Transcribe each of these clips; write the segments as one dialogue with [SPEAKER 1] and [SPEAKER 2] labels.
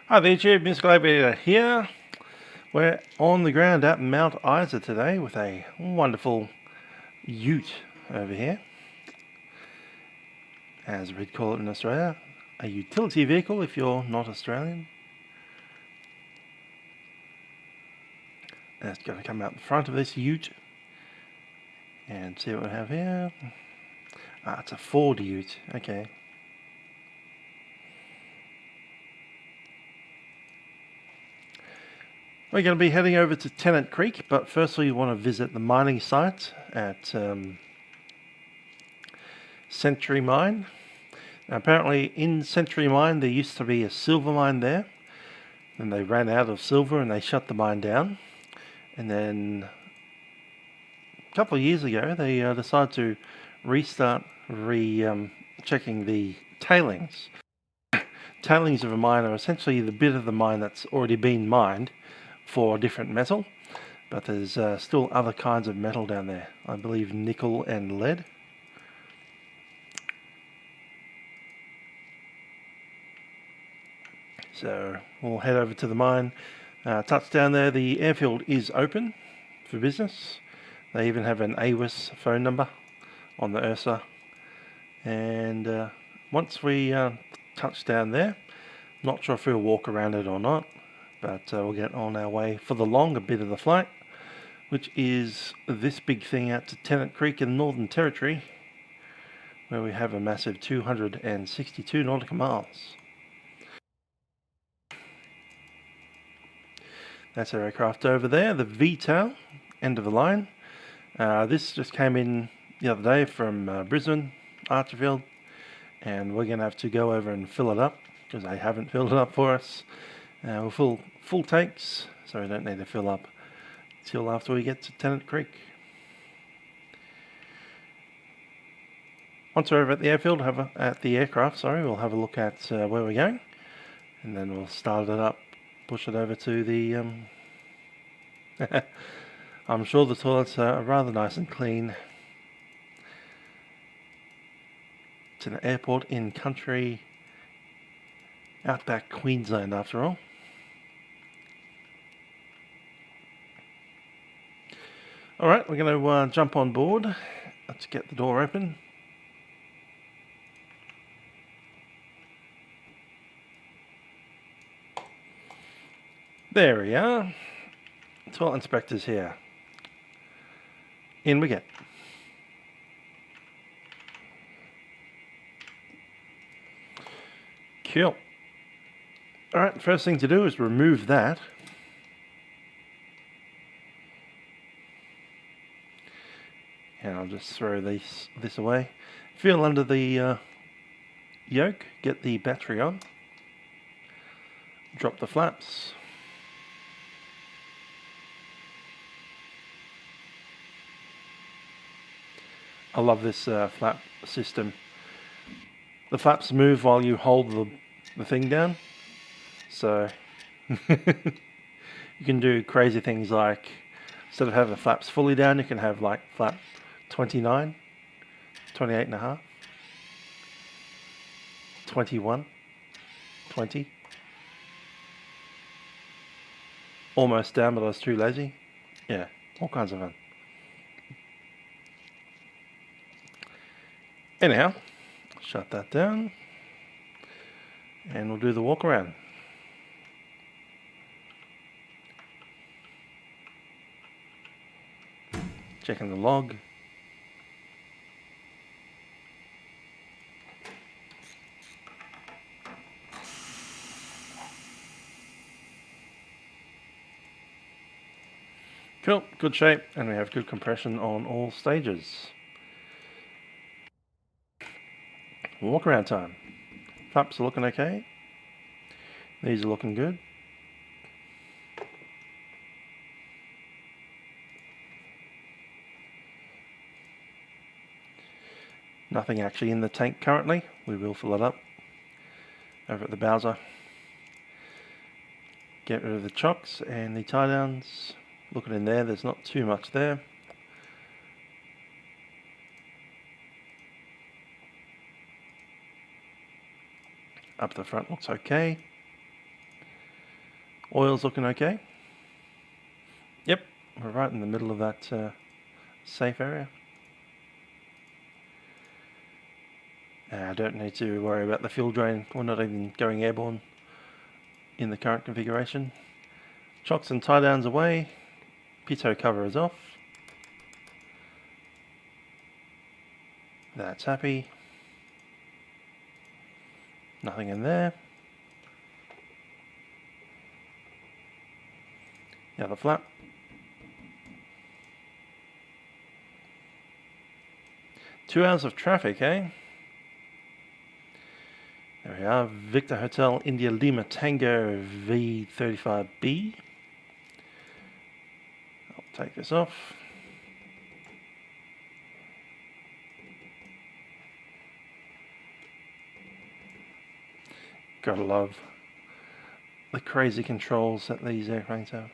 [SPEAKER 1] Hi there YouTube, Mr. Gladiator here. We're on the ground at Mount Isa today with a wonderful ute over here. As we'd call it in Australia, a utility vehicle if you're not Australian. That's going to come out the front of this ute and see what we have here. Ah, it's a Ford ute, okay. We're going to be heading over to Tennant Creek, but firstly we want to visit the mining site at Century Mine. Now, apparently in Century Mine there used to be a silver mine there, and they ran out of silver and they shut the mine down. And then a couple of years ago they decided to restart checking the tailings. Tailings of a mine are essentially the bit of the mine that's already been mined for a different metal, but there's still other kinds of metal down there. I believe nickel and lead. So we'll head over to the mine. Touchdown there, the airfield is open for business. They even have an AWIS phone number on the Ursa. And once we touch down there, not sure if we'll walk around it or not, but we'll get on our way for the longer bit of the flight, which is this big thing out to Tennant Creek in the Northern Territory, where we have a massive 262 nautical miles. That's our aircraft over there, the Vtail, end of the line. This just came in the other day from Brisbane, Archerfield, and we're going to have to go over and fill it up, because they haven't filled it up for us. We'll full tanks, so we don't need to fill up till after we get to Tennant Creek. Once we're over at the airfield, at the aircraft, we'll have a look at where we're going, and then we'll start it up, push it over to the. I'm sure the toilets are rather nice and clean. It's an airport in country, outback Queensland after all. Alright, we're going to jump on board. Let's get the door open. There we are. Toilet inspector's here. In we get. Cool. Alright, first thing to do is remove that. And I'll just throw this away. Feel under the yoke, get the battery on. Drop the flaps. I love this flap system. The flaps move while you hold the thing down. So you can do crazy things like, instead of having the flaps fully down, you can have like flap 29, 28 and a half, 21, 20. Almost down, but I was too lazy. Yeah, all kinds of fun. Anyhow, shut that down, and we'll do the walk around. Checking the log. Cool, good shape, and we have good compression on all stages. Walk around time. Flaps are looking okay. These are looking good. Nothing actually in the tank currently. We will fill it up over at the Bowser. Get rid of the chocks and the tie downs. Looking in there, there's not too much there. Up the front looks okay. Oil's looking okay. Yep, we're right in the middle of that safe area. I don't need to worry about the fuel drain. We're not even going airborne in the current configuration. Chocks and tie downs away. Pitot cover is off. That's happy. Nothing in there. The other flap. Two hours of traffic, eh? There we are. Victor Hotel India Lima Tango V35B. I'll take this off. Gotta love the crazy controls that these airplanes have.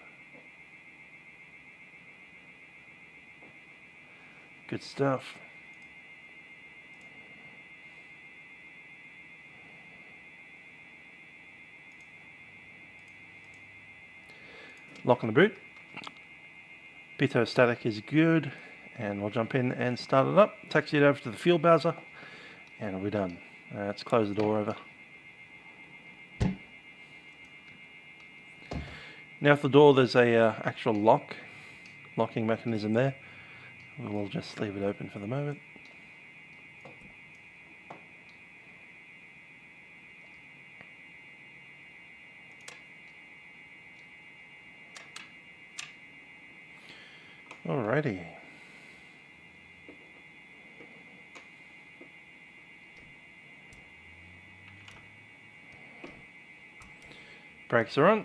[SPEAKER 1] Good stuff. Lock on the boot. Pitot static is good, and we'll jump in and start it up. Taxi it over to the fuel bowser, and we'll be done. Let's close the door over. Now at the door there's a actual locking mechanism there. We'll just leave it open for the moment. Alrighty. Brakes are on.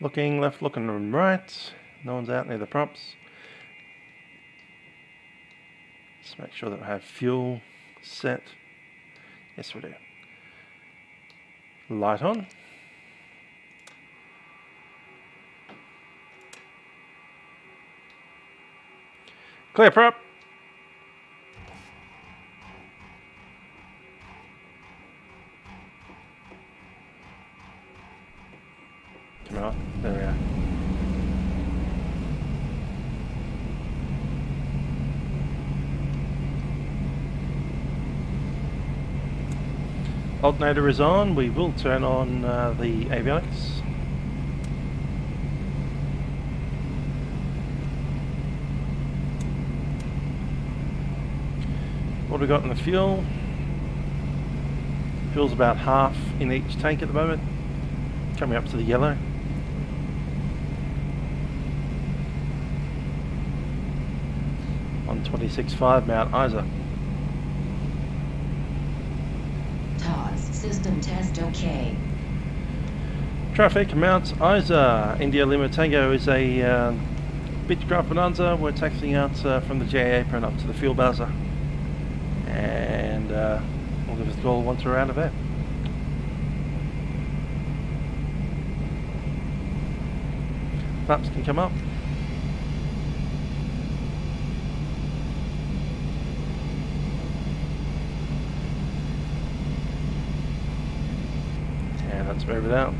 [SPEAKER 1] Looking left, looking right. No one's out near the props. Let's make sure that we have fuel set. Yes, we do. Light on. Clear prop. Come on, there we are. Alternator is on. We will turn on the avionics. What have we got in the fuel? Fuel's about half in each tank at the moment. Coming up to the yellow. On 26.5 Mount Isa.
[SPEAKER 2] TOS system test okay.
[SPEAKER 1] Traffic Mount Isa. India Lima Tango is a Beechcraft Bonanza. We're taxiing out from the GA apron up to the fuel bowser. And we'll give us a call once we're out of there. Flaps can come up. And let's move it out.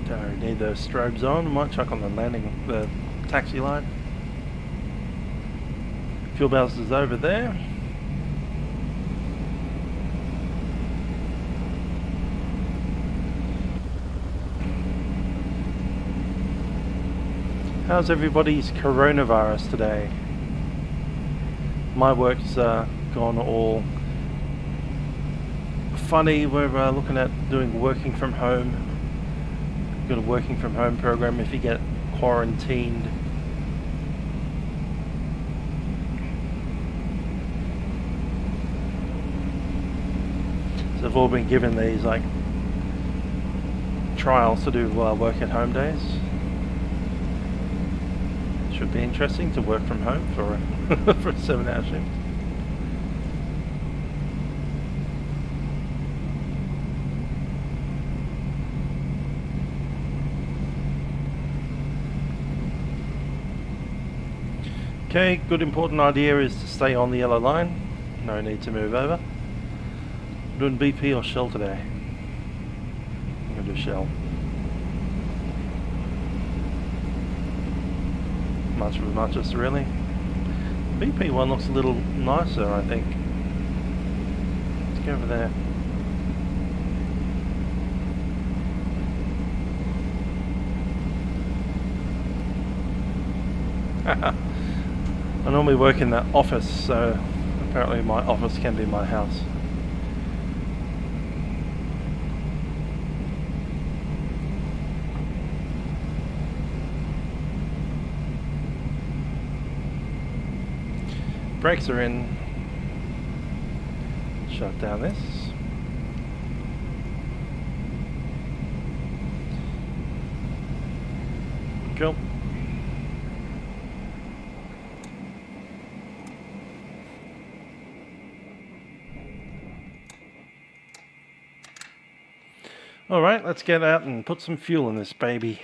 [SPEAKER 1] Don't need those strobes on. Might chuck on the landing, the taxi line. Fuel bowser is over there. How's everybody's coronavirus today? My work's gone all funny. We're looking at doing working from home You've got a working from home program if you get quarantined. So they've all been given these like trials to do work at home days. Should be interesting to work from home for a, for a 7-hour shift. Okay, good important idea is to stay on the yellow line. No need to move over. I'm doing BP or shell today. I'm going to do shell. Much of muchest really. BP one looks a little nicer, I think. Let's go over there. I normally work in the office, so apparently my office can be my house. Brakes are in. Shut down this. Cool. Alright, let's get out and put some fuel in this baby.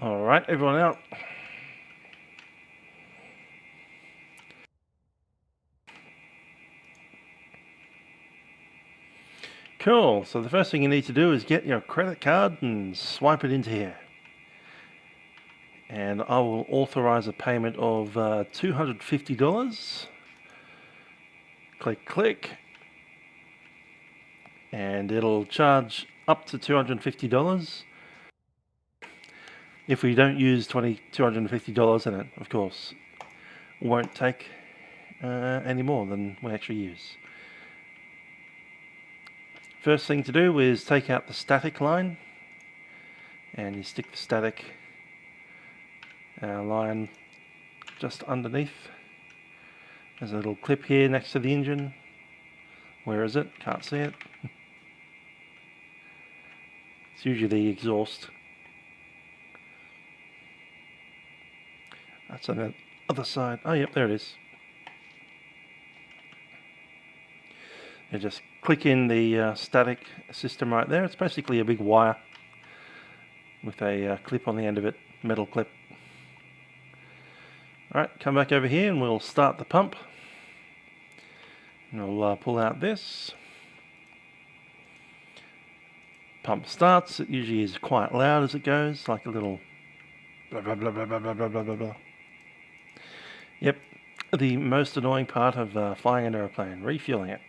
[SPEAKER 1] Alright, everyone out. Cool, so the first thing you need to do is get your credit card and swipe it into here. And I will authorize a payment of $250. Click, click. And it'll charge up to $250. If we don't use $250 in it, of course, won't take any more than we actually use. First thing to do is take out the static line, and you stick the static line just underneath. There's a little clip here next to the engine. Where is it? Can't see it. It's usually the exhaust. That's on the other side. Oh, yep, there it is. You just click in the static system right there. It's basically a big wire with a clip on the end of it, metal clip. Alright, come back over here and we'll start the pump. And we'll pull out this. Pump starts. It usually is quite loud as it goes, like a little blah blah blah blah blah blah blah blah blah. Yep, the most annoying part of flying an aeroplane, refueling it.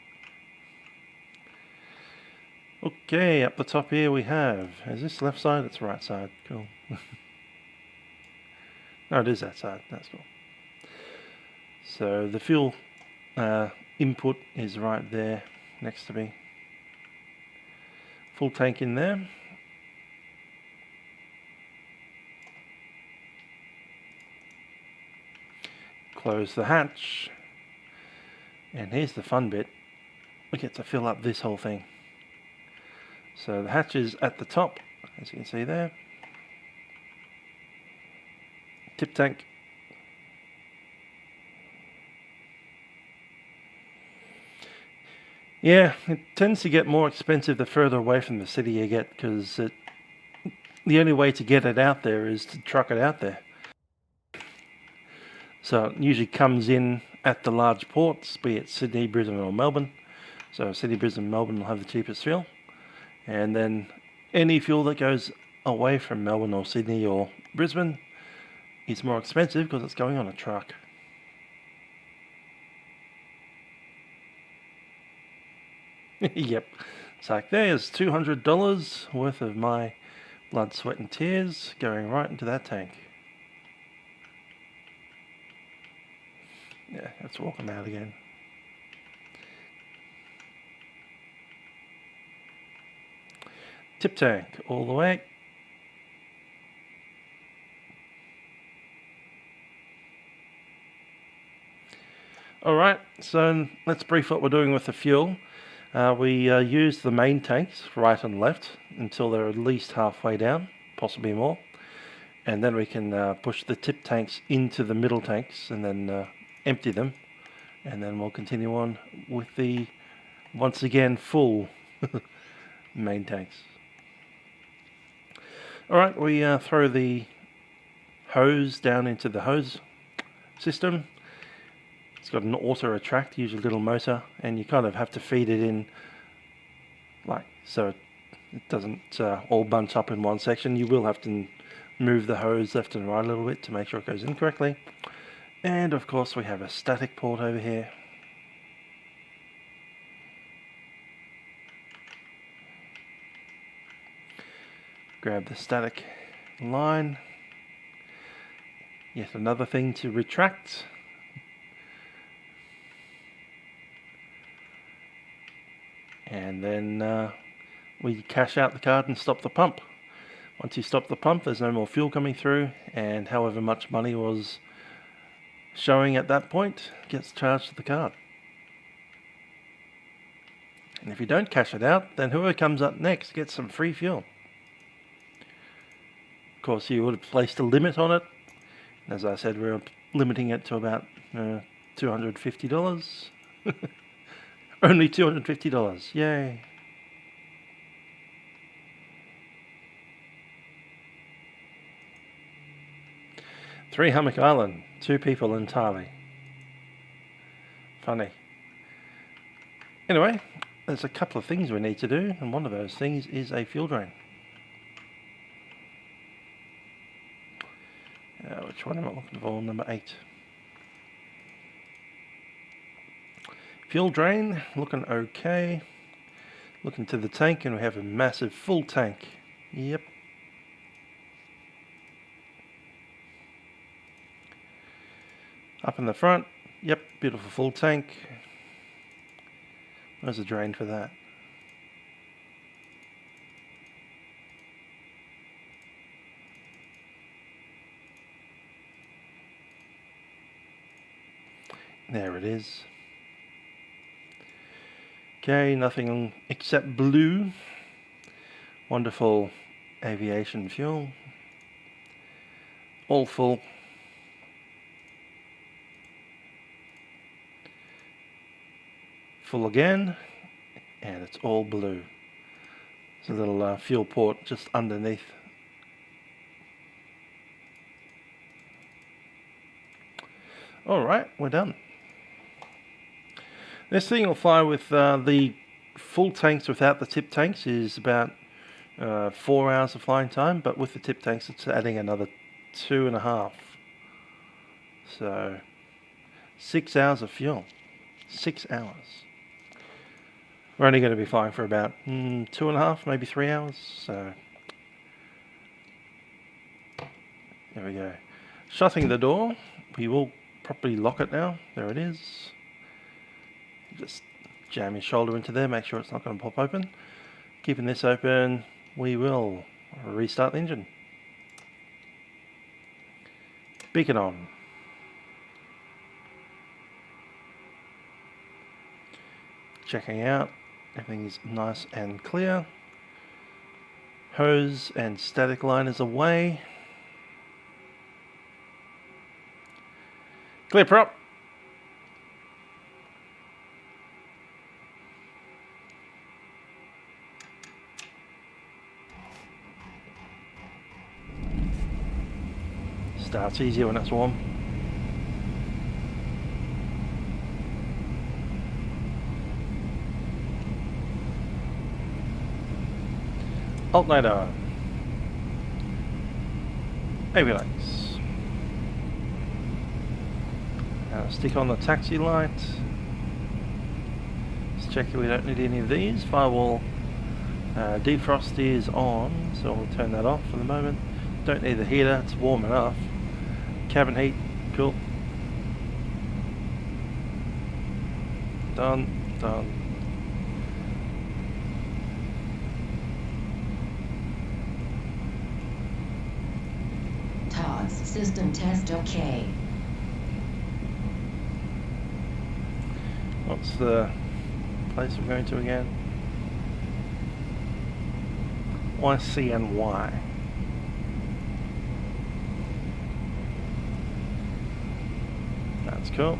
[SPEAKER 1] Okay, up the top here we have, is this left side? It's right side, cool. No, it is that side, that's cool. So the fuel input is right there next to me. Full tank in there. Close the hatch. And here's the fun bit. We get to fill up this whole thing. So the hatch is at the top, as you can see there. Tip tank. Yeah, it tends to get more expensive the further away from the city you get, because the only way to get it out there is to truck it out there. So it usually comes in at the large ports, be it Sydney, Brisbane or Melbourne. So Sydney, Brisbane, Melbourne will have the cheapest fuel. And then any fuel that goes away from Melbourne or Sydney or Brisbane is more expensive because it's going on a truck. Yep, it's like there's $200 worth of my blood, sweat and tears going right into that tank. Yeah, let's walk them out again. Tip tank all the way. Alright, so let's brief what we're doing with the fuel. We use the main tanks, right and left, until they're at least halfway down, possibly more. And then we can push the tip tanks into the middle tanks and then empty them. And then we'll continue on with the, once again, full main tanks. Alright, we throw the hose down into the hose system. It's got an auto retract, usually a little motor, and you kind of have to feed it in like so it doesn't all bunch up in one section. You will have to move the hose left and right a little bit to make sure it goes in correctly. And of course we have a static port over here. Grab the static line. Yet another thing to retract. And then we cash out the card and stop the pump. Once you stop the pump, there's no more fuel coming through, and however much money was showing at that point gets charged to the card. And if you don't cash it out, then whoever comes up next gets some free fuel. Of course, you would have placed a limit on it. As I said, we're limiting it to about $250. Only $250. Yay. Three Hammock Island. 2 people entirely. Funny. Anyway, there's a couple of things we need to do, and one of those things is a fuel drain. Which one am I looking for? Number 8. Fuel drain, looking okay. Looking to the tank, and we have a massive full tank. Yep. Up in the front, yep, beautiful full tank. Where's the drain for that? There it is. Okay, nothing except blue. Wonderful aviation fuel. All full. Full again, and it's all blue. There's a little fuel port just underneath. Alright, we're done. This thing will fly with the full tanks without the tip tanks is about 4 hours of flying time, but with the tip tanks it's adding another 2.5. So 6 hours of fuel. 6 hours. We're only going to be flying for about 2.5, maybe 3 hours. So there we go. Shutting the door. We will properly lock it now. There it is. Just jam your shoulder into there, make sure it's not going to pop open. Keeping this open, we will restart the engine. Beacon on. Checking out, everything's nice and clear. Hose and static line is away. Clear prop. Starts easier when it's warm. Alternator. Avionics. Now stick on the taxi light. Let's check that we don't need any of these. Firewall defrost is on, so we'll turn that off for the moment. Don't need the heater, it's warm enough. Cabin heat, cool. Done.
[SPEAKER 2] TOS system test OK.
[SPEAKER 1] What's the place we're going to again? YCNY. That's cool.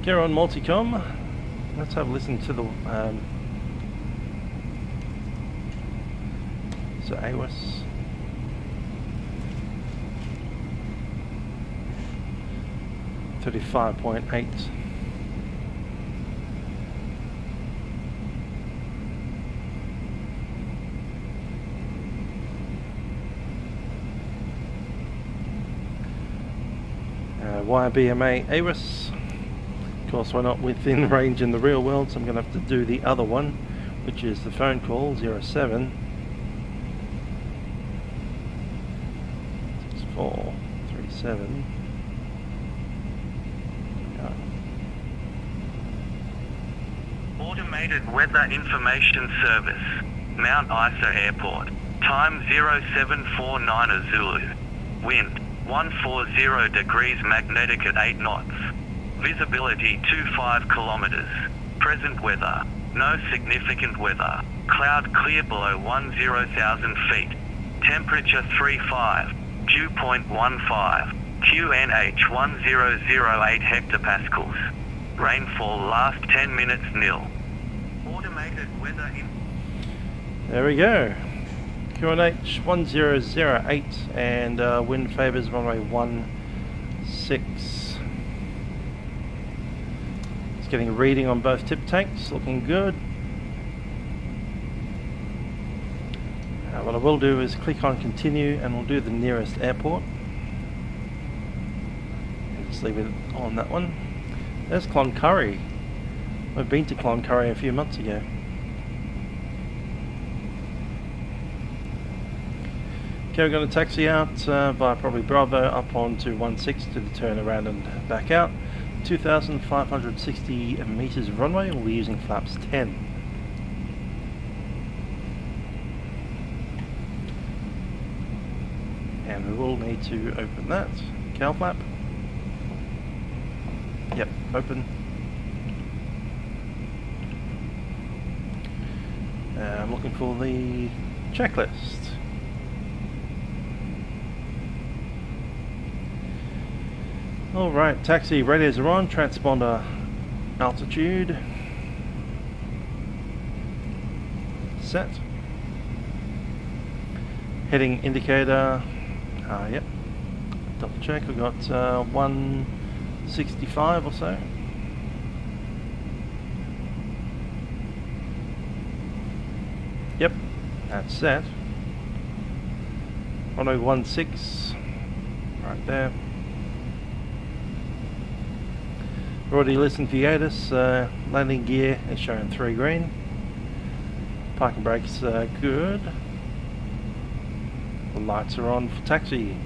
[SPEAKER 1] Here on Multicom, let's have a listen to the so AWS. $35.8. YBMA AWS. Of course, we're not within range in the real world, so I'm going to have to do the other one, which is the phone call 07 6437.
[SPEAKER 3] Automated Weather Information Service, Mount Isa Airport. Time 0749 Zulu. Wind 140 degrees magnetic at 8 knots. Visibility 25 kilometers. Present weather. No significant weather. Cloud clear below 10,000 feet. Temperature 35. Dew point 15. QNH 1008 hectopascals. Rainfall last 10 minutes nil. Automated weather in...
[SPEAKER 1] There we go. QNH 1008 and wind favours runway 16. It's getting a reading on both tip tanks, looking good. What I will do is click on continue and we'll do the nearest airport. And just leave it on that one. There's Cloncurry. I've been to Cloncurry a few months ago. Okay, we're going to taxi out via probably Bravo up onto 16 to the turn around and back out. 2,560 meters of runway. We'll be using flaps 10. And we will need to open that. Cowl flap. Yep, open. I'm looking for the checklist. Alright, taxi radios are on, transponder altitude set. Heading indicator, yep, double check, we've got 165 or so. Yep, that's set. Runway 16, right there. Already listened to hiatus, landing gear is showing 3 green. Parking brakes good. The lights are on for taxi.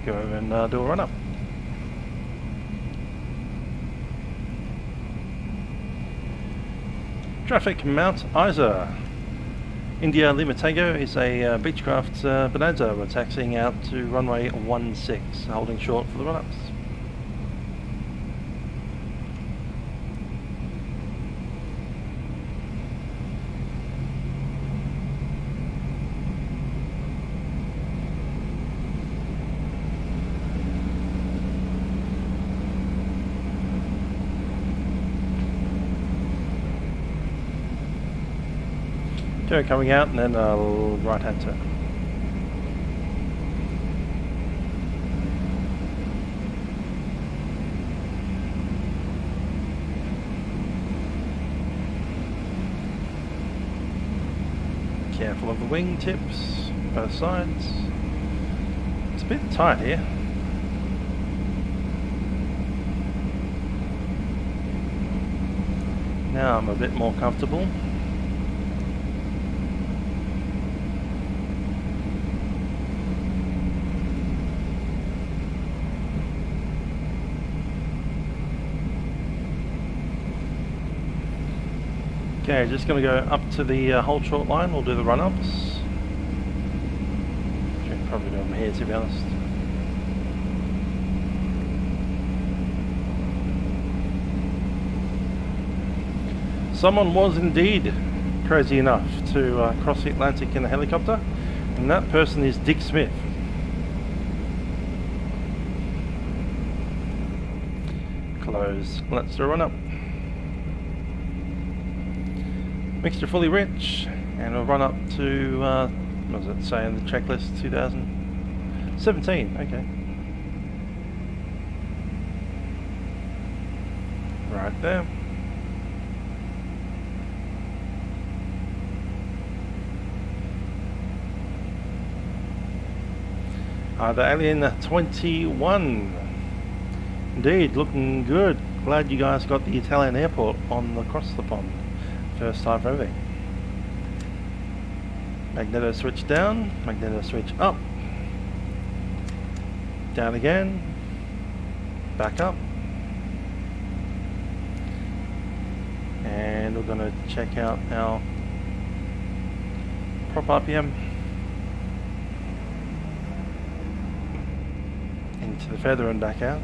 [SPEAKER 1] Go over and do a run up. Traffic Mount Isa. India Lima Tango is a Beechcraft Bonanza. We're taxiing out to runway 16, holding short for the run ups. Okay, coming out and then right hand turn. Careful of the wing tips, both sides. It's a bit tight here. Now I'm a bit more comfortable. Okay, just going to go up to the whole short line. We'll do the run-ups. Should probably do them here, to be honest. Someone was indeed crazy enough to cross the Atlantic in a helicopter, and that person is Dick Smith. Close. Let's do a run-up. Mixture fully rich, and we'll run up to, what does it say in the checklist, 2017, okay. Right there. The Alien 21, indeed, looking good. Glad you guys got the Italian airport on across the pond. First time for everything. Magneto switch down, magneto switch up, down again, back up, and we're going to check out our prop RPM into the feather and back out.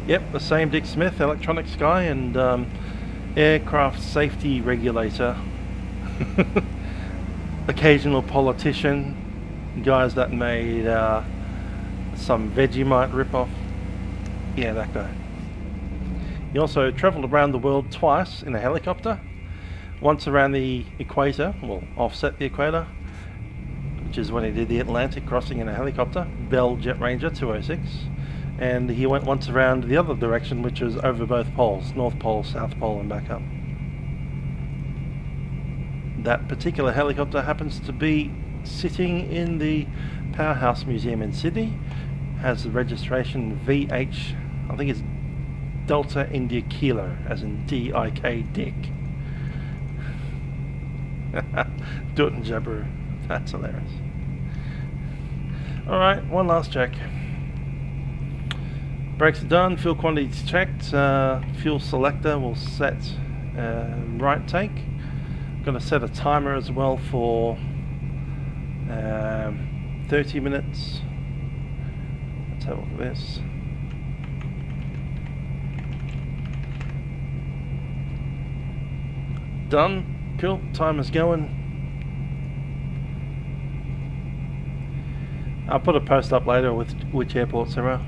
[SPEAKER 1] Yep, the same Dick Smith, electronics guy and aircraft safety regulator, occasional politician, guys that made some Vegemite ripoff. Yeah, that guy. He also travelled around the world twice in a helicopter, once around the equator, well, offset the equator, which is when he did the Atlantic crossing in a helicopter, Bell Jet Ranger 206. And he went once around the other direction, which was over both poles, North Pole, South Pole, and back up. That particular helicopter happens to be sitting in the Powerhouse Museum in Sydney, has the registration VH, I think it's Delta India Kilo, as in D-I-K, Dick. Do it in Jabiru. That's hilarious. Alright, one last check. Brakes are done, fuel quantities checked, fuel selector will set right take. I'm going to set a timer as well for 30 minutes. Let's have a look at this. Done, cool, timer's going. I'll put a post up later with which airports there are.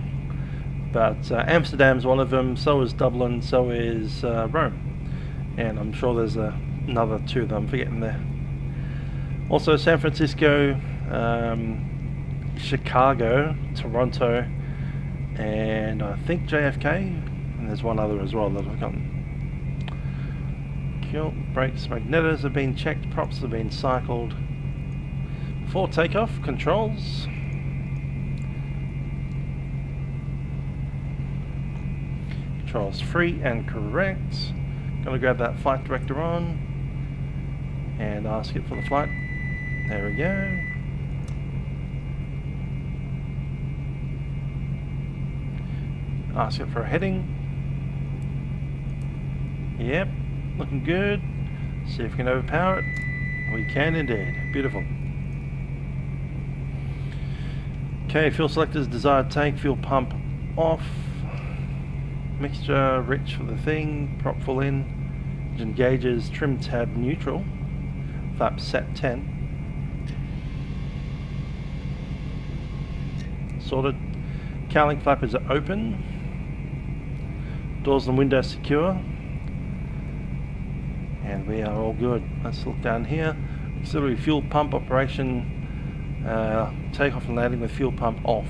[SPEAKER 1] But Amsterdam's one of them, so is Dublin, so is Rome. And I'm sure there's another two that I'm forgetting there. Also San Francisco, Chicago, Toronto, and I think JFK. And there's one other as well that I've gotten. Cool. Brakes, magnetos have been checked, props have been cycled. Before takeoff, controls. Controls free and correct. Gonna grab that flight director on and ask it for the flight. There we go. Ask it for a heading. Yep, looking good. See if we can overpower it. We can indeed. Beautiful. Okay, fuel selectors, desired tank, fuel pump off. Mixture rich for the thing, prop full in, engine gauges, trim tab neutral, flap set 10. Sorted. Cowling flappers are open. Doors and windows secure. And we are all good. Let's look down here. Auxiliary fuel pump operation, takeoff and landing with fuel pump off.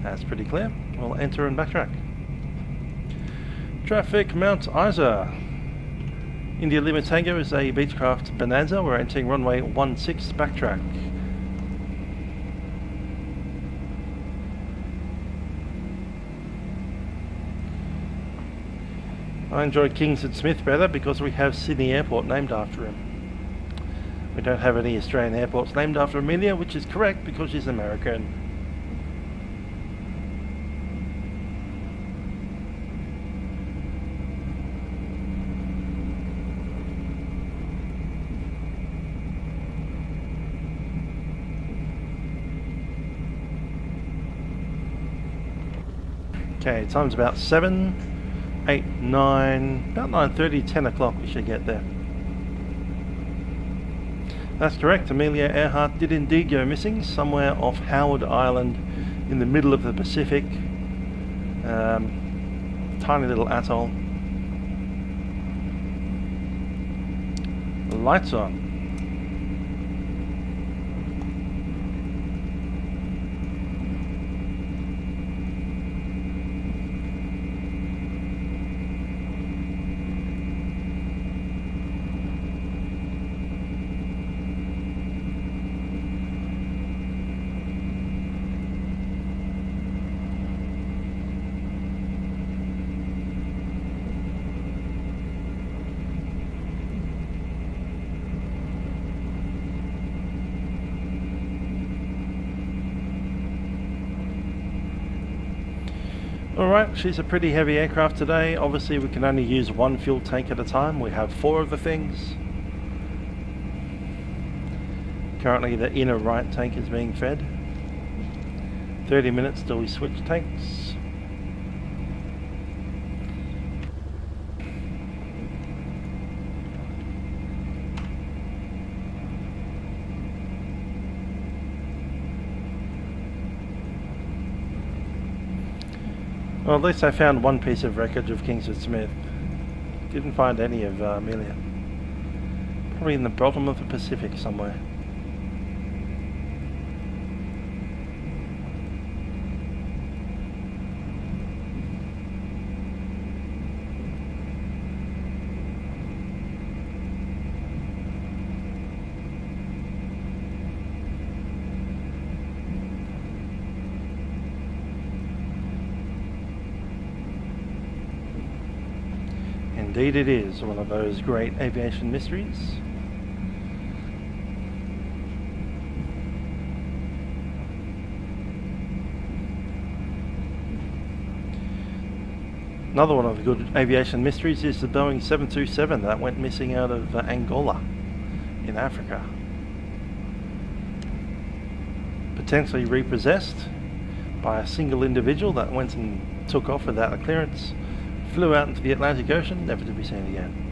[SPEAKER 1] That's pretty clear. We'll enter and backtrack. Traffic, Mount Isa. India Lima Tango is a Beechcraft Bonanza. We're entering runway 16, backtrack. I enjoy Kingston Smith better because we have Sydney Airport named after him. We don't have any Australian airports named after Amelia, which is correct because she's American. Okay, time's about 7, 8, 9, about 9:30, 10 o'clock we should get there. That's correct, Amelia Earhart did indeed go missing somewhere off Howard Island in the middle of the Pacific. Tiny little atoll. The lights on. Alright, she's a pretty heavy aircraft today. Obviously we can only use one fuel tank at a time. We have 4 of the things. Currently the inner right tank is being fed. 30 minutes till we switch tanks. Well, at least I found one piece of wreckage of Kingsford Smith. Didn't find any of Amelia. Probably in the bottom of the Pacific somewhere. Indeed it is, one of those great aviation mysteries. Another one of the good aviation mysteries is the Boeing 727 that went missing out of Angola in Africa. Potentially repossessed by a single individual that went and took off without a clearance. Flew out into the Atlantic Ocean, never to be seen again.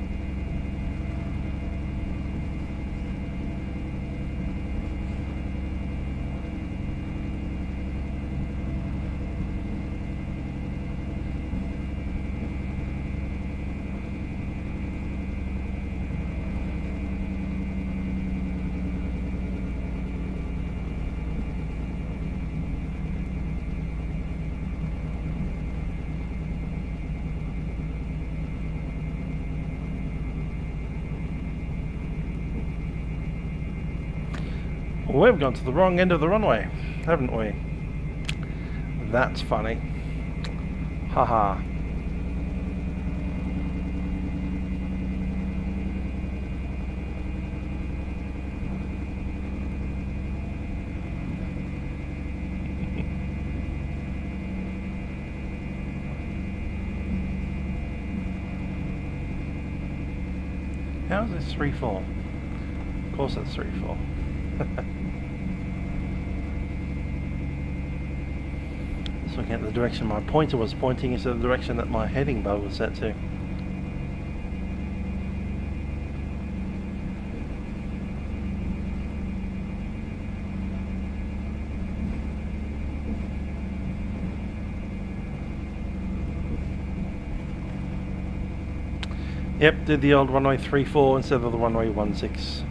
[SPEAKER 1] We've gone to the wrong end of the runway, haven't we? That's funny. Haha. How is this 3-4? Of course it's 3-4. Just looking at the direction my pointer was pointing instead of the direction that my heading bar was set to. Yep, did the old runway 34 instead of the runway 16.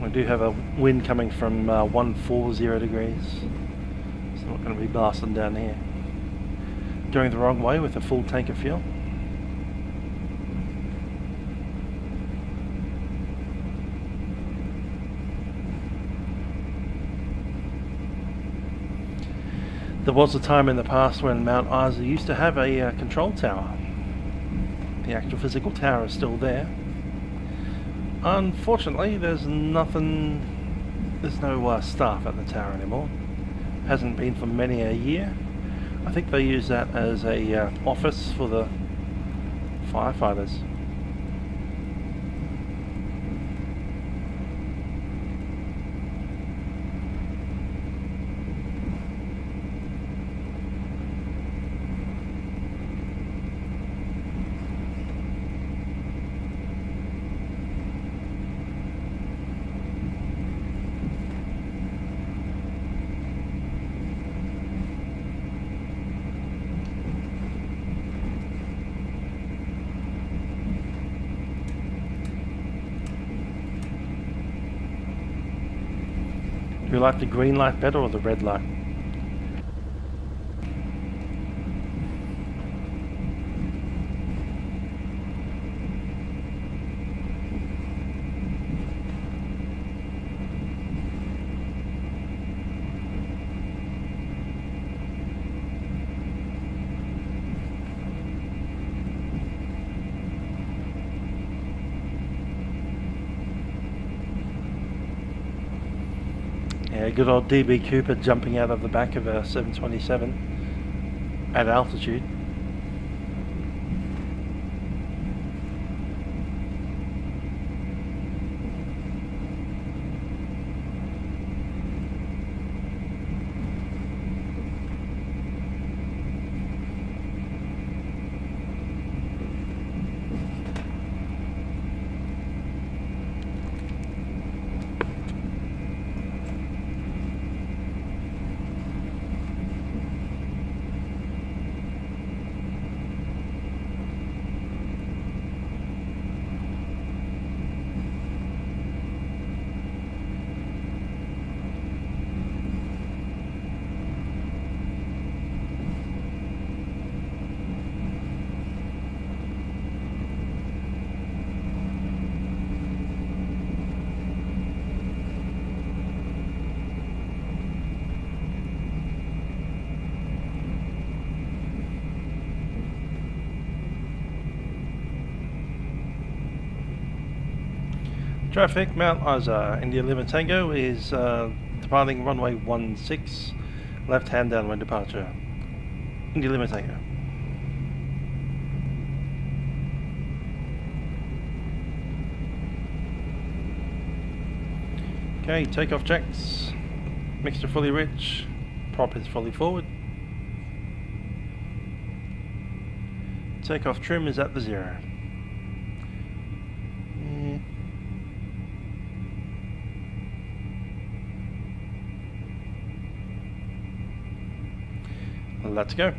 [SPEAKER 1] We do have a wind coming from 140 degrees. It's not going to be blasting down here. Going the wrong way with a full tank of fuel. There was a time in the past when Mount Isa used to have a control tower. The actual physical tower is still there. Unfortunately, there's no staff at the tower anymore. Hasn't been for many a year. I think they use that as a office for the firefighters. like the green light better or the red light? Yeah, good old DB Cooper jumping out of the back of a 727 at altitude. Traffic, Mount Isa, India Lima Tango is departing runway 16, left hand downwind departure. India Lima Tango. Okay, takeoff checks. Mixture fully rich. Prop is fully forward. Takeoff trim is at the 0. Let's go.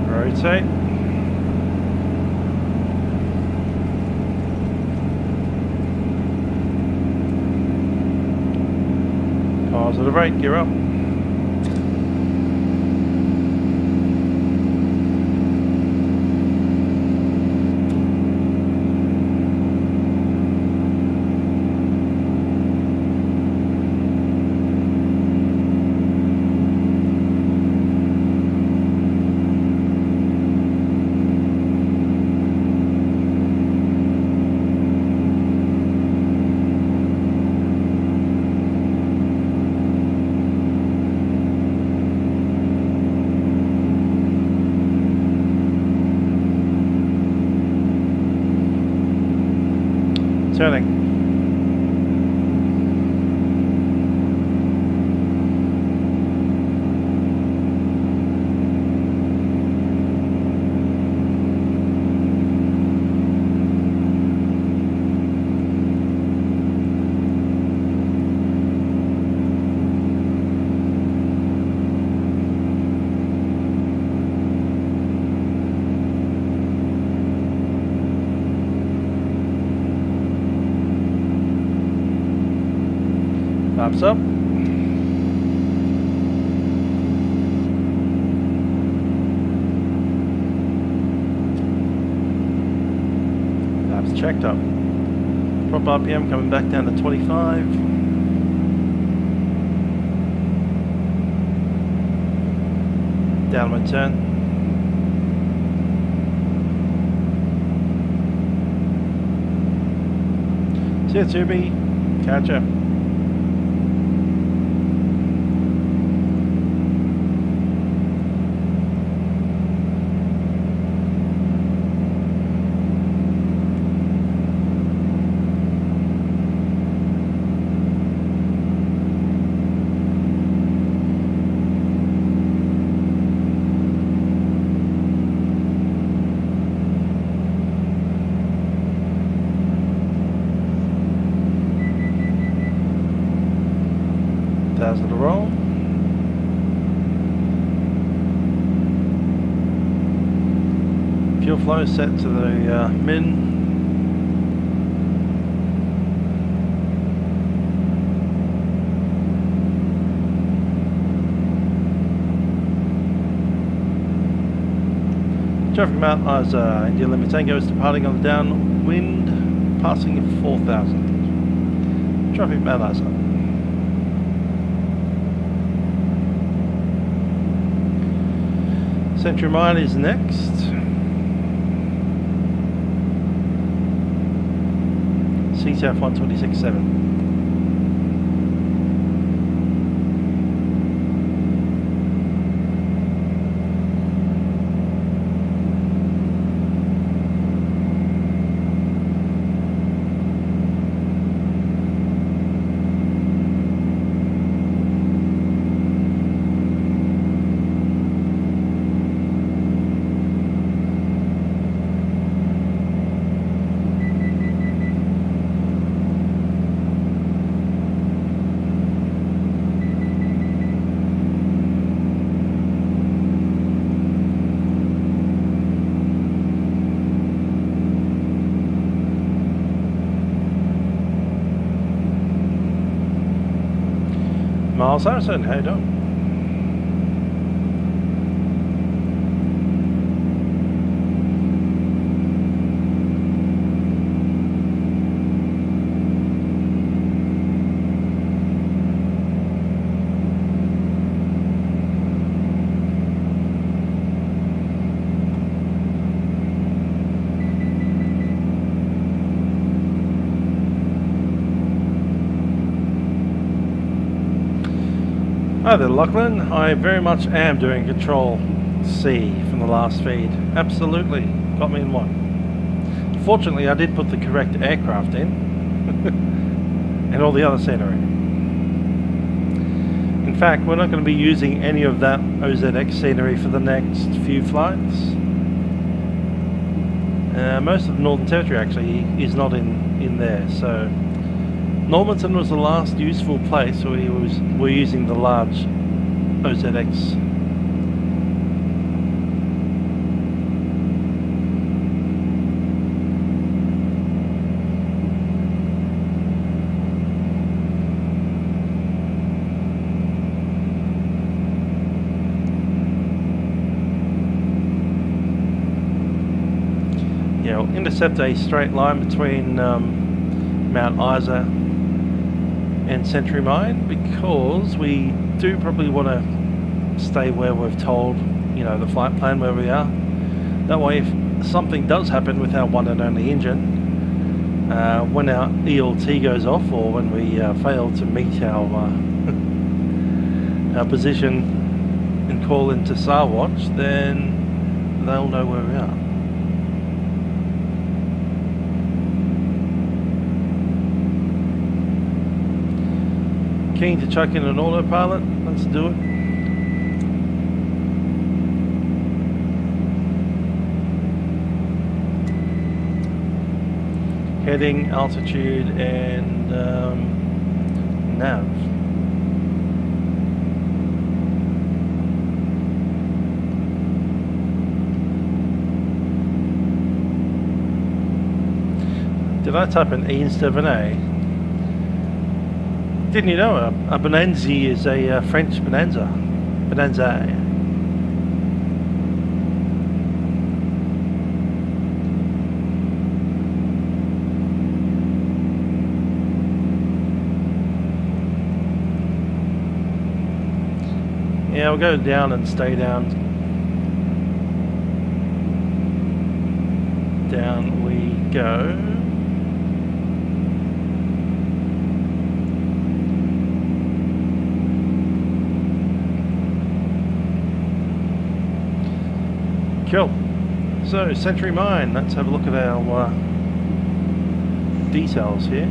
[SPEAKER 1] Rotate. Positive right, gear up. Turning. Flaps up. Flaps checked up. Prop RPM coming back down to 25. Downward turn. See you, Tubi. Catch ya. 4,000 to roll. Fuel flow set to the min. Traffic Mount Isa, India Lima Tango is departing on the downwind, passing 4,000. Traffic Mount Isa. Century Mine is next. CTF 126.7. Miles Harrison, how you doing? Hi there, Lachlan. I very much am doing Control C from the last feed. Absolutely. Got me in one. Fortunately, I did put the correct aircraft in. And all the other scenery. In fact, we're not going to be using any of that OZX scenery for the next few flights. Most of the Northern Territory actually is not in there, so Normanton was the last useful place where we're using the large OZX. Yeah, we'll intercept a straight line between Mount Isa and Century Mine, because we do probably want to stay where we've told, you know, the flight plan where we are. That way, if something does happen with our one and only engine, when our ELT goes off, or when we fail to meet our our position and call into Sarwatch, then they'll know where we are. Keen to chuck in an autopilot? Let's do it. Heading, altitude, and nav. Did I type an E instead of an A? Didn't you know a Bonanza is a French Bonanza? Bonanza. Yeah, we'll go down and stay down. Down we go. Cool. So, Century Mine, let's have a look at our details here.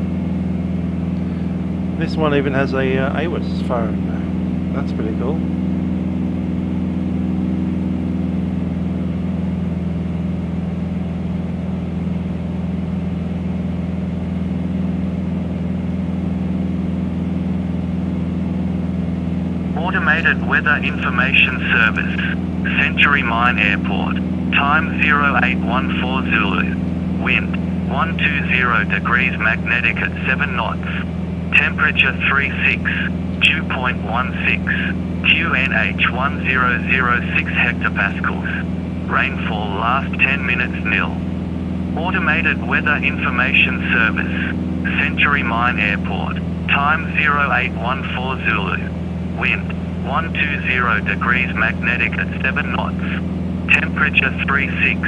[SPEAKER 1] This one even has a AWS phone. That's pretty cool.
[SPEAKER 3] Automated Weather Information Service, Century Mine Airport, time 0814 Zulu, wind 120 degrees magnetic at 7 knots, temperature 36, dew point 16, QNH 1006 hectopascals, rainfall last 10 minutes nil. Automated Weather Information Service, Century Mine Airport, time 0814 Zulu, wind 120 degrees magnetic at 7 knots, temperature 36,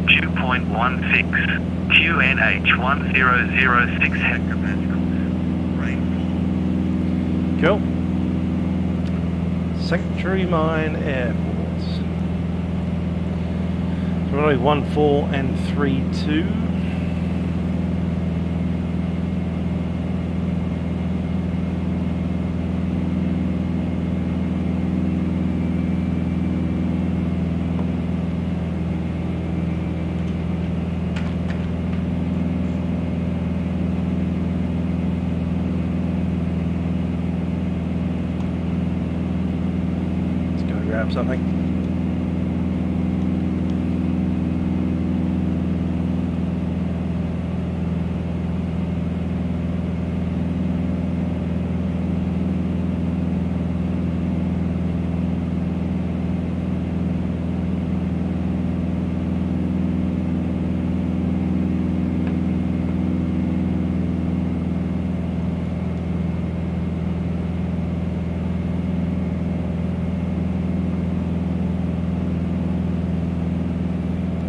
[SPEAKER 3] dew point 16, QNH 1006 hectopascals, rainfall.
[SPEAKER 1] Cool. Sanctuary Mine Airport. Runway 14 and 32. Let's go grab something.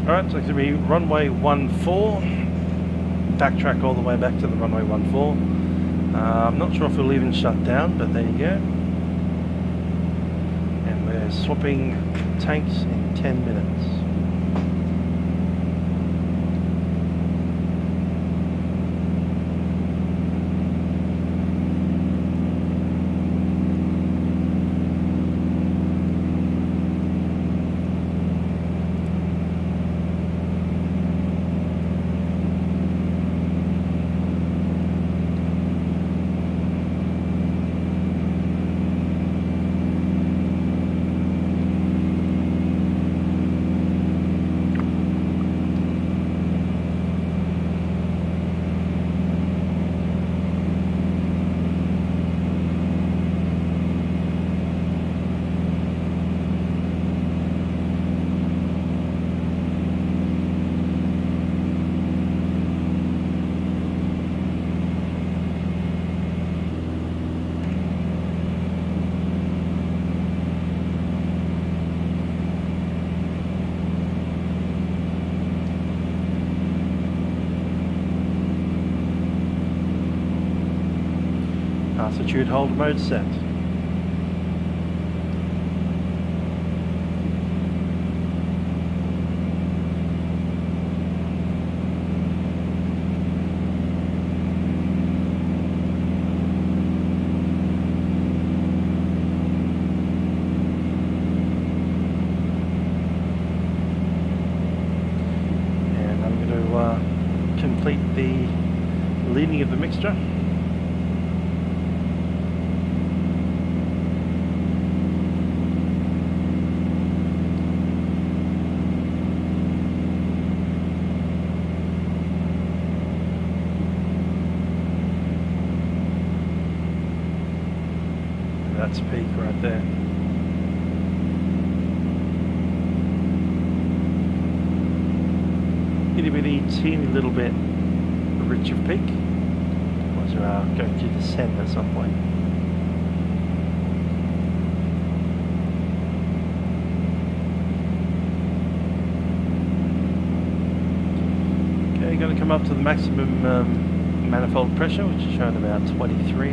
[SPEAKER 1] Alright, so it's going to be runway 14, backtrack all the way back to the runway 14. I'm not sure if we'll even shut down, but there you go. And we're swapping tanks in 10 minutes. Altitude hold mode set. And I'm going to complete the leading of the mixture. That's peak right there. Itty bitty teeny little bit rich of peak. Otherwise we are going to descend at some point. Okay, going to come up to the maximum manifold pressure, which is shown about 23.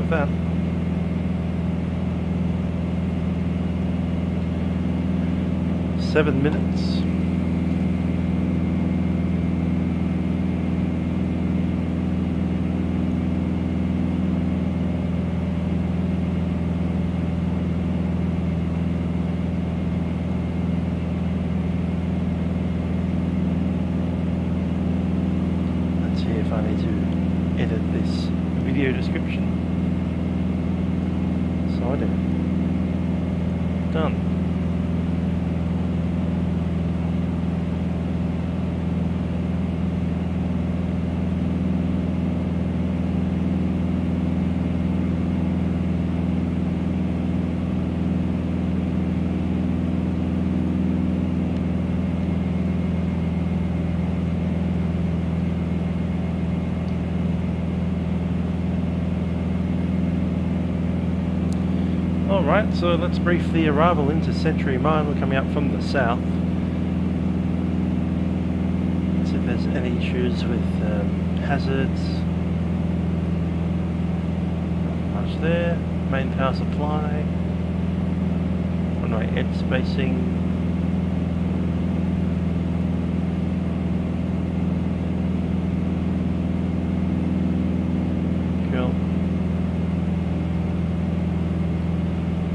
[SPEAKER 1] That 7 minutes. this video description. So I do. Done. Alright, so let's brief the arrival into Century Mine. We're coming up from the south. See if there's any issues with hazards. Not much there. Main power supply. Runway edge spacing. Cool.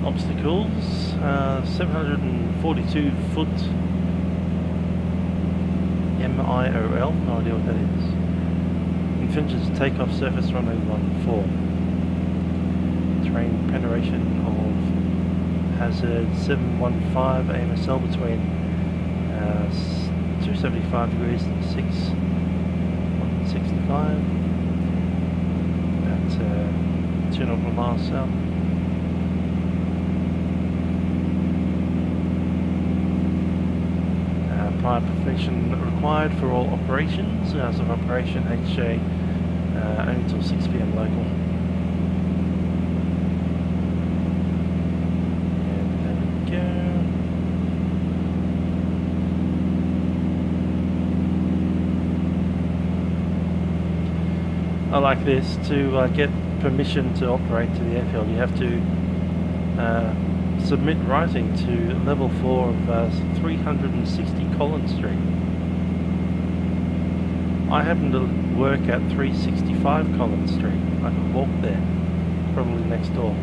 [SPEAKER 1] Obstacles, 742 foot MIOL, no idea what that is. Infringes takeoff surface runway 14. Terrain penetration of hazard 715 AMSL between 275 degrees and 165. About 2 nautical miles south. Prior profession required for all operations. Hours of operation HJ only till 6 PM local. And there we go. I like this. To get permission to operate to the airfield, you have to submit writing to level 4 of 360 Collins Street. I happen to work at 365 Collins Street. I can walk there, probably next door.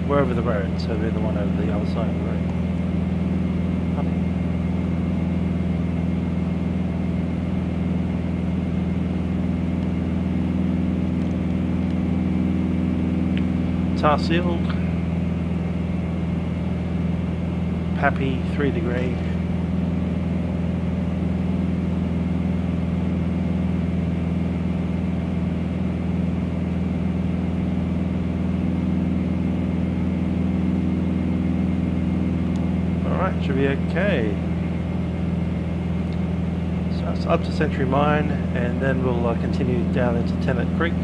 [SPEAKER 1] We're over the road, so we're the one over the other side of the road. Tar sealed. Happy 3 degree. Alright, should be okay. So it's up to Century Mine, and then we'll continue down into Tennant Creek.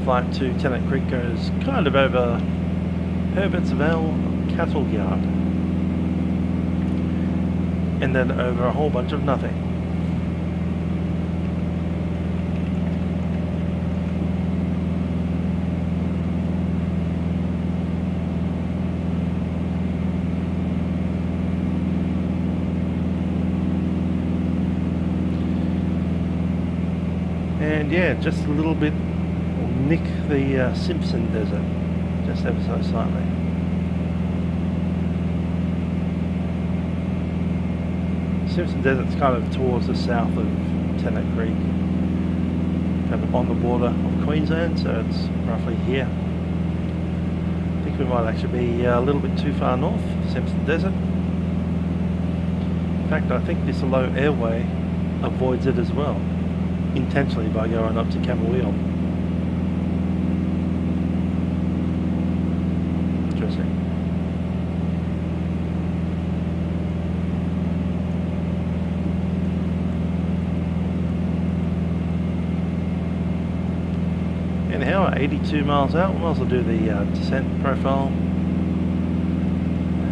[SPEAKER 1] Flight to Tennant Creek goes kind of over Herbertsville Cattle Yard, and then over a whole bunch of nothing. And yeah, just a little bit will nick the Simpson Desert, just ever so slightly. Simpson Desert's kind of towards the south of Tennant Creek, kind of on the border of Queensland, so it's roughly here. I think we might actually be a little bit too far north, Simpson Desert. In fact, I think this low airway avoids it as well, intentionally by going up to Camel Wheel. Interesting. Anyhow, 82 miles out, we might as well do the descent profile.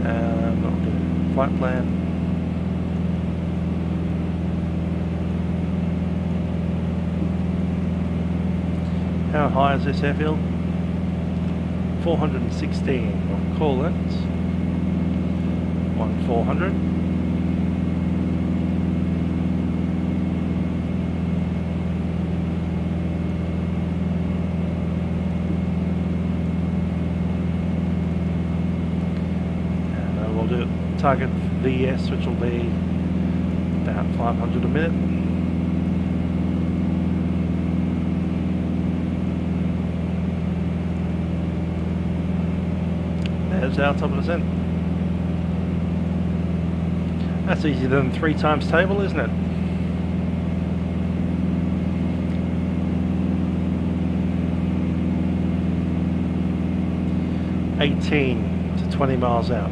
[SPEAKER 1] I'll do flight plan. How high is this airfield? 416. We'll call it 1400. Target VS, which will be about 500 a minute. hour, top of descent. That's easier than 3 times table, isn't it? $18 to 20 miles out.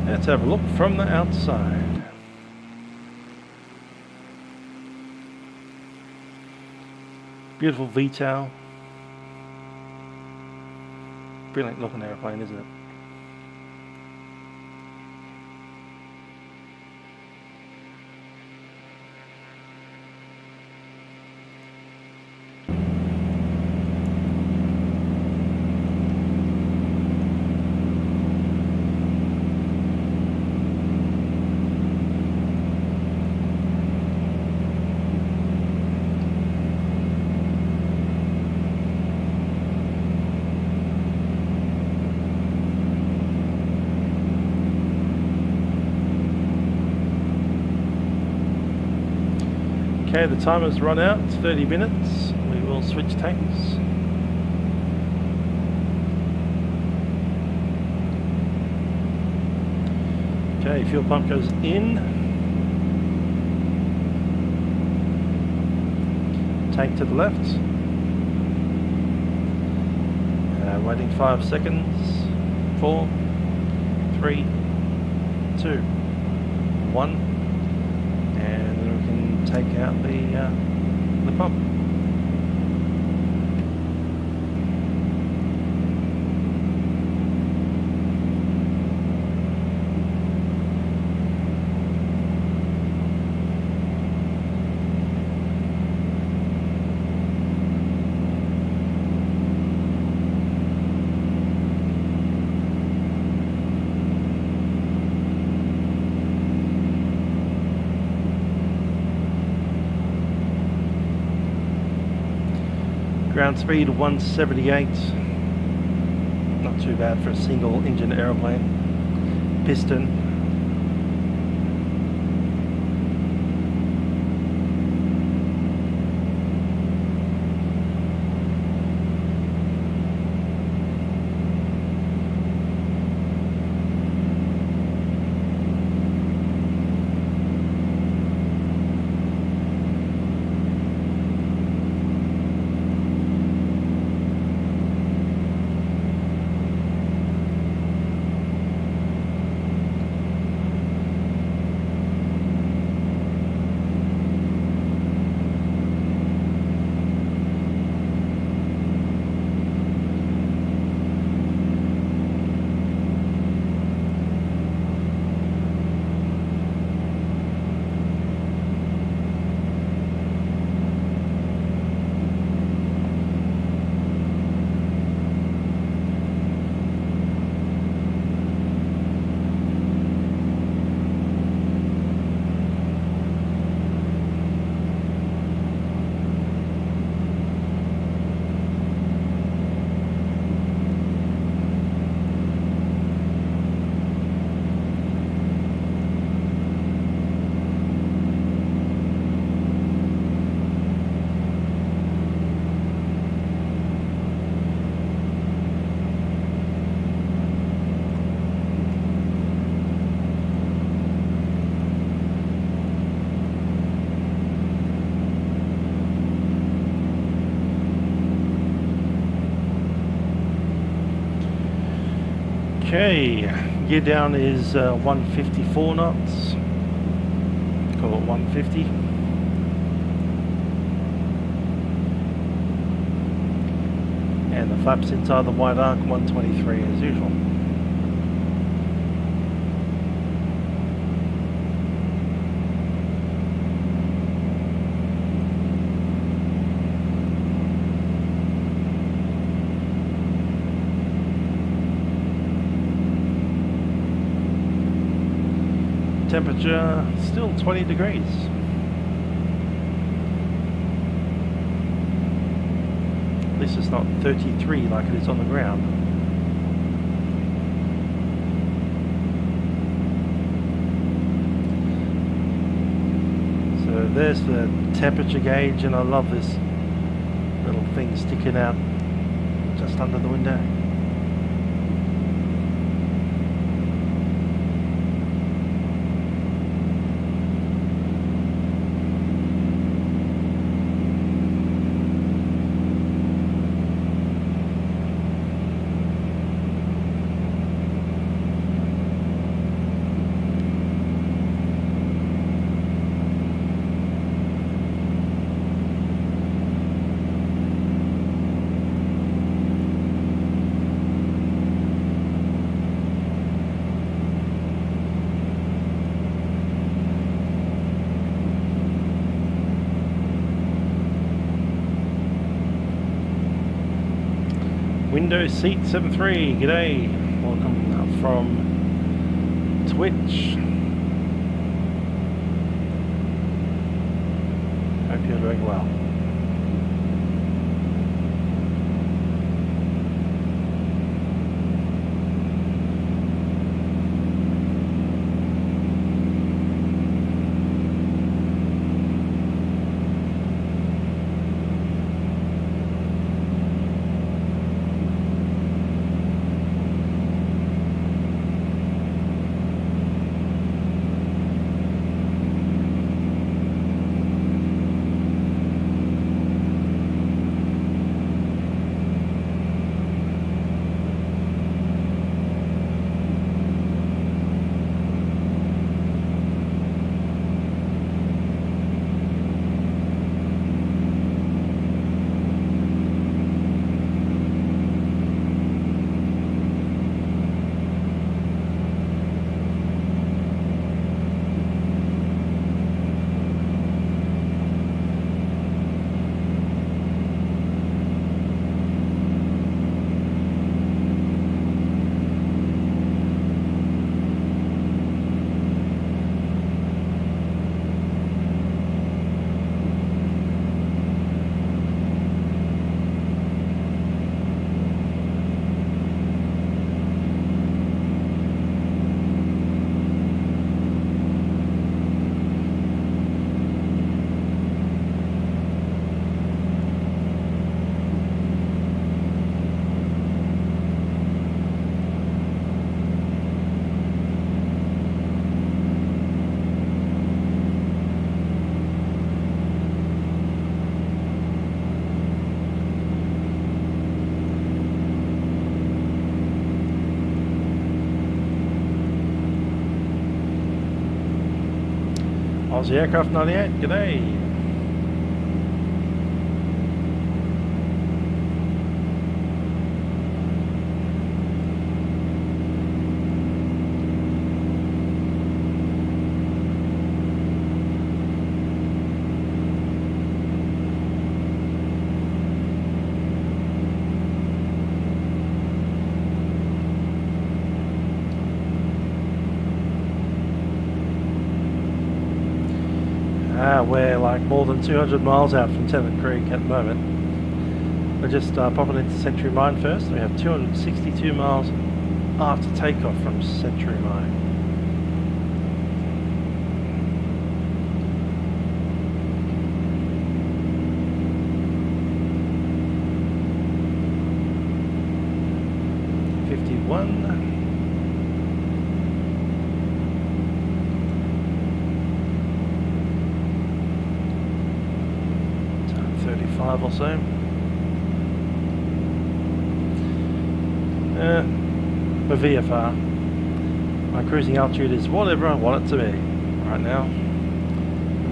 [SPEAKER 1] Let's have a look from the outside. Beautiful Vtail. Brilliant looking airplane, isn't it? Okay, the timer's run out, 30 minutes. We will switch tanks. Okay, fuel pump goes in. Tank to the left. Waiting 5 seconds. 4, 3, 2, 1. Take out the pump. Ground speed 178, not too bad for a single engine aeroplane. Piston. Okay, gear down is 154 knots, call it 150. And the flaps inside the wide arc 123 as usual. Temperature still 20 degrees. least it's not 33 like it is on the ground. So there's the temperature gauge, and I love this little thing sticking out just under the window. Windows Seat 73, g'day, welcome from Twitch. Hope you're doing well. Aussie Aircraft 98, g'day. We're like more than 200 miles out from Tennant Creek at the moment. We're just popping into Century Mine first. We have 262 miles after takeoff from Century Mine. Or so. For VFR, my cruising altitude is whatever I want it to be right now,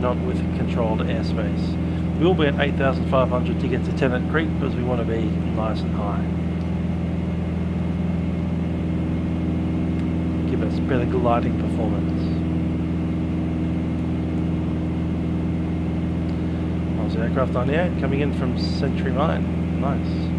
[SPEAKER 1] not with controlled airspace. We'll be at 8,500 to get to Tennant Creek because we want to be nice and high. Give us better gliding performance. Aircraft 98 coming in from Century Mine. Nice.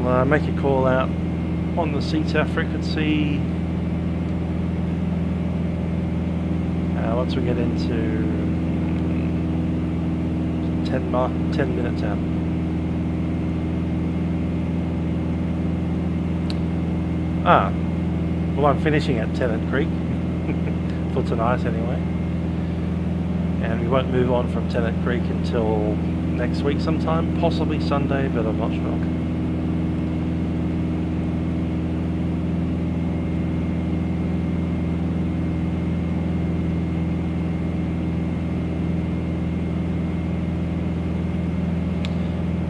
[SPEAKER 1] I'll make a call out on the CTAF frequency once we get into 10 minutes out. Well, I'm finishing at Tennant Creek for tonight anyway, and we won't move on from Tennant Creek until next week sometime, possibly Sunday, but I'm not sure.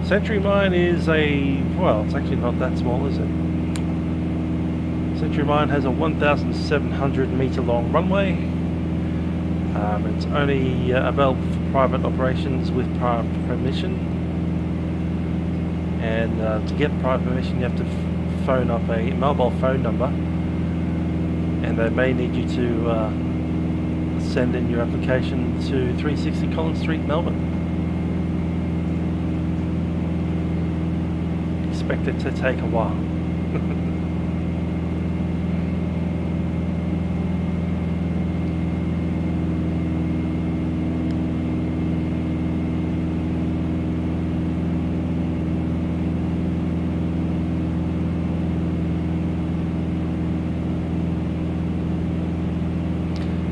[SPEAKER 1] Century Mine is well, it's actually not that small, is it? Century Mine has a 1,700 metre long runway. It's only available for private operations with prior permission. And to get prior permission, you have to phone up a mobile phone number, and they may need you to send in your application to 360 Collins Street, Melbourne. Expect it to take a while.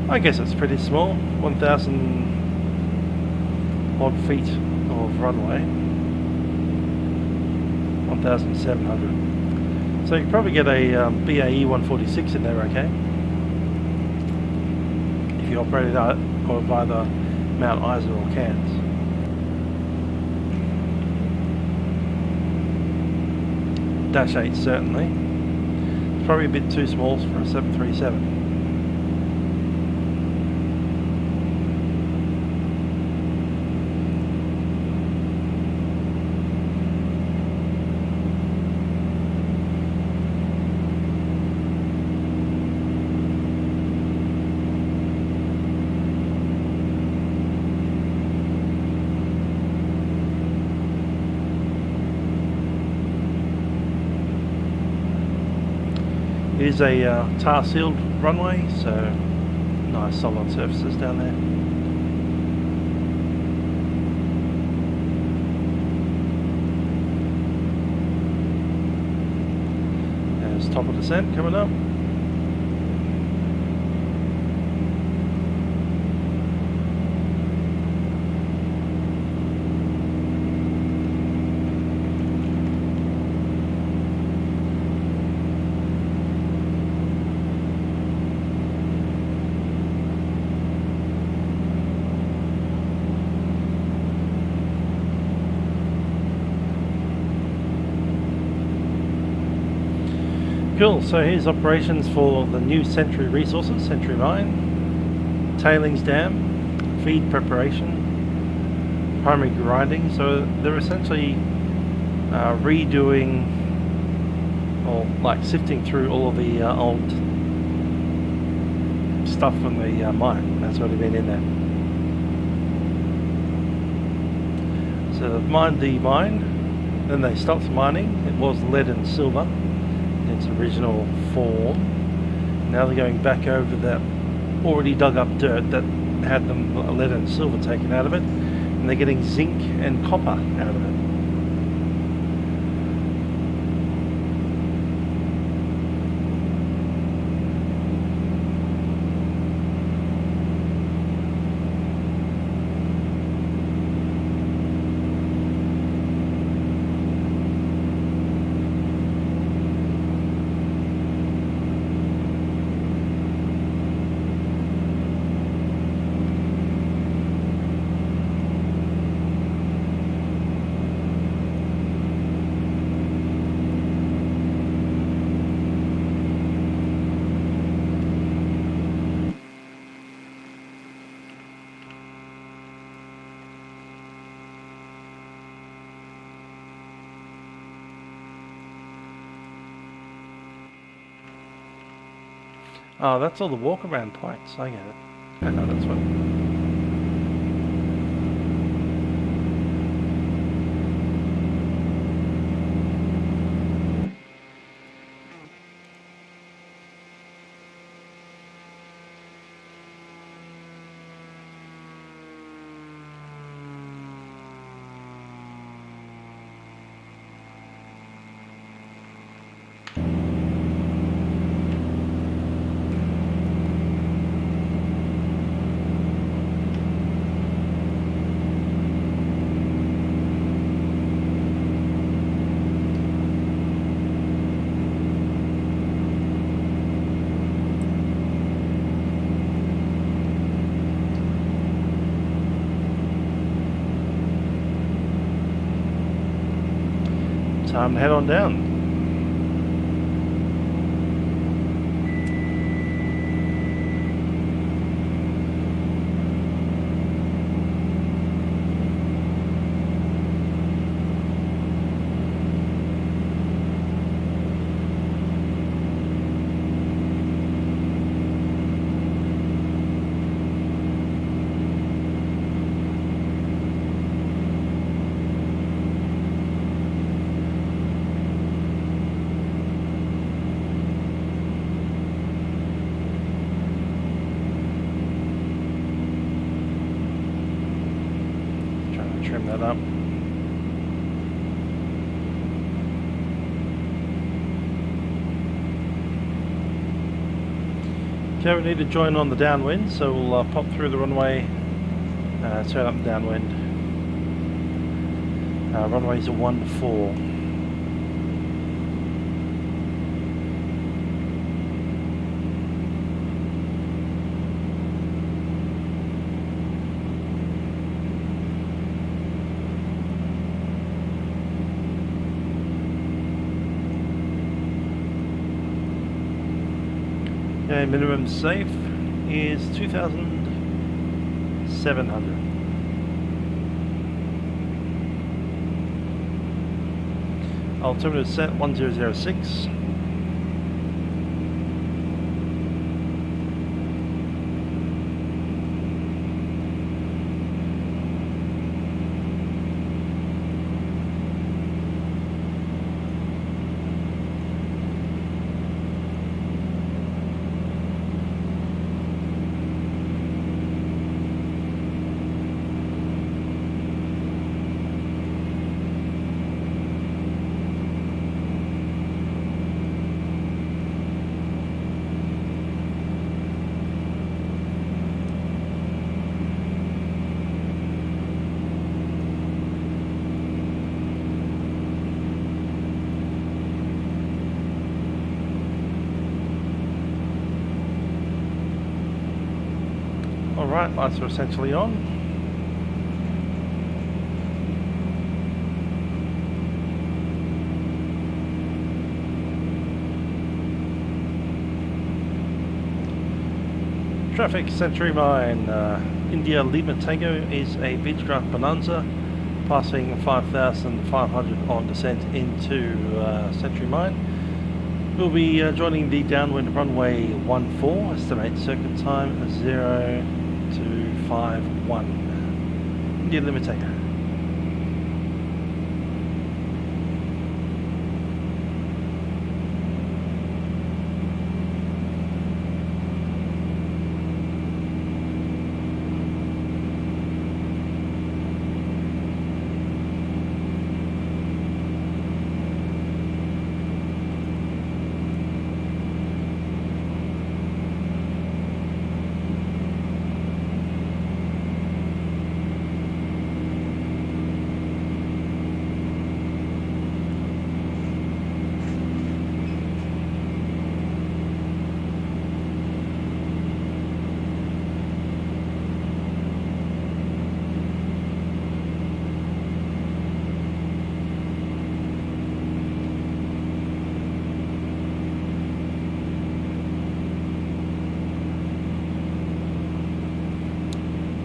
[SPEAKER 1] I guess it's pretty small, 1,000 odd feet of runway. 1,700. So you can probably get a BAE 146 in there, okay? If you operate it out of either Mount Isa or Cairns. Dash 8 certainly. It's probably a bit too small for a 737. It is a tar sealed runway, so nice solid surfaces down there. There's top of descent coming up. Cool, so here's operations for the new Century resources, Century Mine, tailings dam, feed preparation, primary grinding. So they're essentially redoing, or like sifting through all of the old stuff from the mine that's already been in there. So they've mined the mine, then they stopped mining. It was lead and silver in its original form. Now they're going back over that already dug up dirt that had them lead and silver taken out of it, and they're getting zinc and copper out of it. Oh, that's all the walk around points. I get it. I know that's what. time to head on down. Trim that up. Okay, we need to join on the downwind, so we'll pop through the runway, turn up the downwind. Runways are 14. Okay, minimum safe is 2,700. Altimeter set 1006. Alright, lights are essentially on. Traffic Century Mine, India Lima Tango is a Beechcraft Bonanza, passing 5,500 on descent into Century Mine. We'll be joining the downwind runway 14, estimate circuit time 0251. India Lima Tango.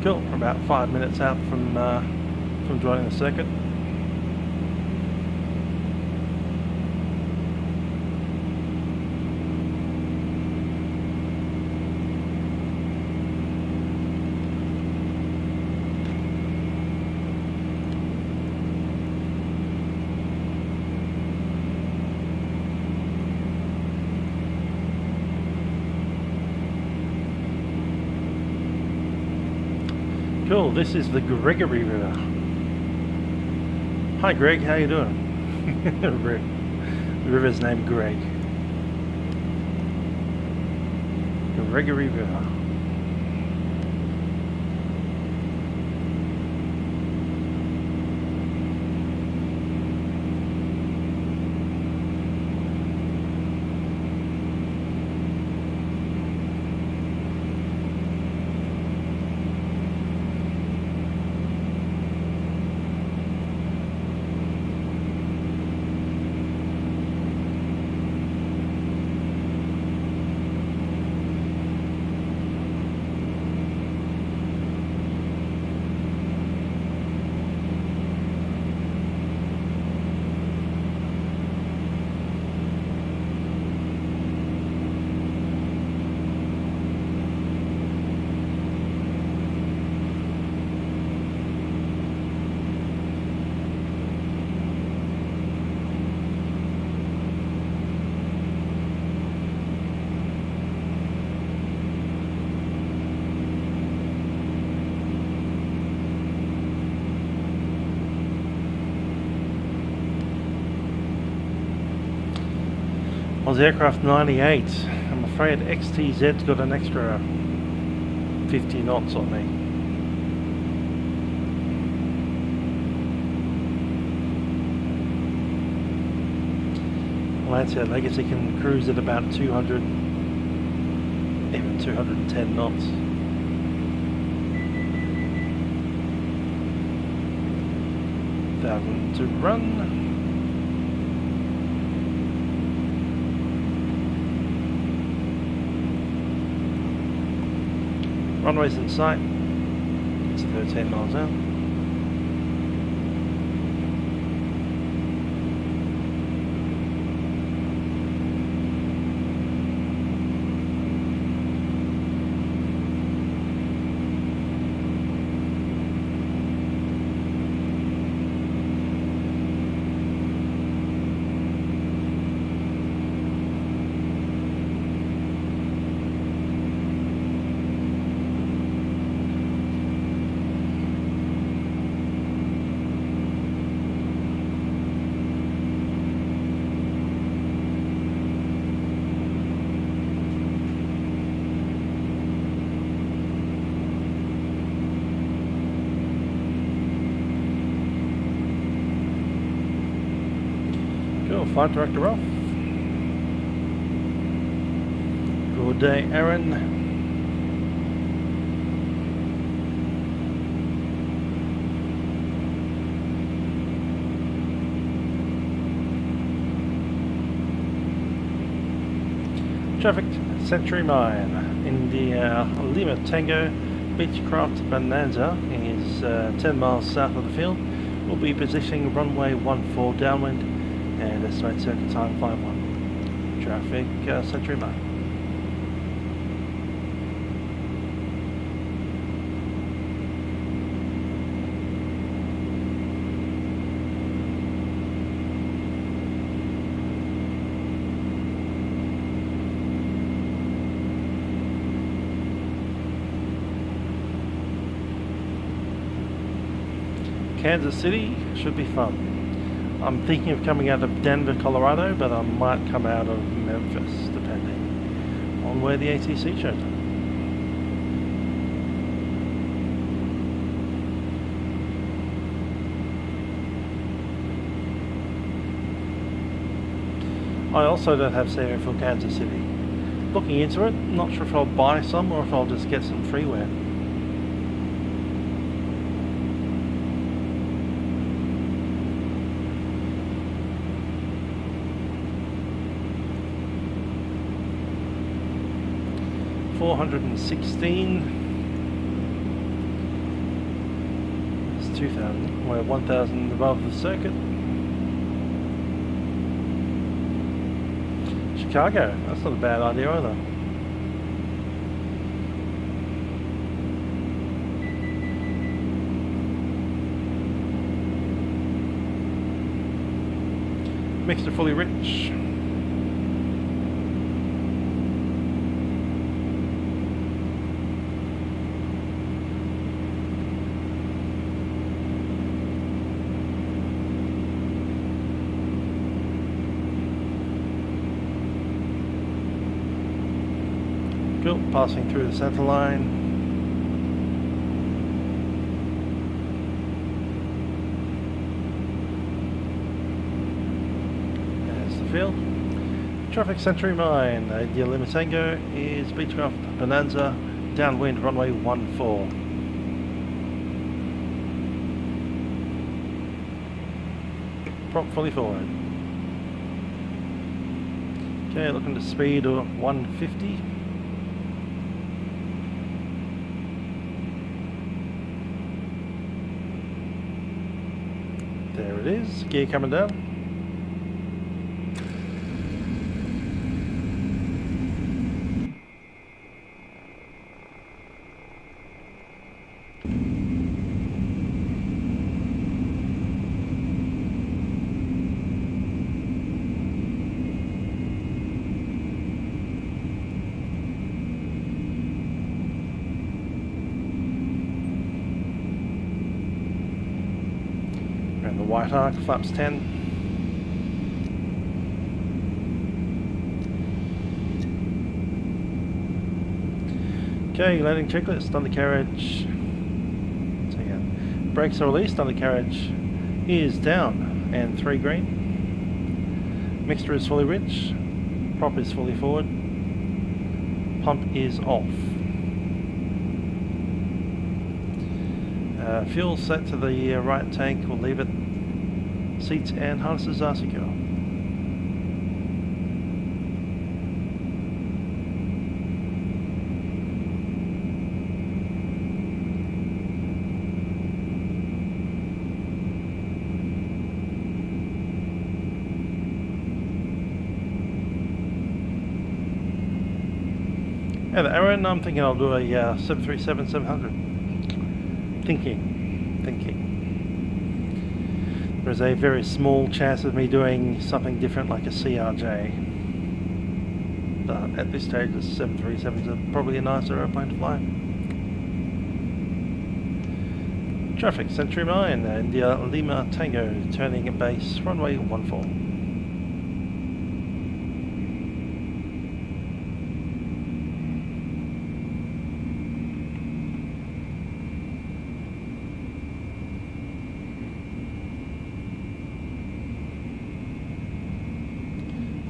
[SPEAKER 1] Cool, we're about 5 minutes out from joining the circuit. Cool, this is the Gregory River. Hi Greg, how you doing? The river's named Greg. Gregory River. Aussie Aircraft 98. I'm afraid XTZ's got an extra 50 knots on me. Lancia Legacy can cruise at about 200, even 210 knots. To run. Runways in sight. It's 13 miles out. Flight director off. Good day, Aaron. Traffic Century Mine, India Lima Tango, Beechcraft Bonanza is 10 miles south of the field. We'll be positioning runway 14 downwind and estimate circuit time 51. Traffic Century Mine. Kansas City should be fun. I'm thinking of coming out of Denver, Colorado, but I might come out of Memphis, depending on where the ATC shows up. I also don't have saving for Kansas City. Looking into it, not sure if I'll buy some or if I'll just get some freeware. $416. It's 2,000. We're 1,000 above the circuit. Chicago. That's not a bad idea either. Mixed to fully rich. Passing through the center line. There's the field. Traffic Century Mine. India Lima Tango is Beechcraft Bonanza, downwind runway 14. Prop fully forward. Okay, looking to speed of 150. There it is, gear coming down. White arc, flaps 10. Okay, landing checklist. Undercarriage. So again, brakes are released. Undercarriage is down and 3 green. Mixture is fully rich. Prop is fully forward. Pump is off. Fuel set to the right tank. We'll leave it. Seats and harnesses are secure. Yeah, the Aaron, I'm thinking I'll do a 737-700. Thinking. There's a very small chance of me doing something different like a CRJ. But at this stage, the 737s are probably a nicer airplane to fly. Traffic, Century Mine, India Lima Tango, turning at base, runway 14.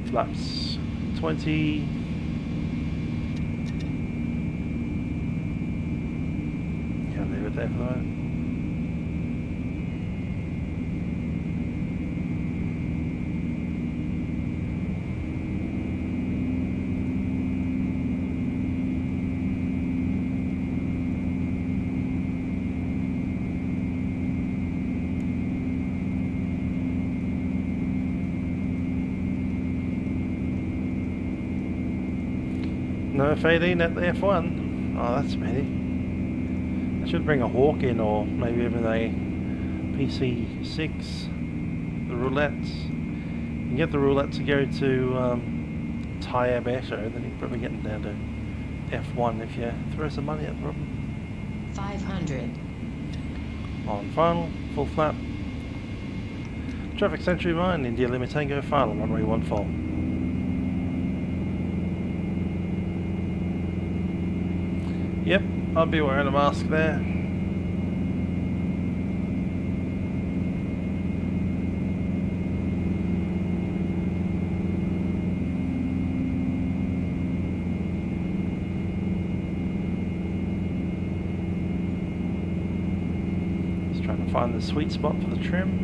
[SPEAKER 1] Flaps 20. Yeah, leave it there for the moment. No fading at the F1. Oh, that's pity. I should bring a Hawk in, or maybe even a PC6. The roulettes. You can get the roulettes to go to Tyab Air Show, then you can probably get them down to F1 if you throw some money at the problem.
[SPEAKER 2] 500.
[SPEAKER 1] On final, full flap. Traffic Century Mine, India Lima Tango, final, runway 14. Yep, I'll be wearing a mask there. Just trying to find the sweet spot for the trim.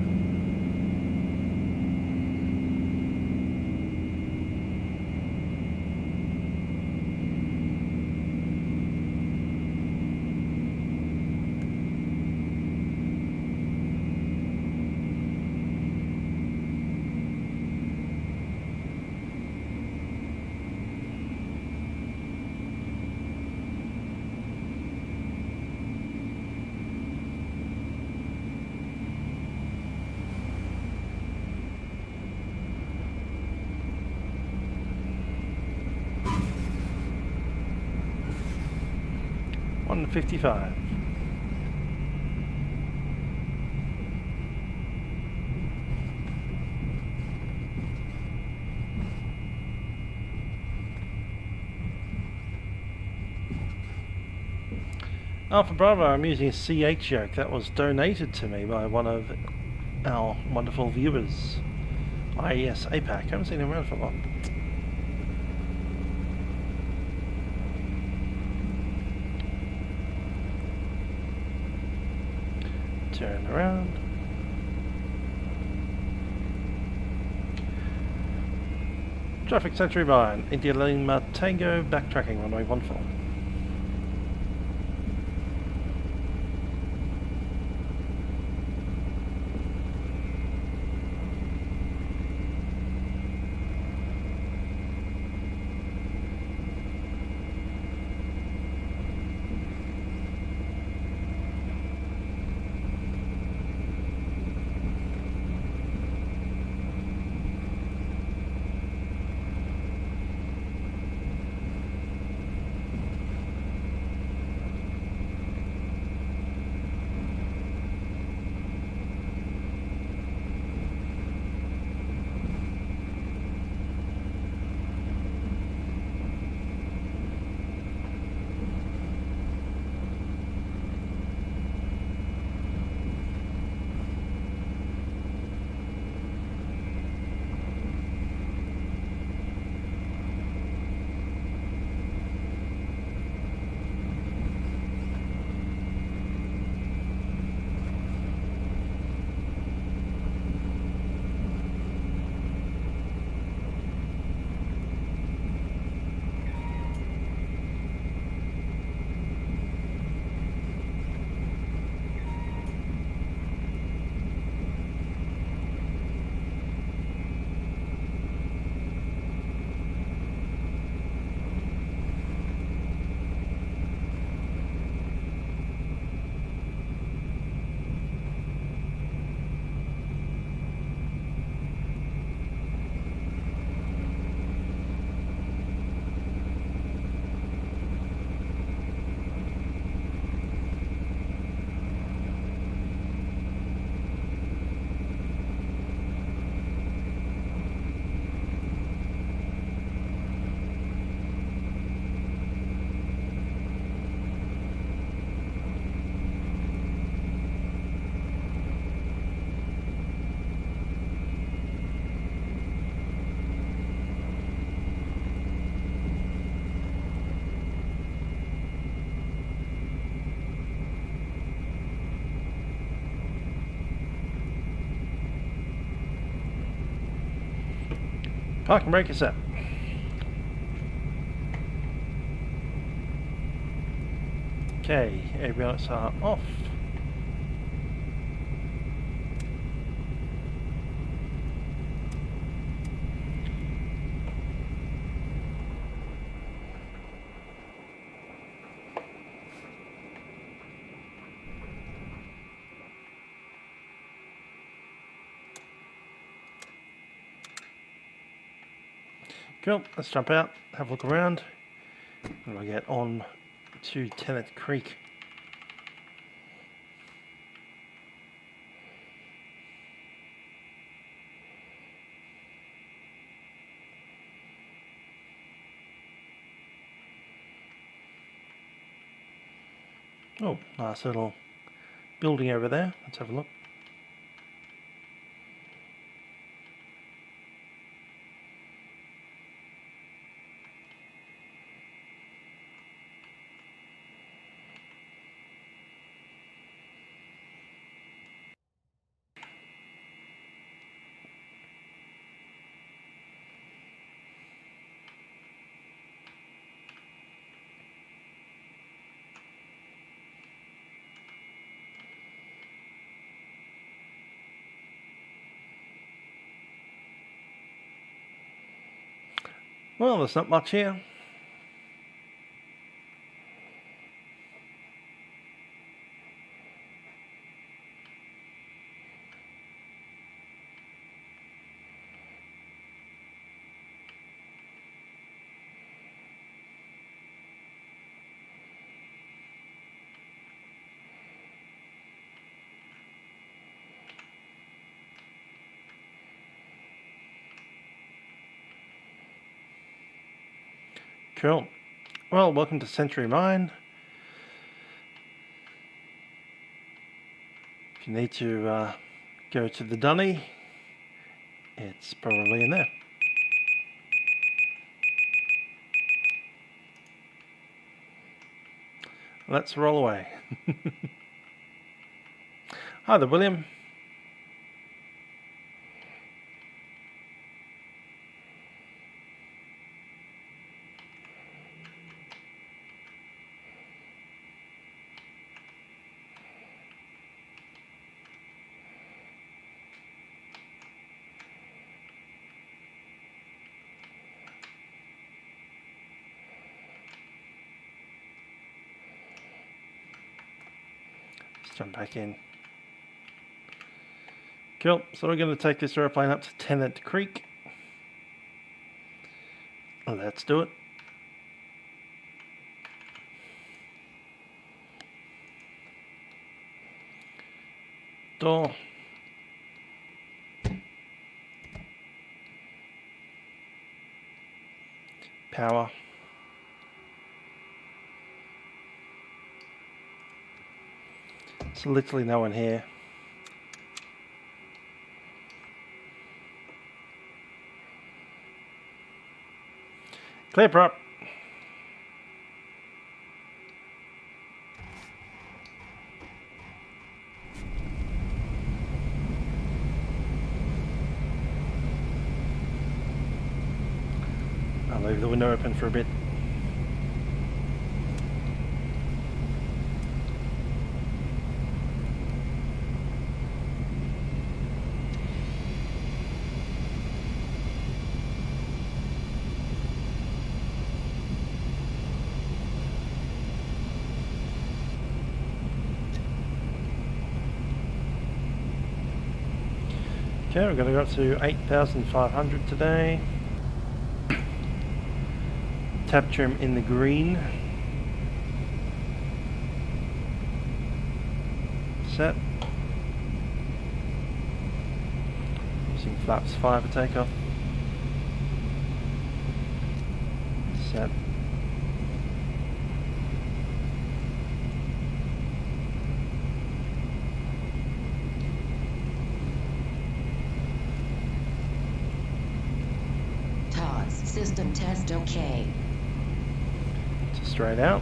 [SPEAKER 1] $155. Alpha Bravo, I'm using a CH yoke that was donated to me by one of our wonderful viewers. IES APAC, I haven't seen him around for a while. Turn around. Traffic Century Mine, India Lima Tango, backtracking runway 14. Parking brake is set. Okay, avionics are off. Cool, let's jump out, have a look around, and we'll get on to Tennant Creek. Oh, nice little building over there. Let's have a look. Well, there's not much here. Cool. Well, welcome to Century Mine. If you need to go to the dunny, it's probably in there. Let's roll away. Hi there, William. Let's jump back in. Cool, so we're going to take this airplane up to Tennant Creek. Let's do it. Door. Power. There's literally no one here. Clear prop. I'll leave the window open for a bit. Okay, we're going to go up to 8,500 today. Tap trim in the green. Set. Using flaps 5 for takeoff. Set.
[SPEAKER 2] System test okay.
[SPEAKER 1] To straight out.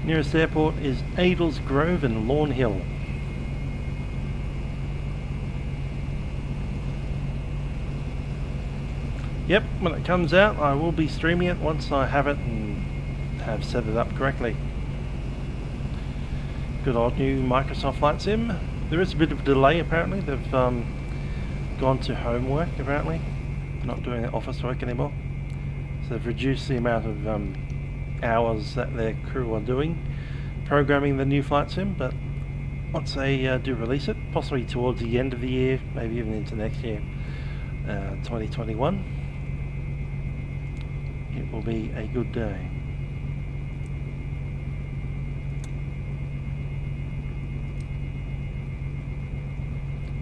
[SPEAKER 1] Nearest airport is Adelsgrove and Lawn Hill. Yep, when it comes out I will be streaming it once I have it and have set it up correctly. Good old new Microsoft Flight Sim. There is a bit of a delay apparently. They've gone to homework apparently, not doing office work anymore. So they've reduced the amount of hours that their crew are doing programming the new Flight Sim, but once they do release it, possibly towards the end of the year, maybe even into next year, 2021, it will be a good day.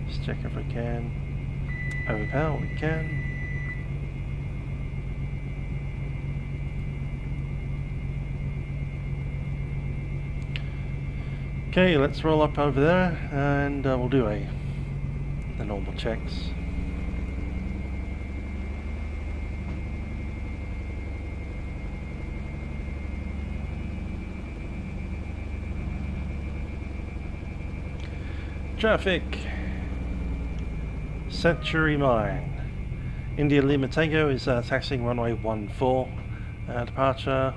[SPEAKER 1] Just check if we can overpower. We can. Okay, let's roll up over there and we'll do the normal checks. Traffic. Century Mine. India Lima Tango is taxiing runway 14. Departure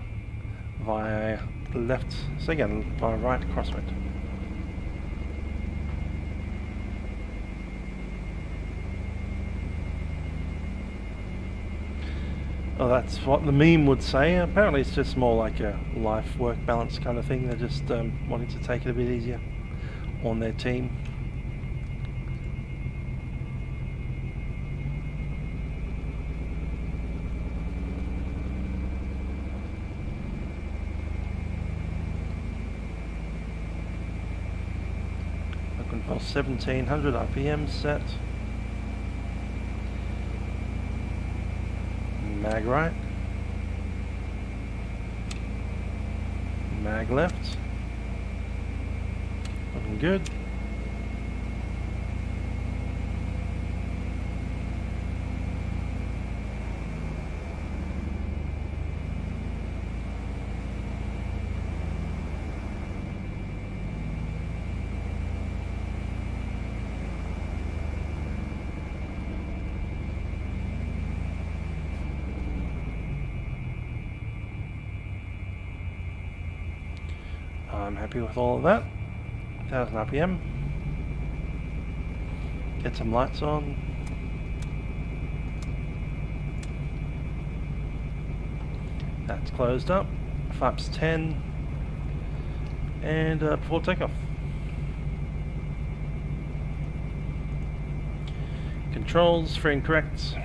[SPEAKER 1] via left, so again via right crosswind. Well, that's what the meme would say. Apparently it's just more like a life-work balance kind of thing. They're just wanting to take it a bit easier on their team. Looking for 1700 RPM set. Mag right, mag left, looking good. I'm happy with all of that. 1000 RPM. Get some lights on. That's closed up. Flaps 10. And before takeoff. Controls, free and correct.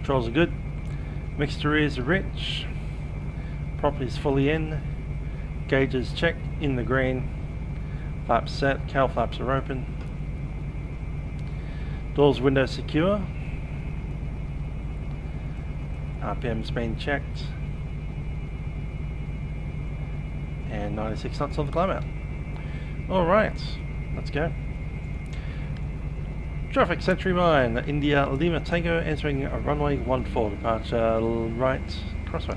[SPEAKER 1] Controls are good. Mixture is rich. Prop is fully in. Gauges checked in the green. Flaps set. Cowl flaps are open. Doors, windows secure. RPM's been checked. And 96 knots on the climb out. Alright, let's go. Traffic, Century Mine, India Lima Tango entering runway 14, departure right crossway.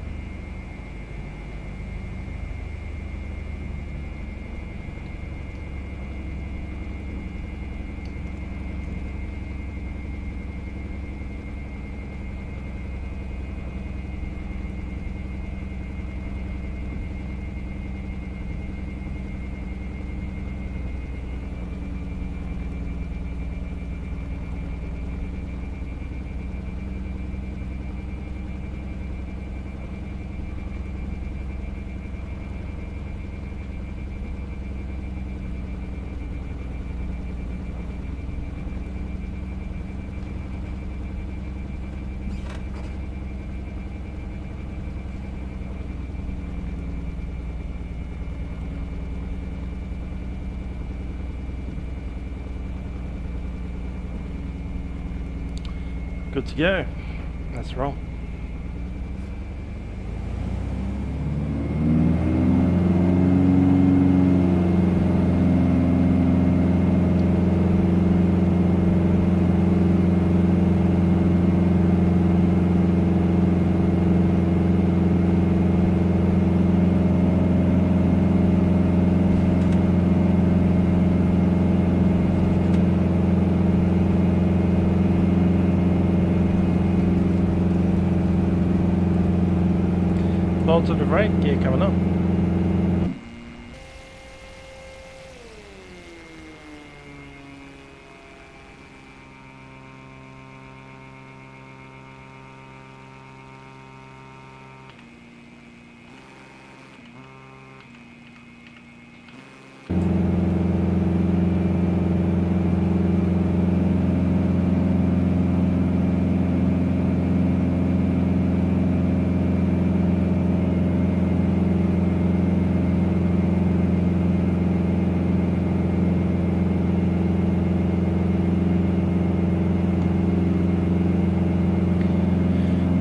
[SPEAKER 1] Good to go. Let's roll. positive rate, gear coming up.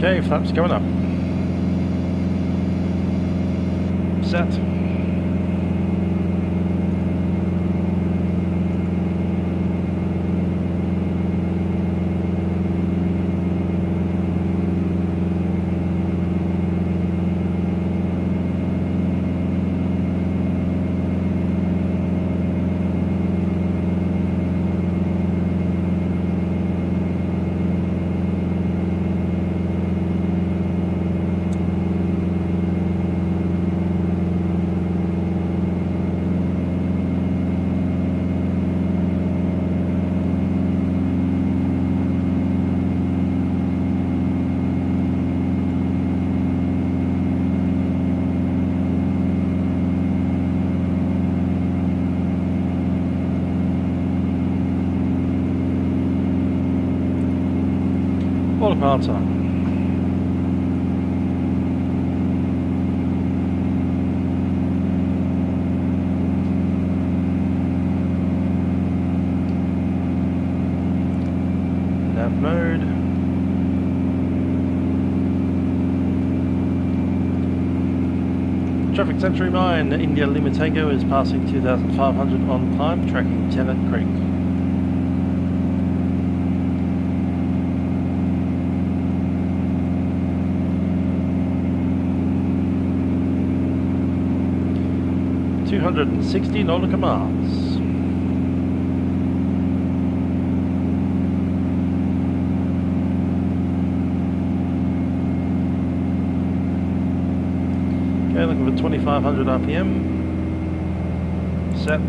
[SPEAKER 1] Okay, flaps going up. Set. Autopilot's on. Nav mode. Traffic Century Mine, India Lima Tango is passing 2,500 on climb, tracking Tennant Creek. $260 nautical miles. Okay, looking for 2,500 RPM. Set.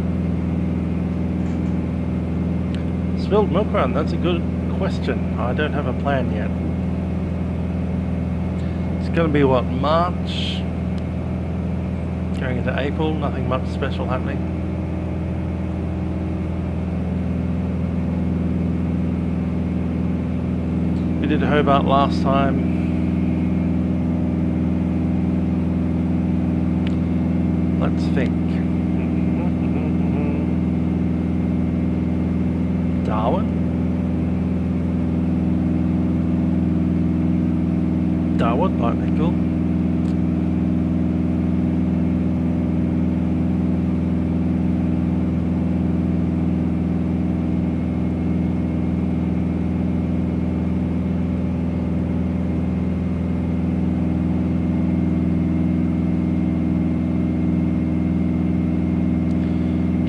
[SPEAKER 1] Spilled milk run, that's a good question. I don't have a plan yet. It's going to be what, March? Going into April, nothing much special happening. We did Hobart last time. Let's think. Darwin? Darwin might be cool.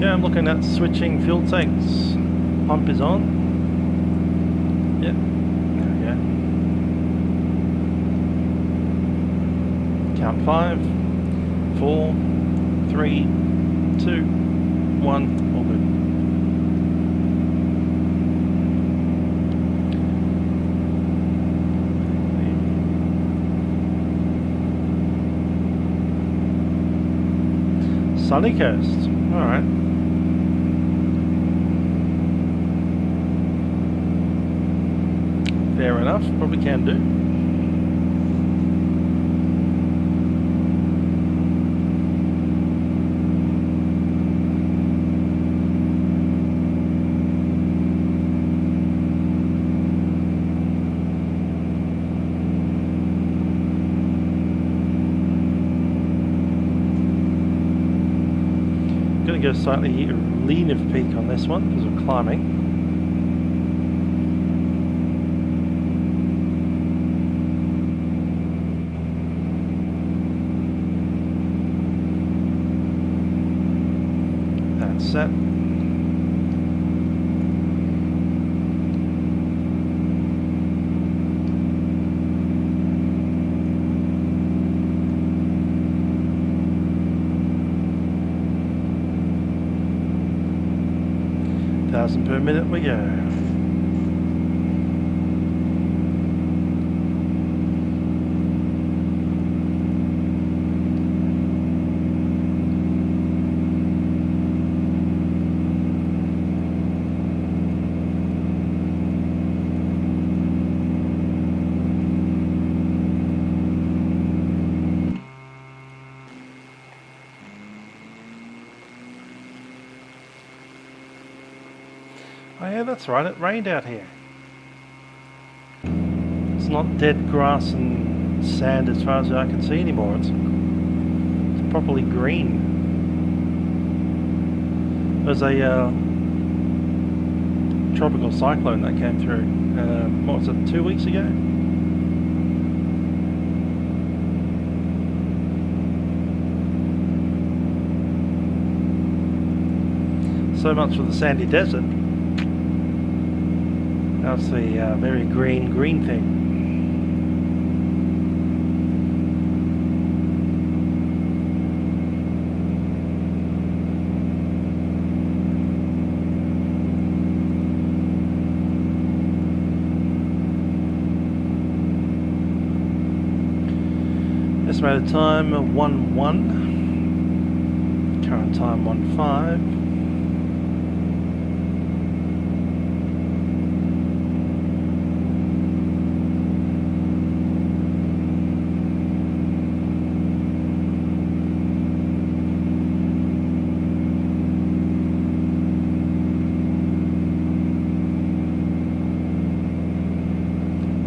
[SPEAKER 1] I'm looking at switching fuel tanks. Pump is on. Yep, there we go. Count 5, 4, 3, 2, 1, all good. Sunny coast, alright. Fair enough, probably can do. Gonna go slightly lean of peak on this one because we're climbing. Set. 2,000 per minute we go. Oh yeah, that's right, it rained out here. It's not dead grass and sand as far as I can see anymore. It's properly green. There's a tropical cyclone that came through, what was it, 2 weeks ago? So much for the sandy desert. That's the very green thing. Estimated time 1:1. Current time 1:5.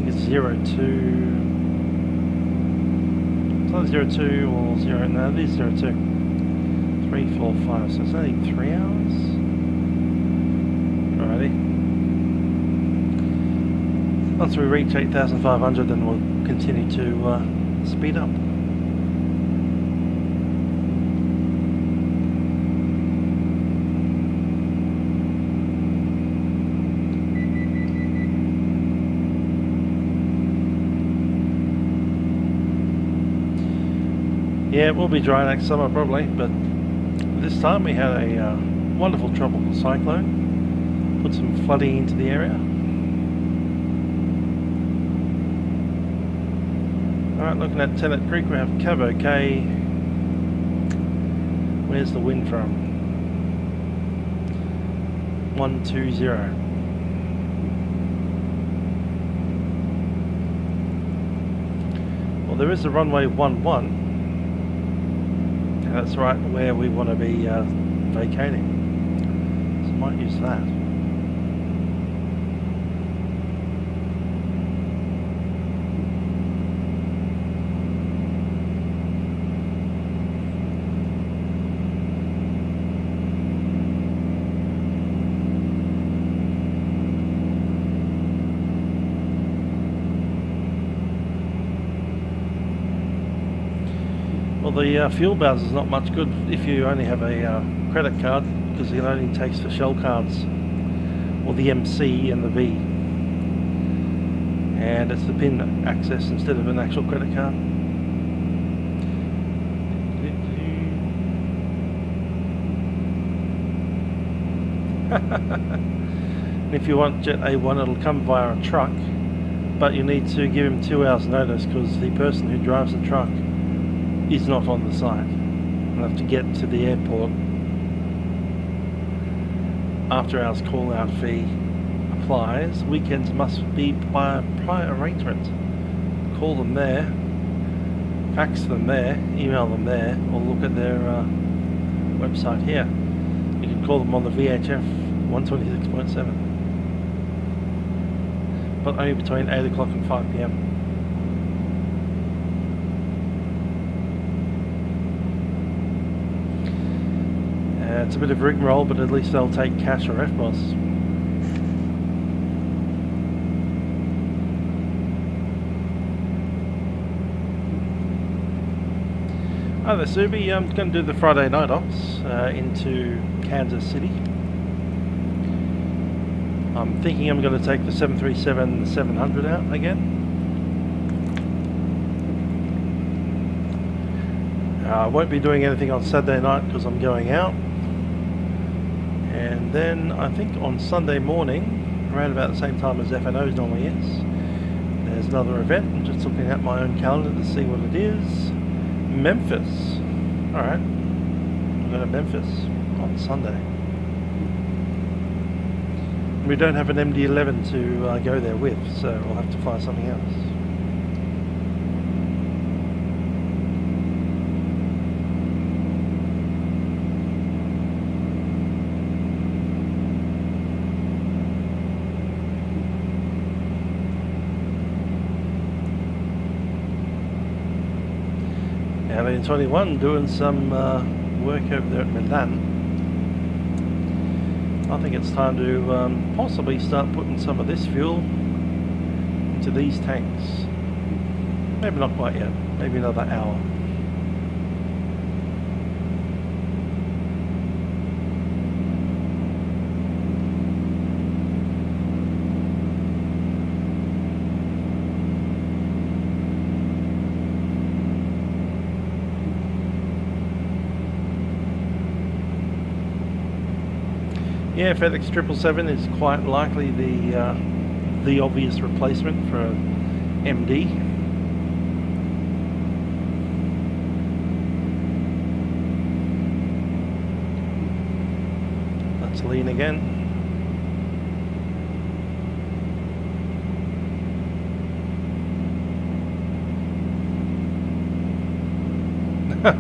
[SPEAKER 1] It's either 02 or 0, no it is 02. 3, 4, 5, so it's only 3 hours. Alrighty. Once we reach 8,500 then we'll continue to speed up. Yeah, it will be dry next summer probably, but this time we had a wonderful tropical cyclone, put some flooding into the area. Alright, looking at Tennant Creek, we have cab okay. Where's the wind from? 120. Well, there is a runway 11. That's right where we want to be vacating, so I might use that. Well, the fuel bowser is not much good if you only have a credit card, because it only takes the shell cards, or the MC and the V, and it's the PIN access instead of an actual credit card. And if you want Jet A1, it'll come via a truck, but you need to give him 2 hours notice because the person who drives the truck is not on the site. You'll have to get to the airport. After hours call out fee applies. Weekends must be by prior arrangement. Call them there, fax them there, email them there, or look at their website here. You can call them on the VHF 126.7, but only between 8 o'clock and 5 PM. It's a bit of rigmarole, but at least they'll take cash or FBOS. Hi there, Subi. I'm going to do the Friday night ops into Kansas City. I'm thinking I'm going to take the 737-700 out again. I won't be doing anything on Saturday night because I'm going out. And then I think on Sunday morning, around about the same time as FNO's normally is, there's another event. I'm just looking at my own calendar to see what it is. Memphis. Alright, we'll go to Memphis on Sunday. We don't have an MD-11 to go there with, so we'll have to find something else. Now 21 doing some work over there at Milan. I think it's time to possibly start putting some of this fuel into these tanks. Maybe not quite yet, maybe another hour. Yeah, FedEx 777 is quite likely the obvious replacement for MD. Let's lean again.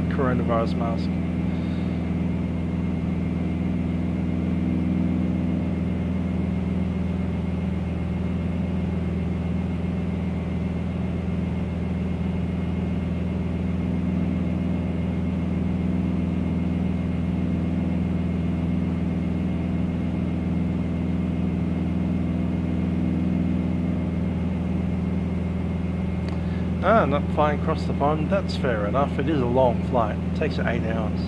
[SPEAKER 1] Coronavirus mask. Ah, not flying across the pond, that's fair enough. It is a long flight, it takes 8 hours.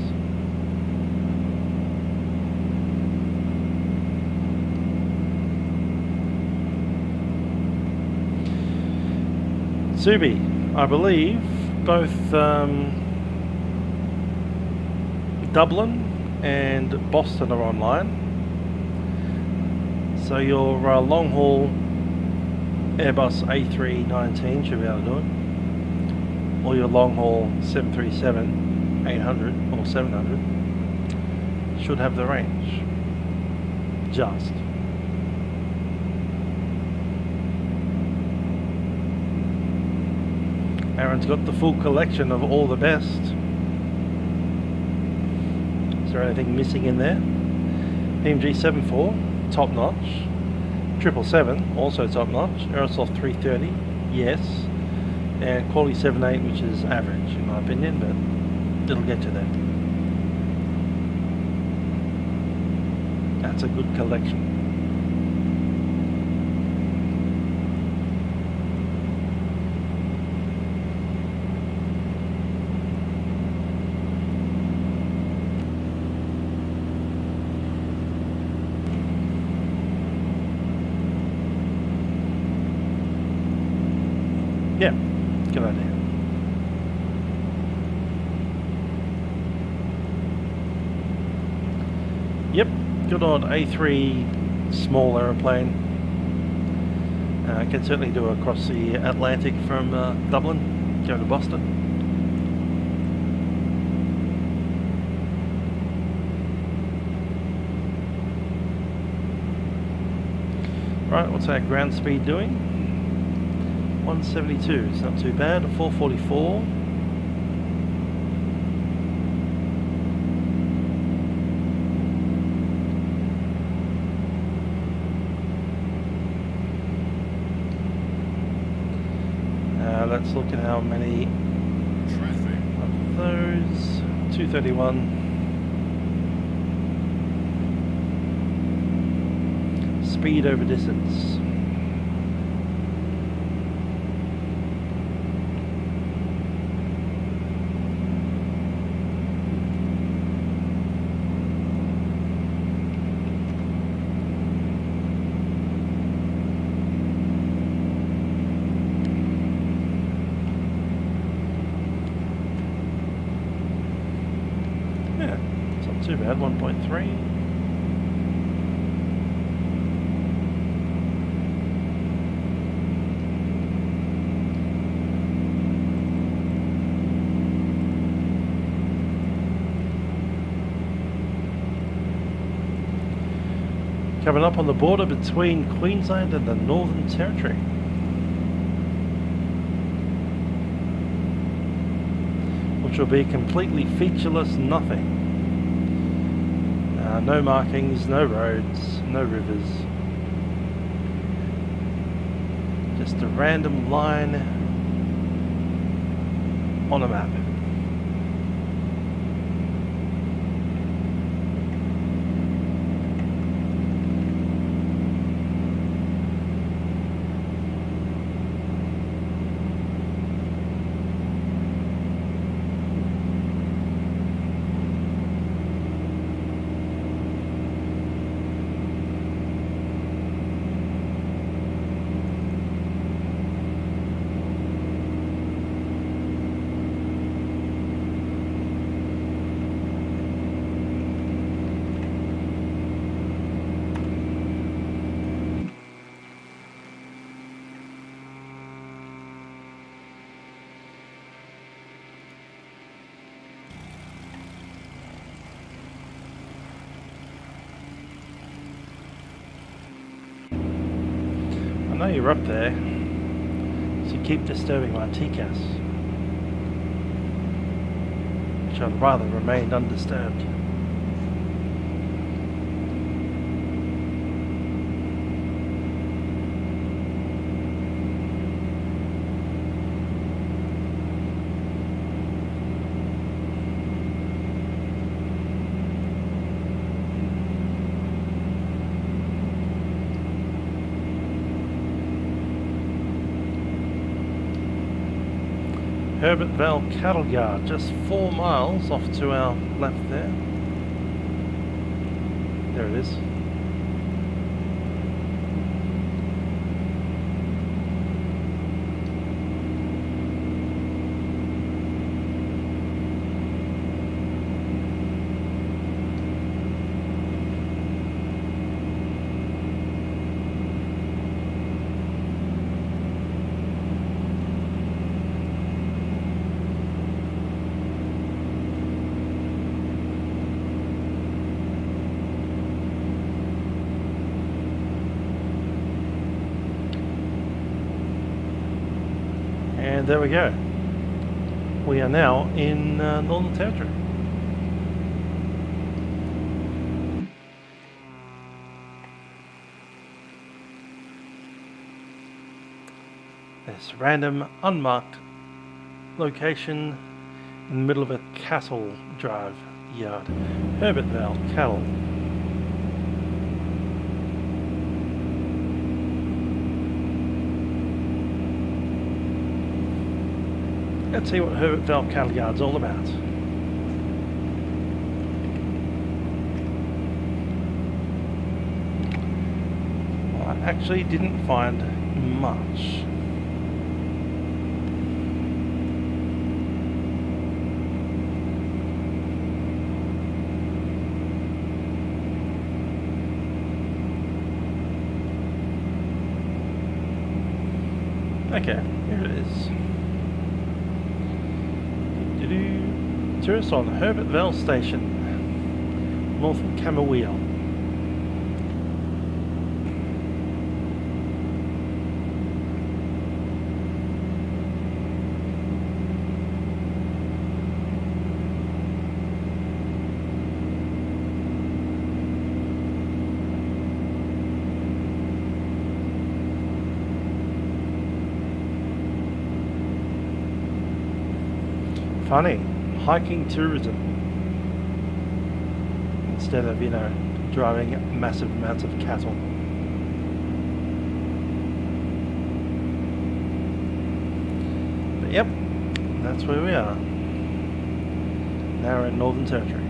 [SPEAKER 1] Subi, I believe both Dublin and Boston are online. So your long haul Airbus A319 should be able to do it. Or your long haul 737 800 or 700 should have the range. Just. Aaron's got the full collection of all the best. Is there anything missing in there? PMG 74, top notch. 777, also top notch. Aerosoft 330, yes. And Quality 78, which is average in my opinion, but it'll get to that. That's a good collection. Yeah, good idea. Yep, good old A3 small aeroplane. Can certainly do across the Atlantic from Dublin, go to Boston. Right, what's our ground speed doing? 172, it's not too bad. 444. Let's look at how many of those. 231. Speed over distance. Too bad, 1.3. Coming up on the border between Queensland and the Northern Territory. Which will be completely featureless nothing. No markings, no roads, no rivers. Just a random line on a map. I know you're up there, so keep disturbing my TCAS, which I'd rather remained undisturbed. Herbert Vale Cattle Yard, just 4 miles off to our left there. There it is. And there we go. We are now in Northern Territory. This random, unmarked location in the middle of a cattle drive yard. Herbert Vale Cattle. Let's see what Herbert Vale Cattle Yard's all about. Well, I actually didn't find much. Okay, here it is. Tourists on Herbert Vale Station, north of Camooweal. Funny. Hiking tourism instead of, you know, driving massive amounts of cattle. But yep, that's where we are. Now we're in Northern Territory.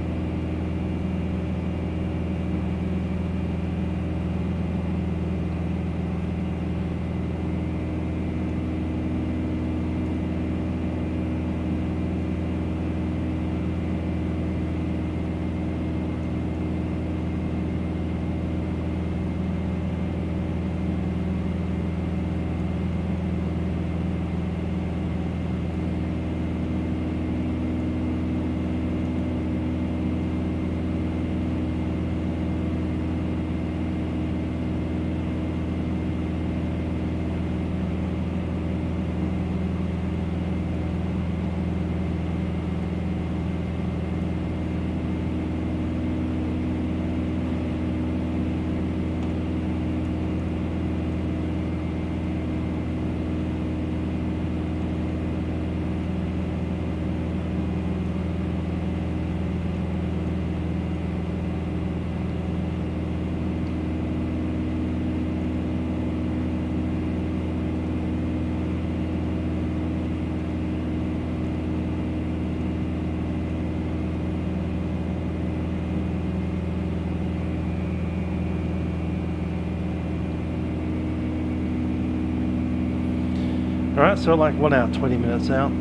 [SPEAKER 1] Alright, so like 1 hour 20 minutes out.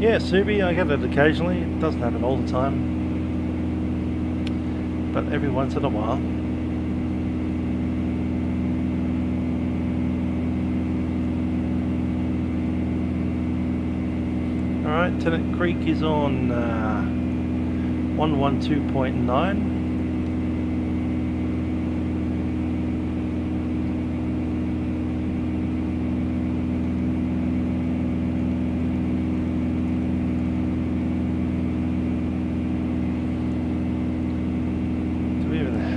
[SPEAKER 1] Yeah, Subi, I get it occasionally. It doesn't happen all the time, but every once in a while. Alright, Tennant Creek is on 112.9.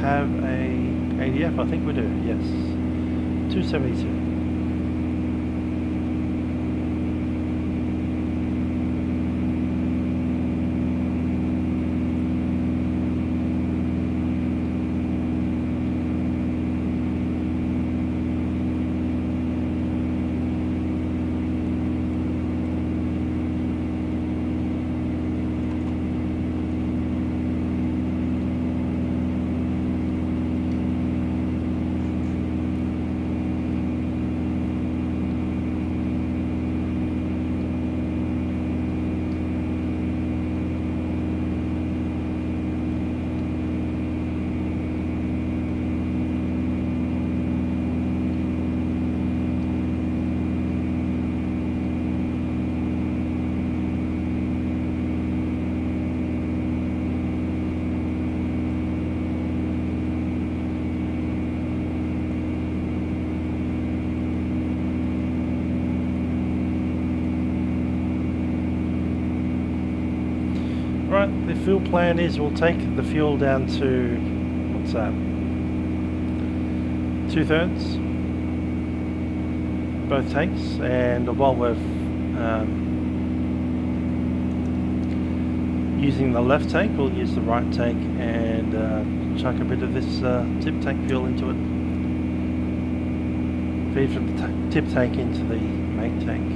[SPEAKER 1] Have a ADF? I think we do, yes. 272. Right, the fuel plan is we'll take the fuel down to, what's that, 2/3, both tanks, and while we're using the left tank, we'll use the right tank and chuck a bit of this tip tank fuel into it. Feed from the tip tank into the main tank.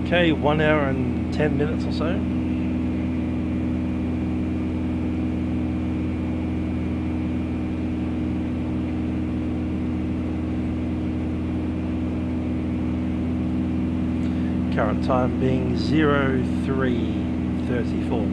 [SPEAKER 1] Okay, 1 hour and 10 minutes or so. Current time being 03:34.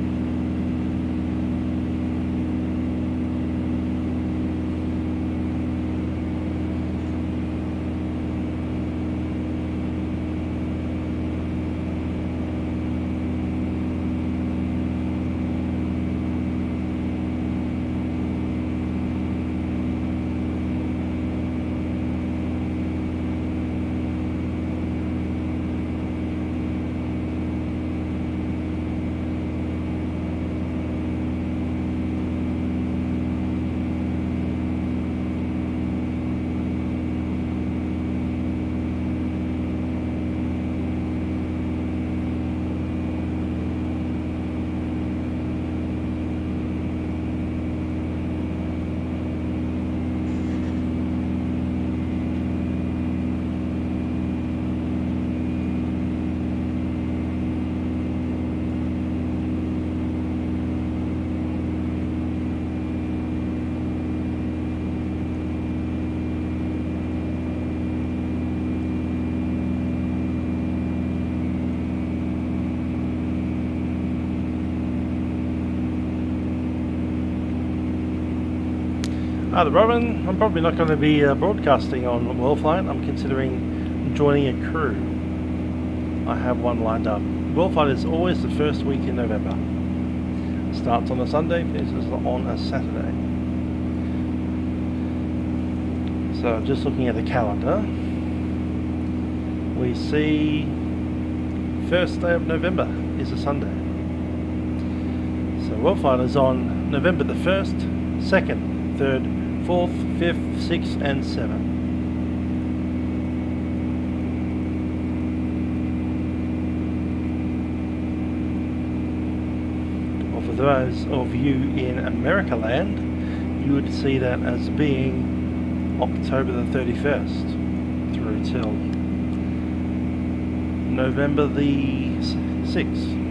[SPEAKER 1] Hi there, Robin. I'm probably not going to be broadcasting on Worldflight. I'm considering joining a crew. I have one lined up. Worldflight is always the first week in November. Starts on a Sunday, finishes on a Saturday. So just looking at the calendar, we see first day of November is a Sunday. So Worldflight is on November the 1st, 2nd, 3rd, 4th, 5th, 6th and 7th. Well, for those of you in America land, you would see that as being October the 31st through till November the 6th.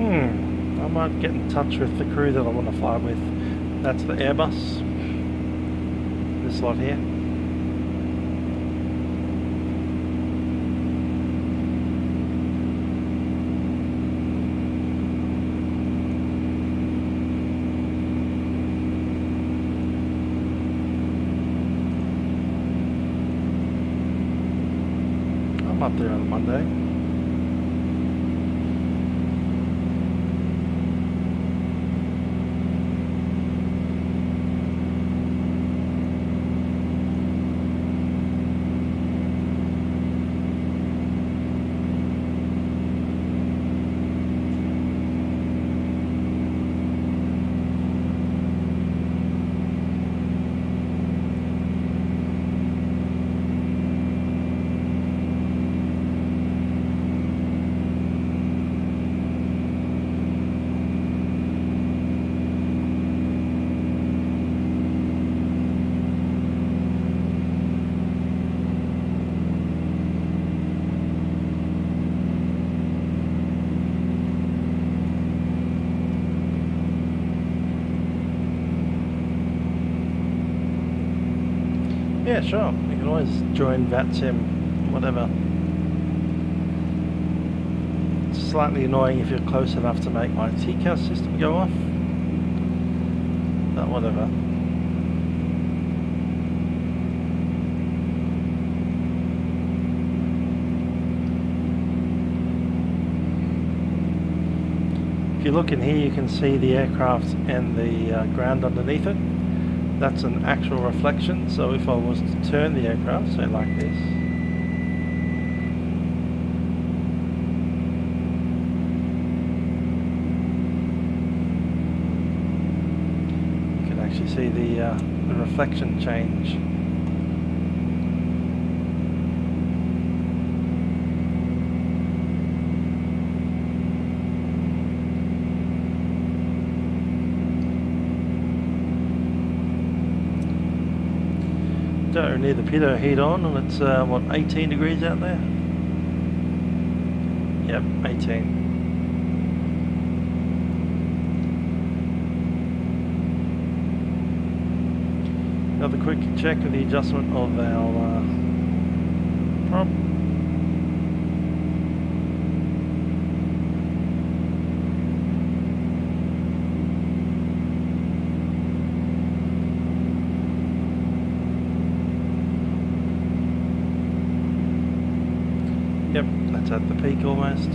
[SPEAKER 1] I might get in touch with the crew that I want to fly with. That's the Airbus. This lot here. I'm up there on Monday. Yeah, sure. You can always join VATSIM, whatever. It's slightly annoying if you're close enough to make my TCAS system go off. But whatever. If you look in here, you can see the aircraft and the ground underneath it. That's an actual reflection, so if I was to turn the aircraft, say like this, you can actually see the reflection change. Don't need the pitot heat on, and it's what, 18 degrees out there? Yep, 18. Another quick check of the adjustment of our prop. Yep, that's at the peak almost.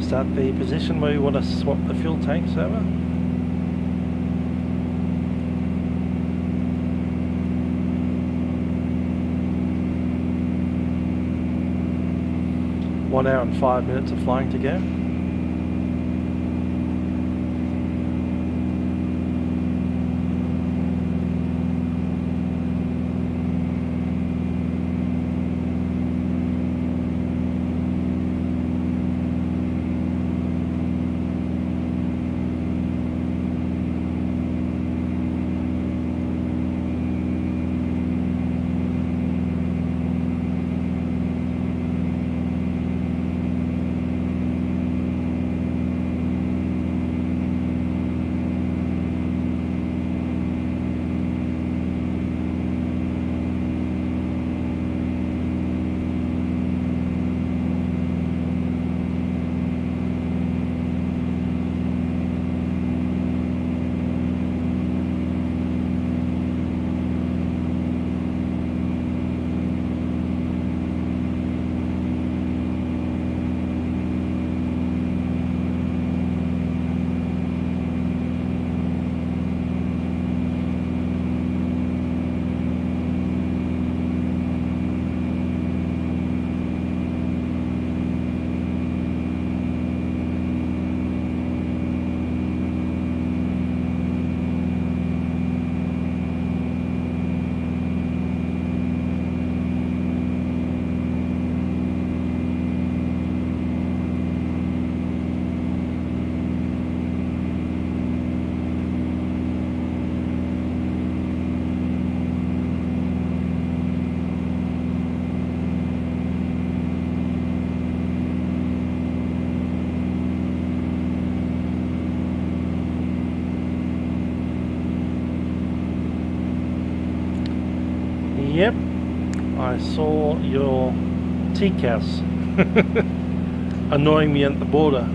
[SPEAKER 1] start the position where we want to swap the fuel tanks over. One hour and 5 minutes of flying to go. Yep, I saw your TCAS annoying me at the border.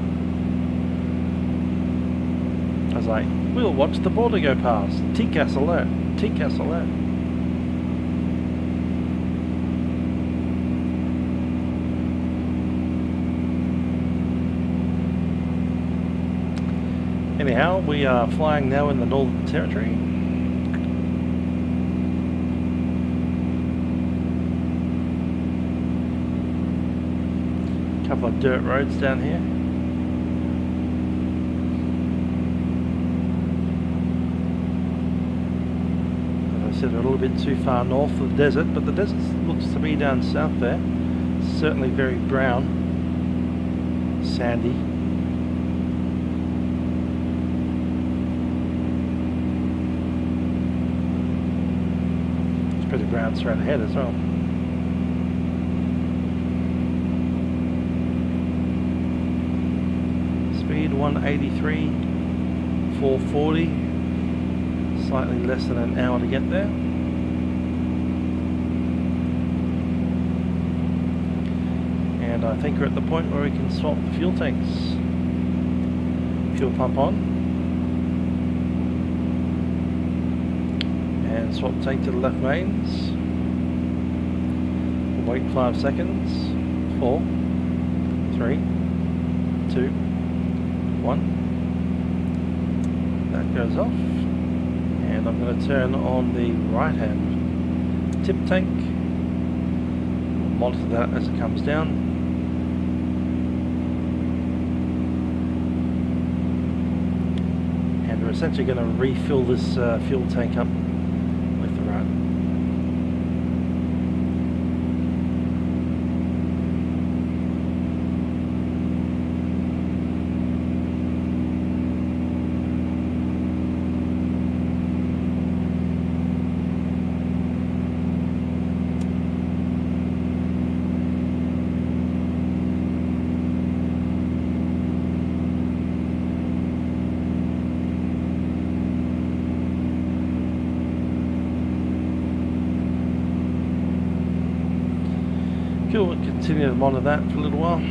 [SPEAKER 1] I was like, we'll watch the border go past. TCAS alert, TCAS alert. Anyhow, we are flying now in the Northern Territory. Couple of dirt roads down here. As I said, a little bit too far north of the desert, but the desert looks to be down south there. Certainly very brown, sandy. It's pretty brown straight ahead as well. Speed 183, 440, slightly less than an hour to get there. And I think we're at the point where we can swap the fuel tanks. Fuel pump on. And swap tank to the left mains. We'll wait 5 seconds. 4, 3, 2, 1. That goes off, and I'm going to turn on the right hand tip tank. Monitor that as it comes down. And we're essentially going to refill this fuel tank up with the right. Cool, we'll continue to monitor that for a little while.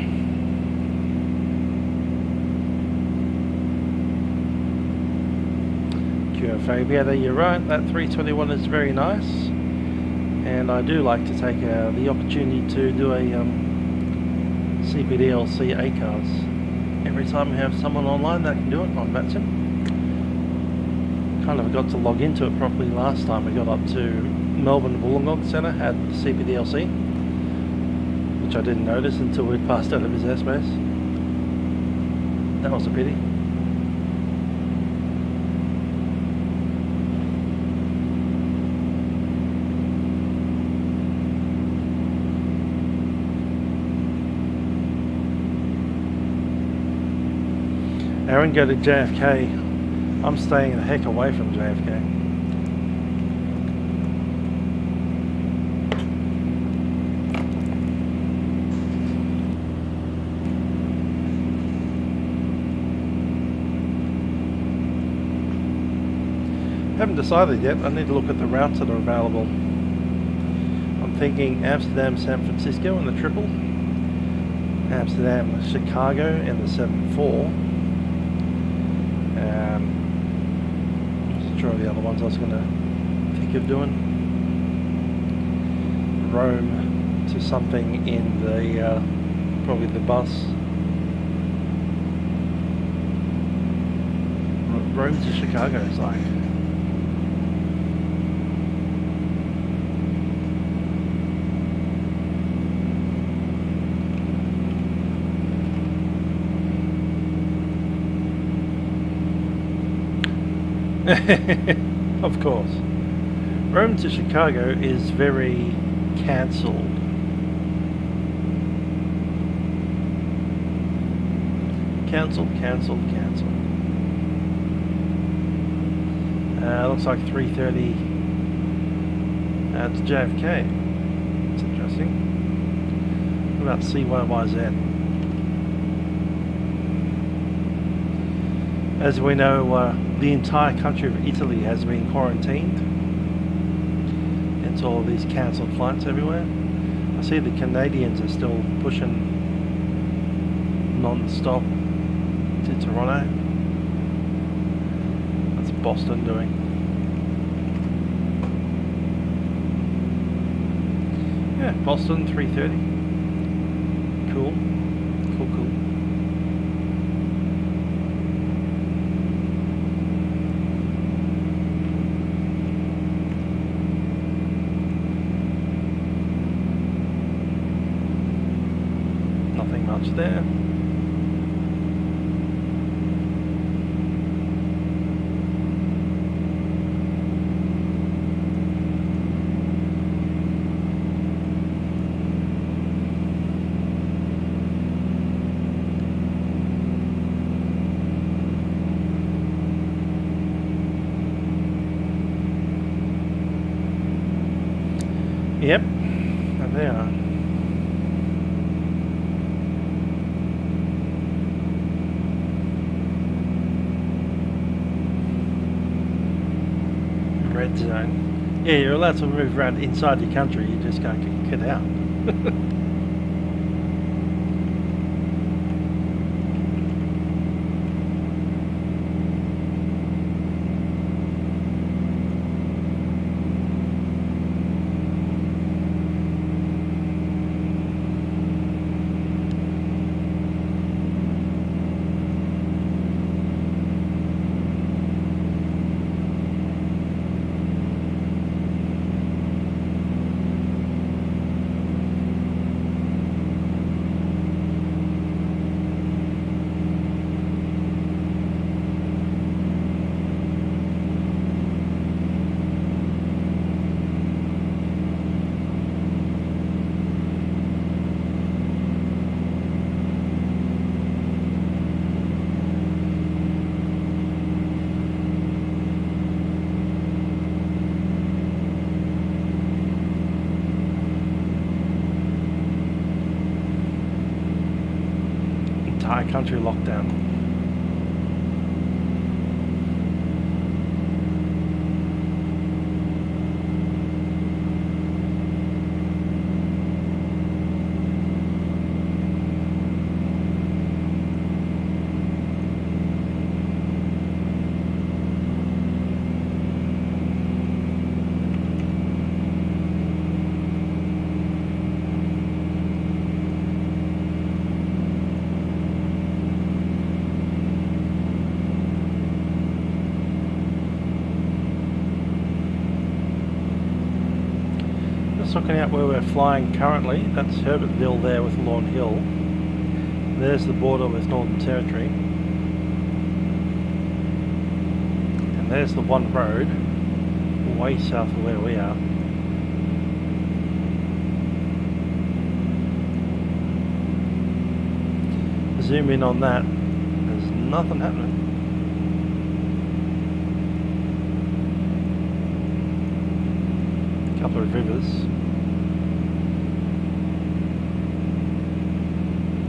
[SPEAKER 1] QFA, yeah, there you're right, that 321 is very nice. And I do like to take the opportunity to do a CPDLC ACARS. every time we have someone online that can do it on vatsim. Kind of forgot to log into it properly last time we got up to Melbourne Wollongong Centre, had CPDLC, which I didn't notice until we passed out of his airspace. That was a pity. Aaron, go to JFK. I'm staying the heck away from JFK. Haven't decided yet. I need to look at the routes that are available. I'm thinking Amsterdam, San Francisco in the triple, Amsterdam, Chicago in the 7-4. Wasn't sure of the other ones I was going to think of doing. Rome to something in the probably the bus. Rome to Chicago is like. Of course. Rome to Chicago is very cancelled. Cancelled. Looks like 3:30 to JFK. That's interesting. What about CYYZ? As we know, the entire country of Italy has been quarantined. It's all these cancelled flights everywhere. I see the Canadians are still pushing non-stop to Toronto. What's Boston doing? Yeah, Boston 3:30. Cool. There. Yep, and they are. Red zone. Yeah, you're allowed to move around inside your country, you just can't get out. Country lockdown. Just looking at where we're flying currently, that's Herbertville there with Lawn Hill. There's the border with Northern Territory. And there's the one road, way south of where we are. Zoom in on that, there's nothing happening. A couple of rivers.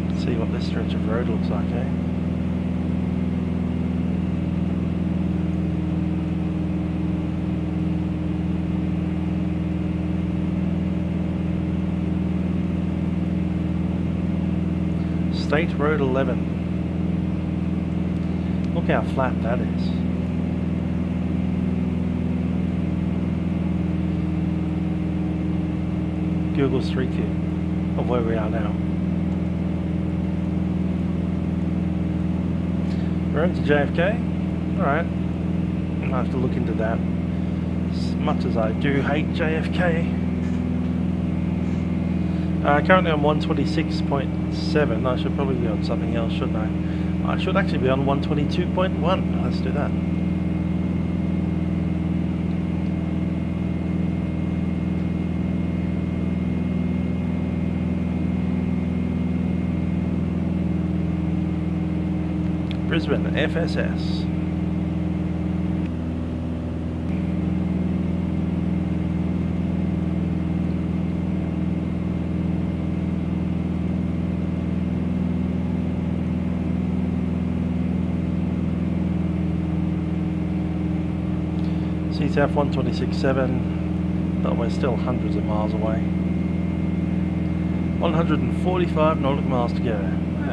[SPEAKER 1] Let's see what this stretch of road looks like, eh? State Road 11. Look how flat that is. Google Street View of where we are now. We're into JFK. Alright. I'll have to look into that. As much as I do hate JFK. Currently on 126.7. I should probably be on something else, shouldn't I? I should actually be on 122.1. Let's do that. Brisbane FSS. South 126.7, but we're still hundreds of miles away. 145 nautical miles to go.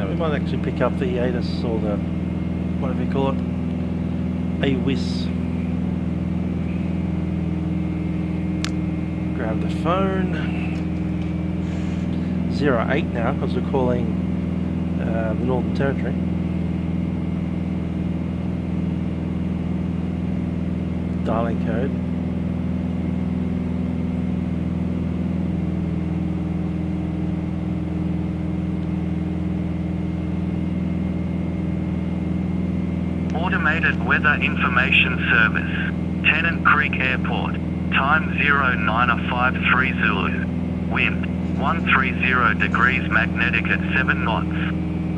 [SPEAKER 1] We might actually pick up the ATIS or the, whatever you call it, AWIS. Grab the phone. 08 now because we're calling the Northern Territory. Dialing code.
[SPEAKER 3] Automated Weather Information Service, Tennant Creek Airport, time 09:53 Zulu, wind 130 degrees magnetic at 7 knots,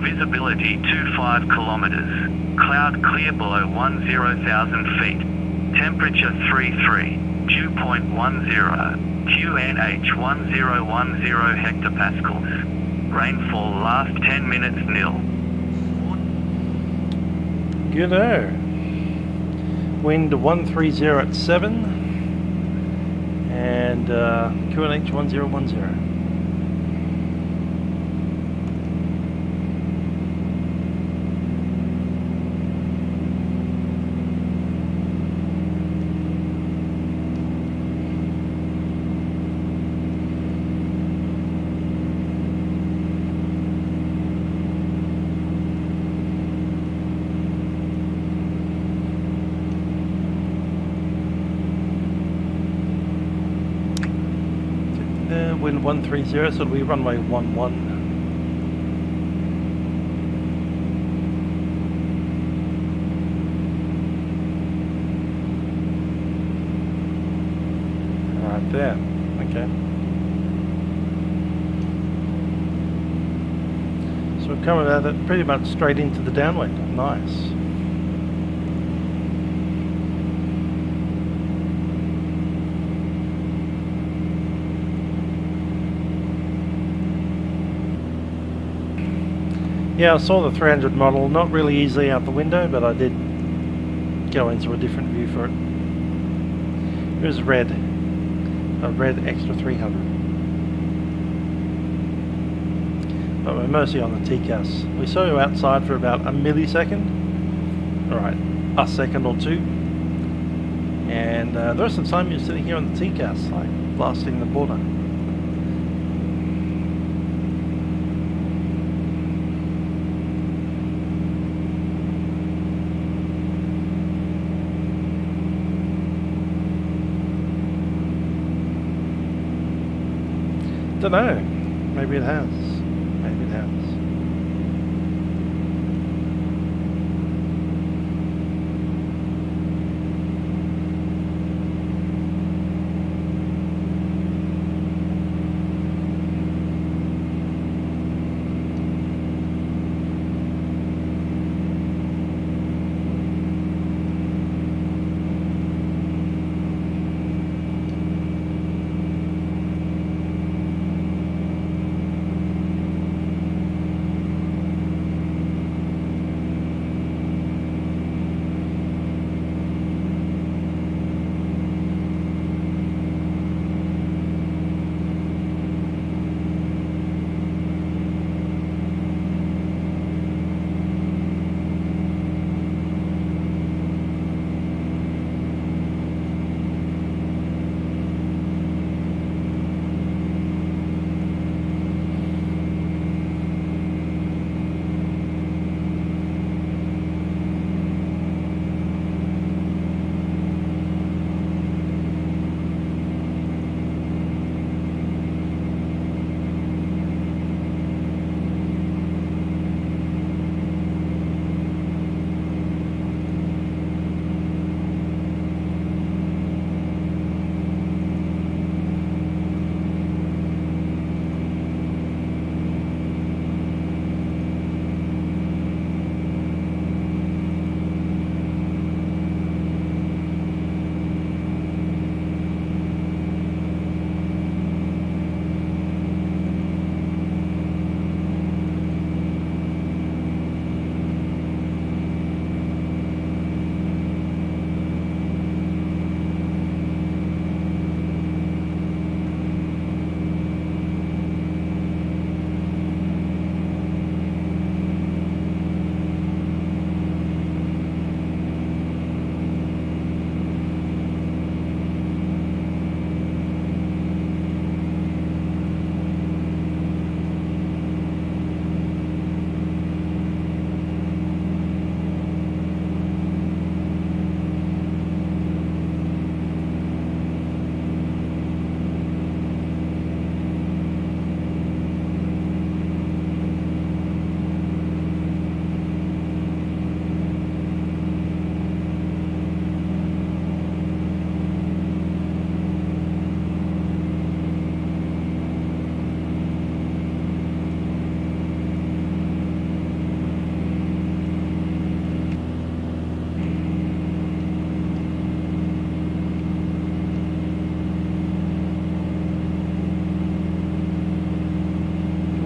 [SPEAKER 3] visibility 25 kilometers, cloud clear below 10,000 feet. Temperature 33, dew point 10, QNH 1010 hectopascals. Rainfall last 10 minutes nil.
[SPEAKER 1] Good-o. Wind 130 at 7 and QNH 1010. Wind 130, so it'll be runway 11. Right there, okay. So we're coming at it pretty much straight into the downwind. Nice. Yeah, I saw the 300 model, not really easily out the window, but I did go into a different view for it. It was red, a red extra 300. But we're mostly on the TCAS. We saw you outside for about a millisecond, alright, a second or two. And the rest of the time you're sitting here on the TCAS, like blasting the border. Don't know. Maybe it has. Maybe it has.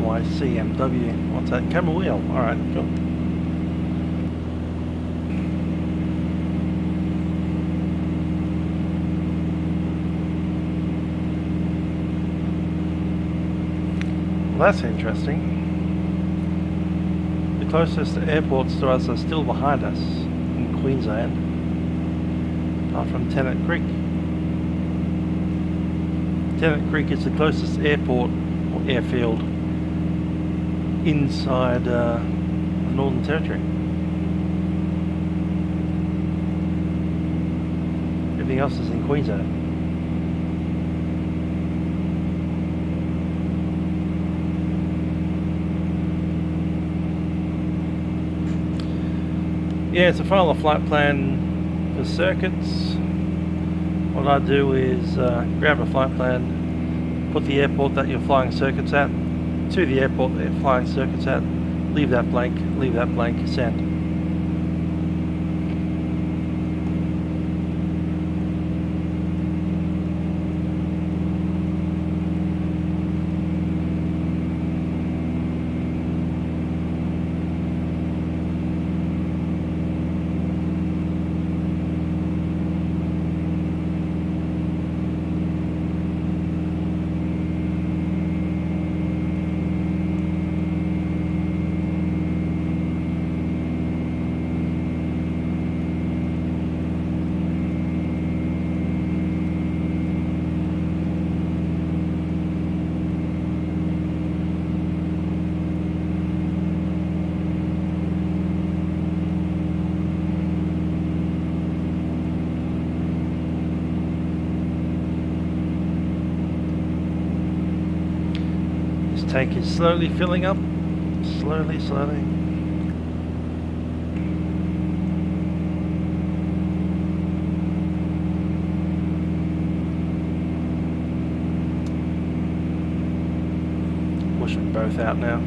[SPEAKER 1] YCMW. What's that? Camera wheel. Alright, cool. Well, that's interesting. The closest airports to us are still behind us in Queensland, apart from Tennant Creek. Tennant Creek is the closest airport or airfield inside the Northern Territory. Everything else is in Queensland. Yeah, it's a file of flight plan for circuits. What I do is grab a flight plan, put the airport that you're flying circuits at to the airport that you're flying circuits at, leave that blank, send. tank is slowly filling up. Slowly. Push them both out now.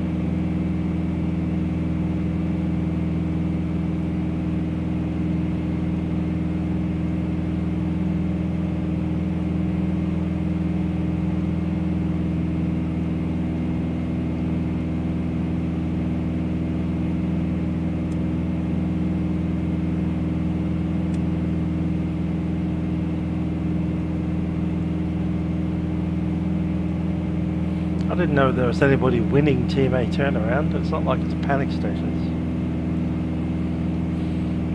[SPEAKER 1] I didn't know there was anybody winning TMA turnaround. It's not like it's panic stations.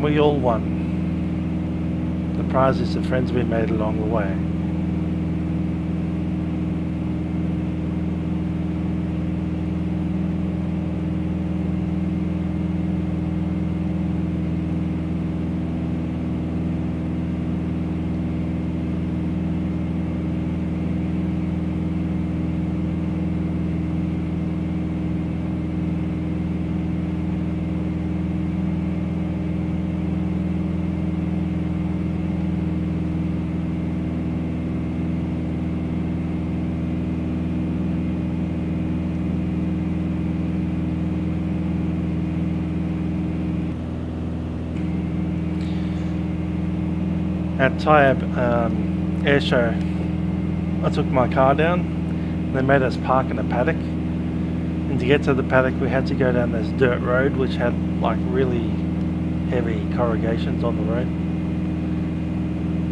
[SPEAKER 1] We all won. The prize is the friends we made along the way. At Tyab air show, I took my car down and they made us park in a paddock, and to get to the paddock we had to go down this dirt road which had like really heavy corrugations on the road.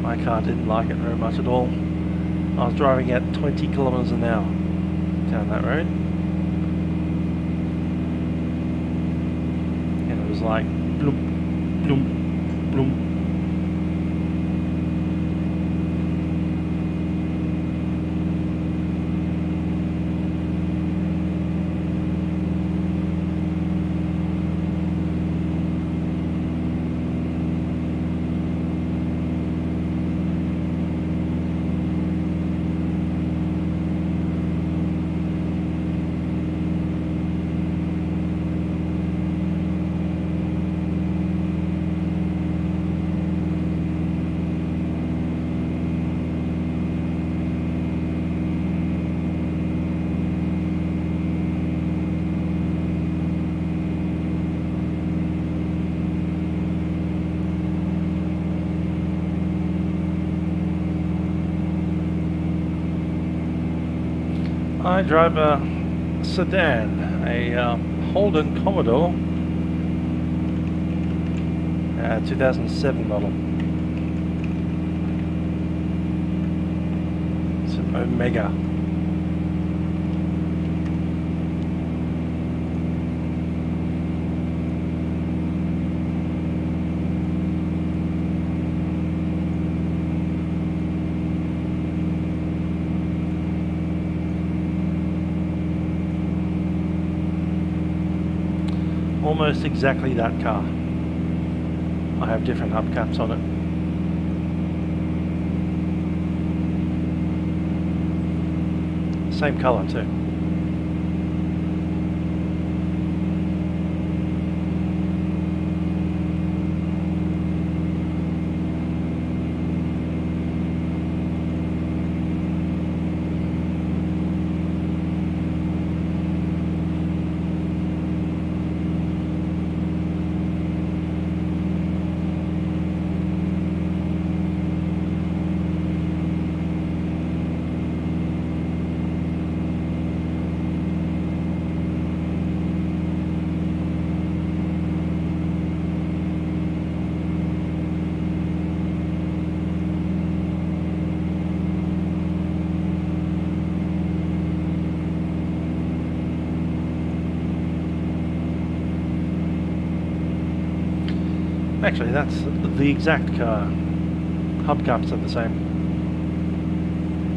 [SPEAKER 1] My car didn't like it very much at all. I was driving at 20 kilometers an hour down that road, and it was like bloom, bloom, bloom. I drive a sedan, a Holden Commodore, 2007 model. It's an Omega. Almost exactly that car. I have different hubcaps on it. Same colour too. Actually, that's the exact car. Hubcaps are the same.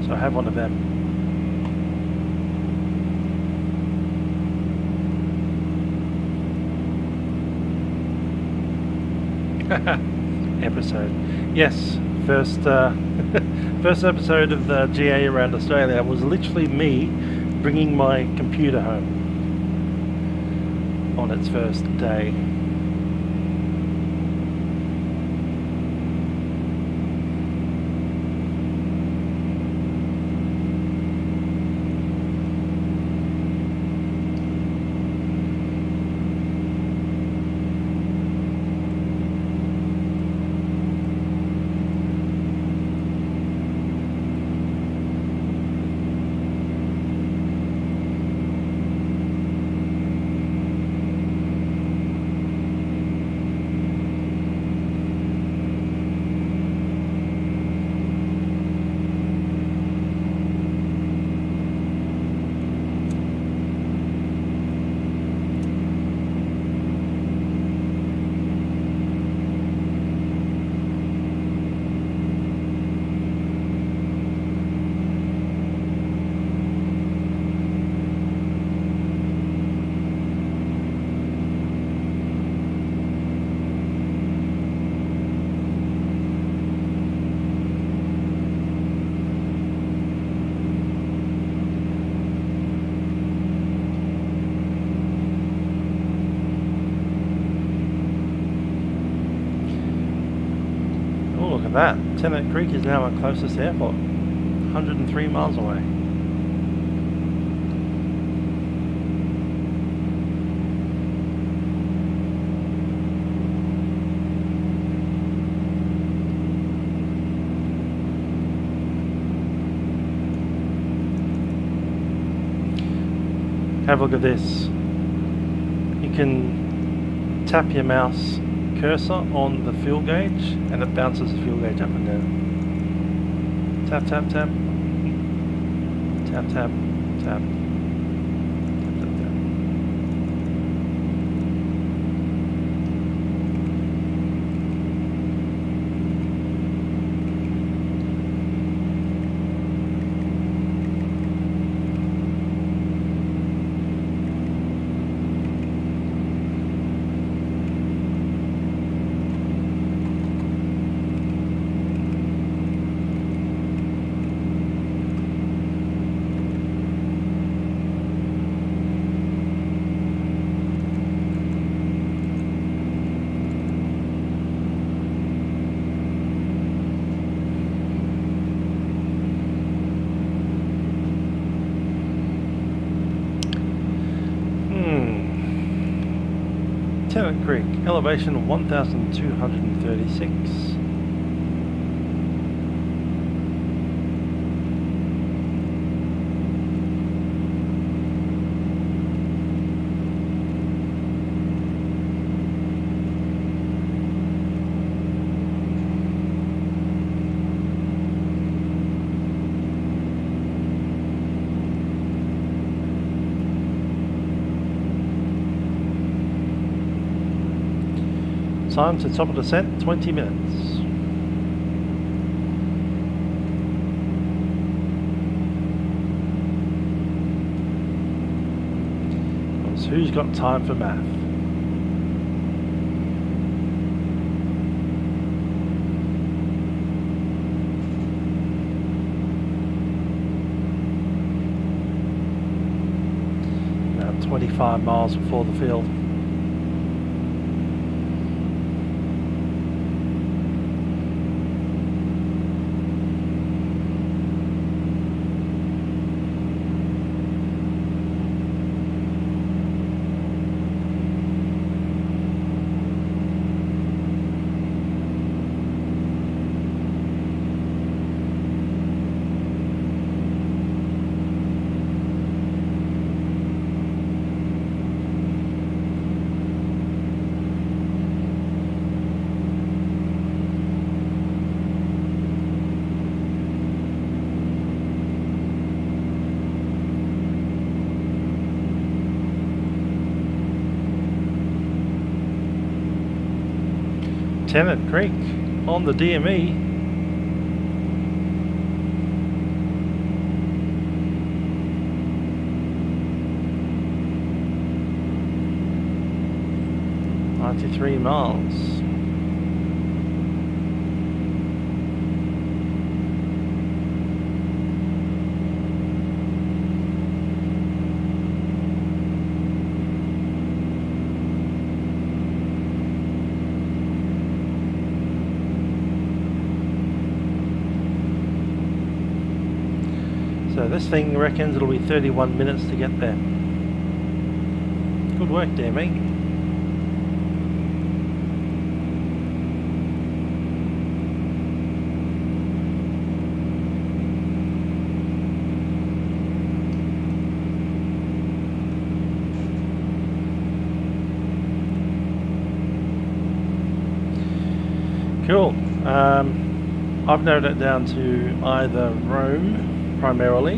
[SPEAKER 1] So I have one of them. Episode. Yes, first first episode of the GA around Australia was literally me bringing my computer home on its first day. Look at that. Tennant Creek is now our closest airport. 103 miles away. Have a look at this. You can tap your mouse cursor on the fuel gauge and it bounces the fuel gauge up and down. Tap, tap, tap. Tap, tap, tap. Tap, tap, tap. Tennant Creek, elevation 1,236. Time to top of descent, 20 minutes. So who's got time for math? About 25 miles before the field. Tennant Creek on the DME. .93 miles. this thing reckons it'll be 31 minutes to get there. Good work, DME. Cool. I've narrowed it down to either Rome primarily,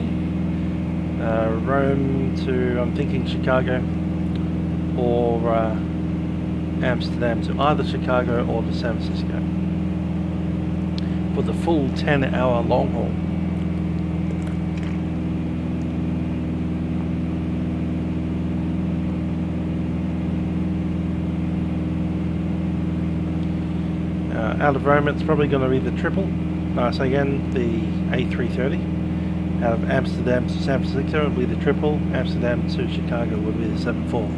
[SPEAKER 1] Rome to, I'm thinking Chicago, or Amsterdam to either Chicago or to San Francisco for the full 10-hour long haul. Out of Rome, it's probably going to be the triple. So again, the A330. Out of Amsterdam to San Francisco will be the triple. Amsterdam to Chicago will be the 74.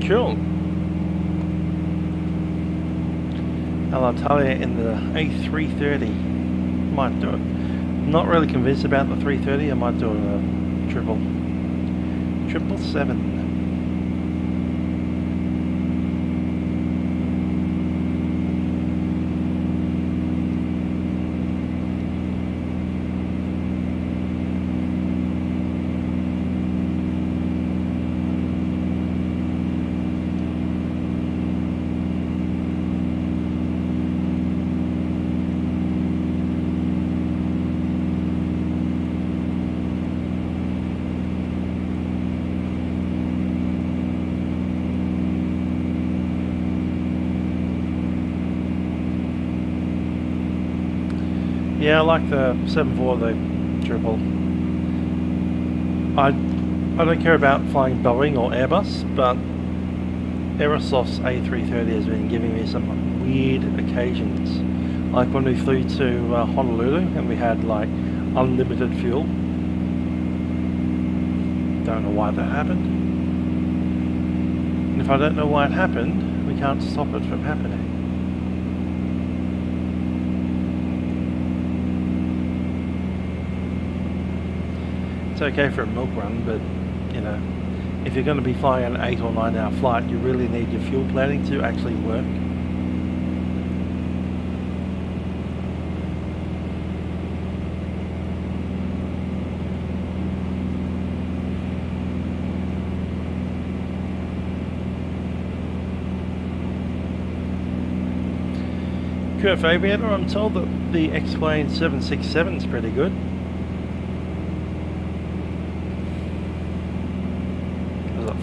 [SPEAKER 1] Cool. And I'll tell you, in the A330, might do it. Not really convinced about the 330. I might do a triple 777. Yeah, I like the 7.4, the triple. I don't care about flying Boeing or Airbus, but Aerosoft's A330 has been giving me some weird occasions. Like when we flew to Honolulu and we had like unlimited fuel. Don't know why that happened. And if I don't know why it happened, we can't stop it from happening. It's okay for a milk run, but you know, if you're going to be flying an 8 or 9 hour flight, you really need your fuel planning to actually work. QF Aviator, I'm told that the X-Plane 767 is pretty good.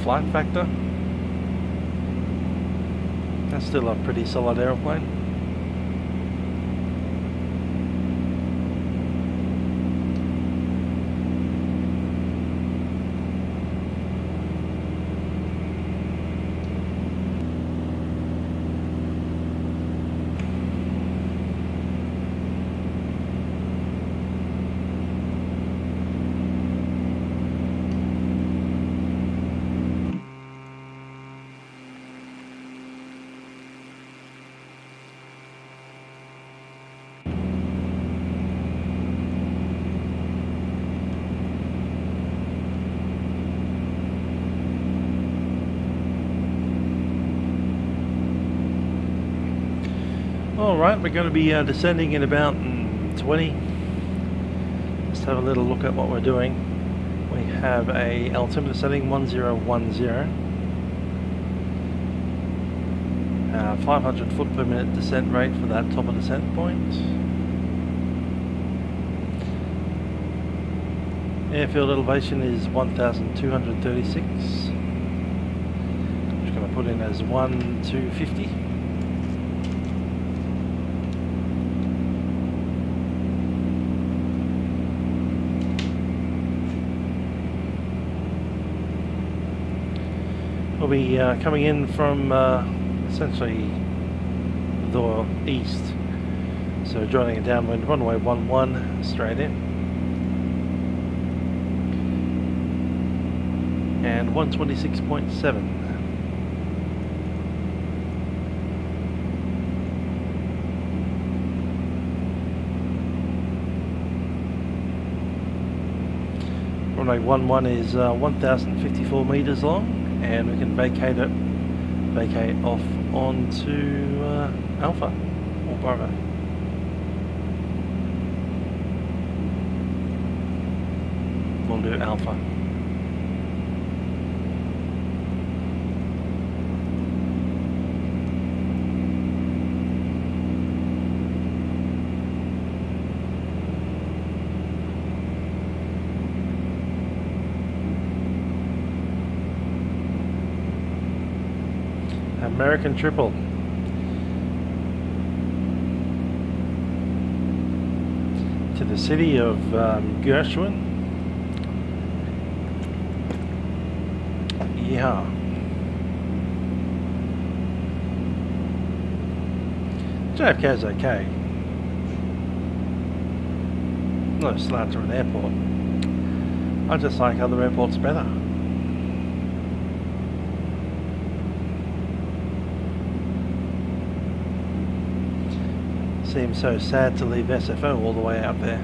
[SPEAKER 1] Flight factor. That's still a pretty solid aeroplane. Alright, we're going to be descending in about 20. Let's have a little look at what we're doing. We have a altimeter setting 1010. 500 foot per minute descent rate for that top of descent point. Airfield elevation is 1,236. I'm just going to put in as 1,250. We'll be coming in from essentially the east, so joining a downwind runway 11 straight in, and 126.7. Runway 11 is 1,054 meters long. And we can vacate off onto Alpha or Bravo. We'll do Alpha. American triple. To the city of Gershwin. Yeah. JFK's okay. No slouch to an airport. I just like other airports better. Seems so sad to leave SFO all the way out there.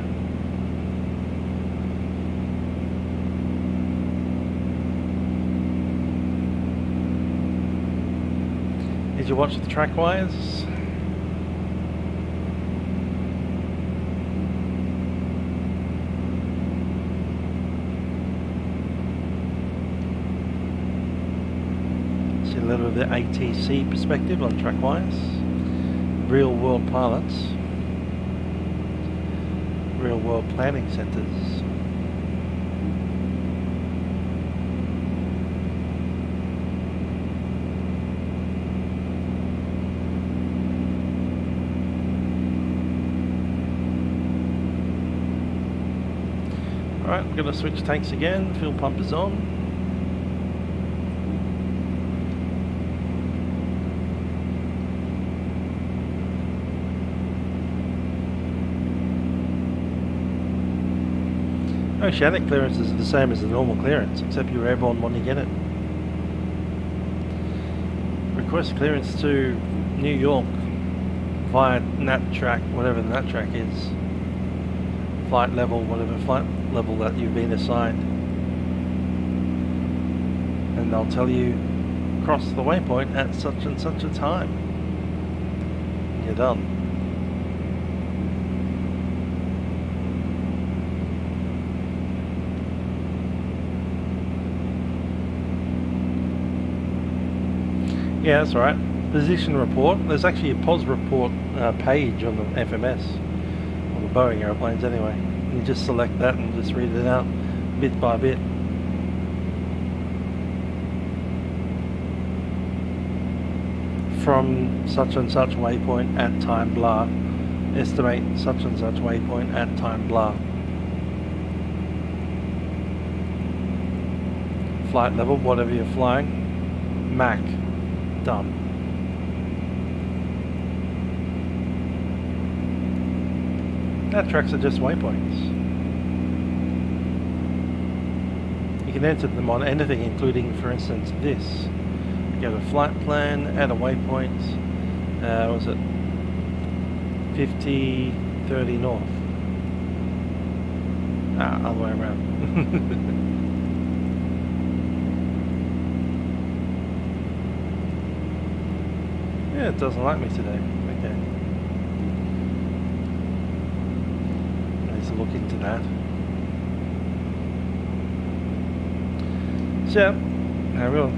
[SPEAKER 1] Did you watch the track wires? See a little bit of the ATC perspective on track wires. Real world pilots, real world planning centers. Alright, I'm going to switch tanks again, fuel pump is on. Oceanic clearance is the same as the normal clearance, except you're airborne when you get it. Request clearance to New York via NAT track, whatever the NAT track is. Flight level, whatever flight level that you've been assigned. And they'll tell you, cross the waypoint at such and such a time. And you're done. Yeah, that's right. Position report. There's actually a POS report page on the FMS, on the Boeing airplanes anyway. And you just select that and just read it out bit by bit. From such and such waypoint at time blah. Estimate such and such waypoint at time blah. Flight level, whatever you're flying. Mach. Done. That tracks are just waypoints. You can enter them on anything, including, for instance, this. Go to flight plan, add a waypoint. Was it 50-30 north? Other way around. Yeah, it doesn't like me today. Okay. look into that. So, I will.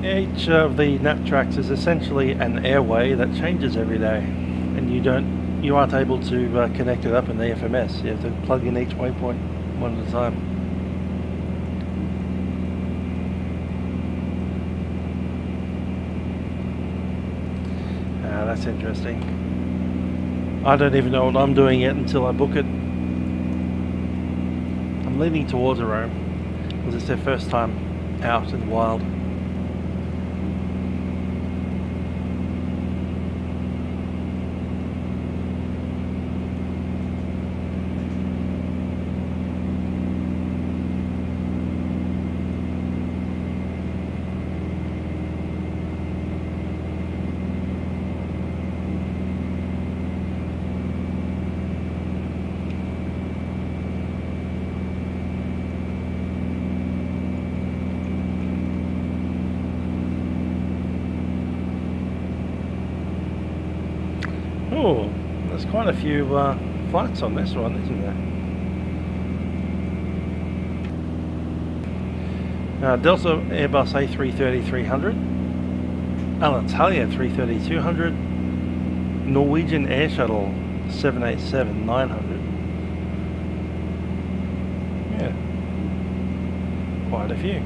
[SPEAKER 1] Each of the nap tracks is essentially an airway that changes every day, and you aren't able to connect it up in the FMS. You have to plug in each waypoint one at a time. That's interesting. I don't even know what I'm doing yet until I book it. I'm leaning towards a roam because it's their first time out in the wild. Oh, there's quite a few flights on this one, isn't there? Delta Airbus A330-300, Alitalia 330-200, Norwegian Air Shuttle 787-900. Yeah, quite a few.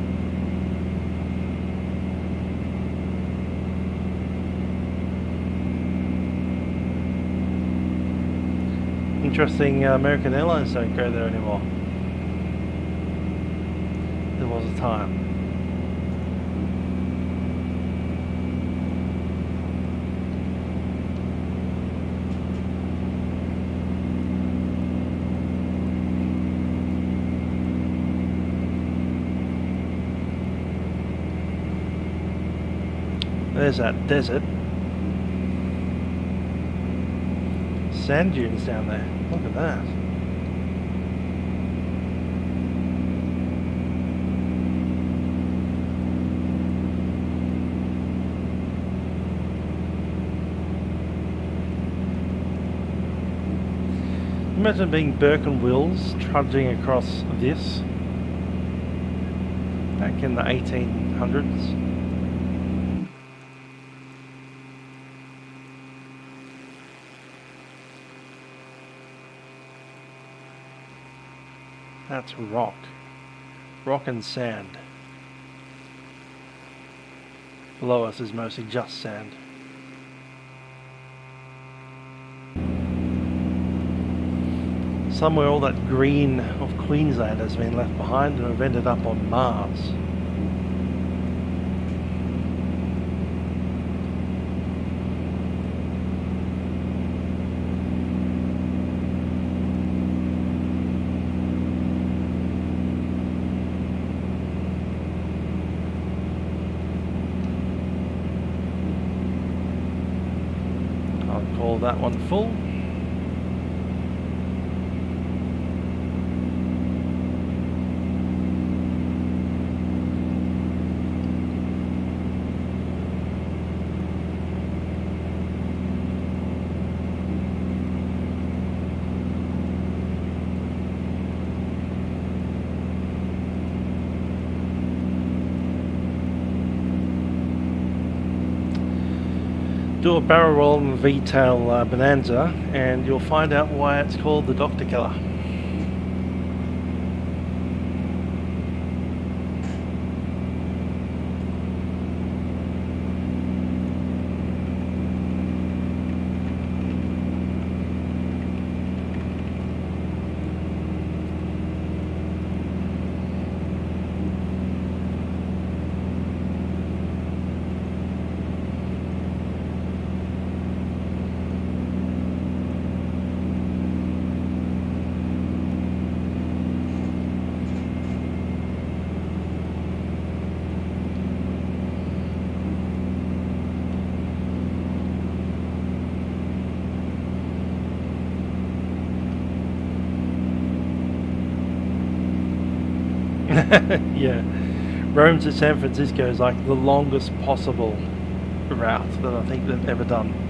[SPEAKER 1] Interesting, American Airlines don't go there anymore. There was a time. There's that desert. Sand dunes down there. Look at that. Imagine being Burke and Wills trudging across this back in the 1800s. That's rock and sand. Below us is mostly just sand. Somewhere all that green of Queensland has been left behind and have ended up on Mars. That one full. Do a barrel roll on the Vtail Bonanza and you'll find out why it's called the Doctor Killer. Yeah, Rome to San Francisco is like the longest possible route that I think they've ever done.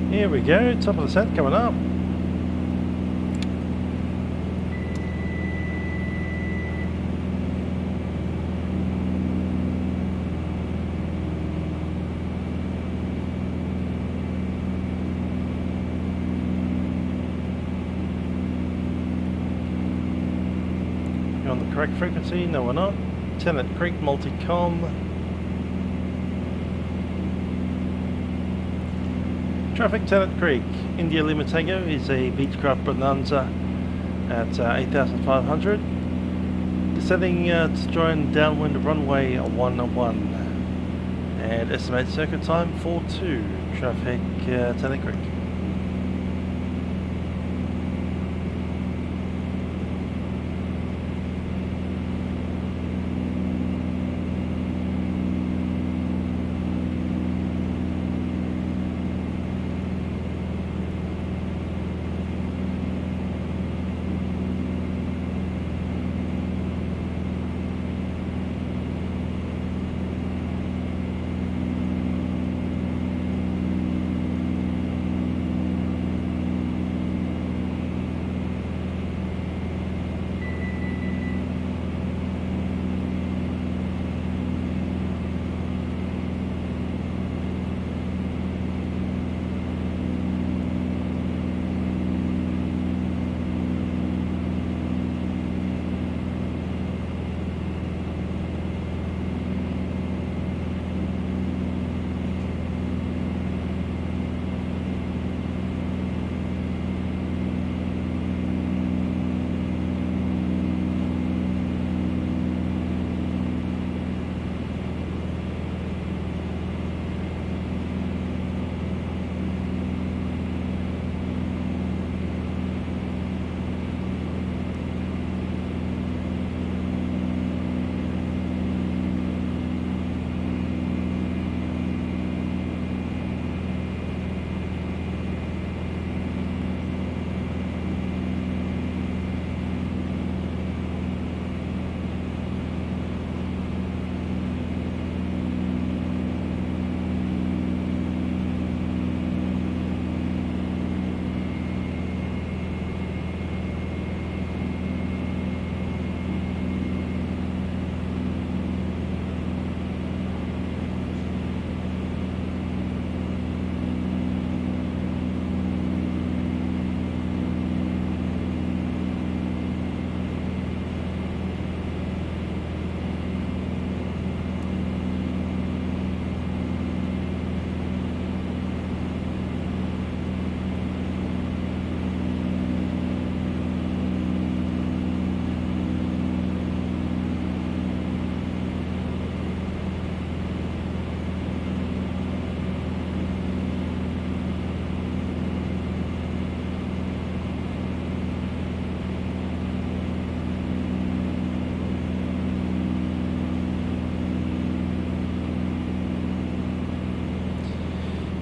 [SPEAKER 1] Here we go, top of the set coming up. You're on the correct frequency? No, we're not. Tennant Creek multi-com. Traffic Tennant Creek, India Lima Tango is a Beechcraft Bonanza at 8,500. Descending to join downwind runway 101 and estimate circuit time 42. Traffic Tennant Creek.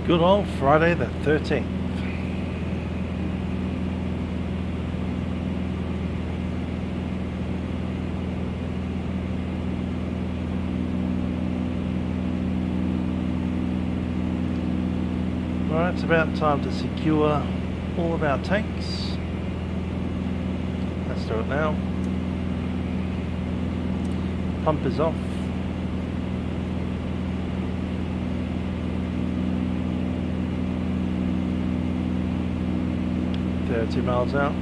[SPEAKER 1] Good old Friday the 13th. Right, it's about time to secure all of our tanks. Let's do it now. Pump is off. 30 miles out.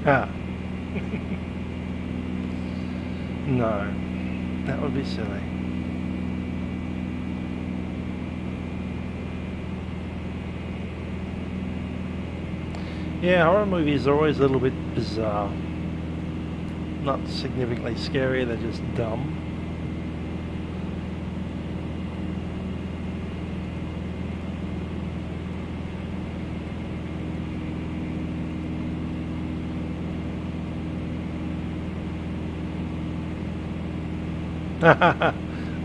[SPEAKER 1] Ah. No, that would be silly. Yeah, horror movies are always a little bit bizarre. Not significantly scary, they're just dumb.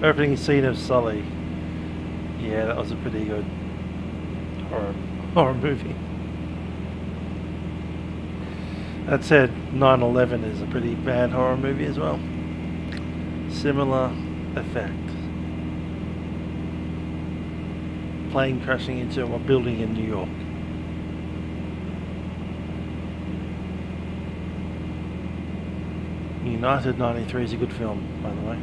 [SPEAKER 1] Opening scene of Sully. Yeah, that was a pretty good horror movie. That said, 9/11 is a pretty bad horror movie as well. Similar effect. Plane crashing into a building in New York. United 93 is a good film, by the way.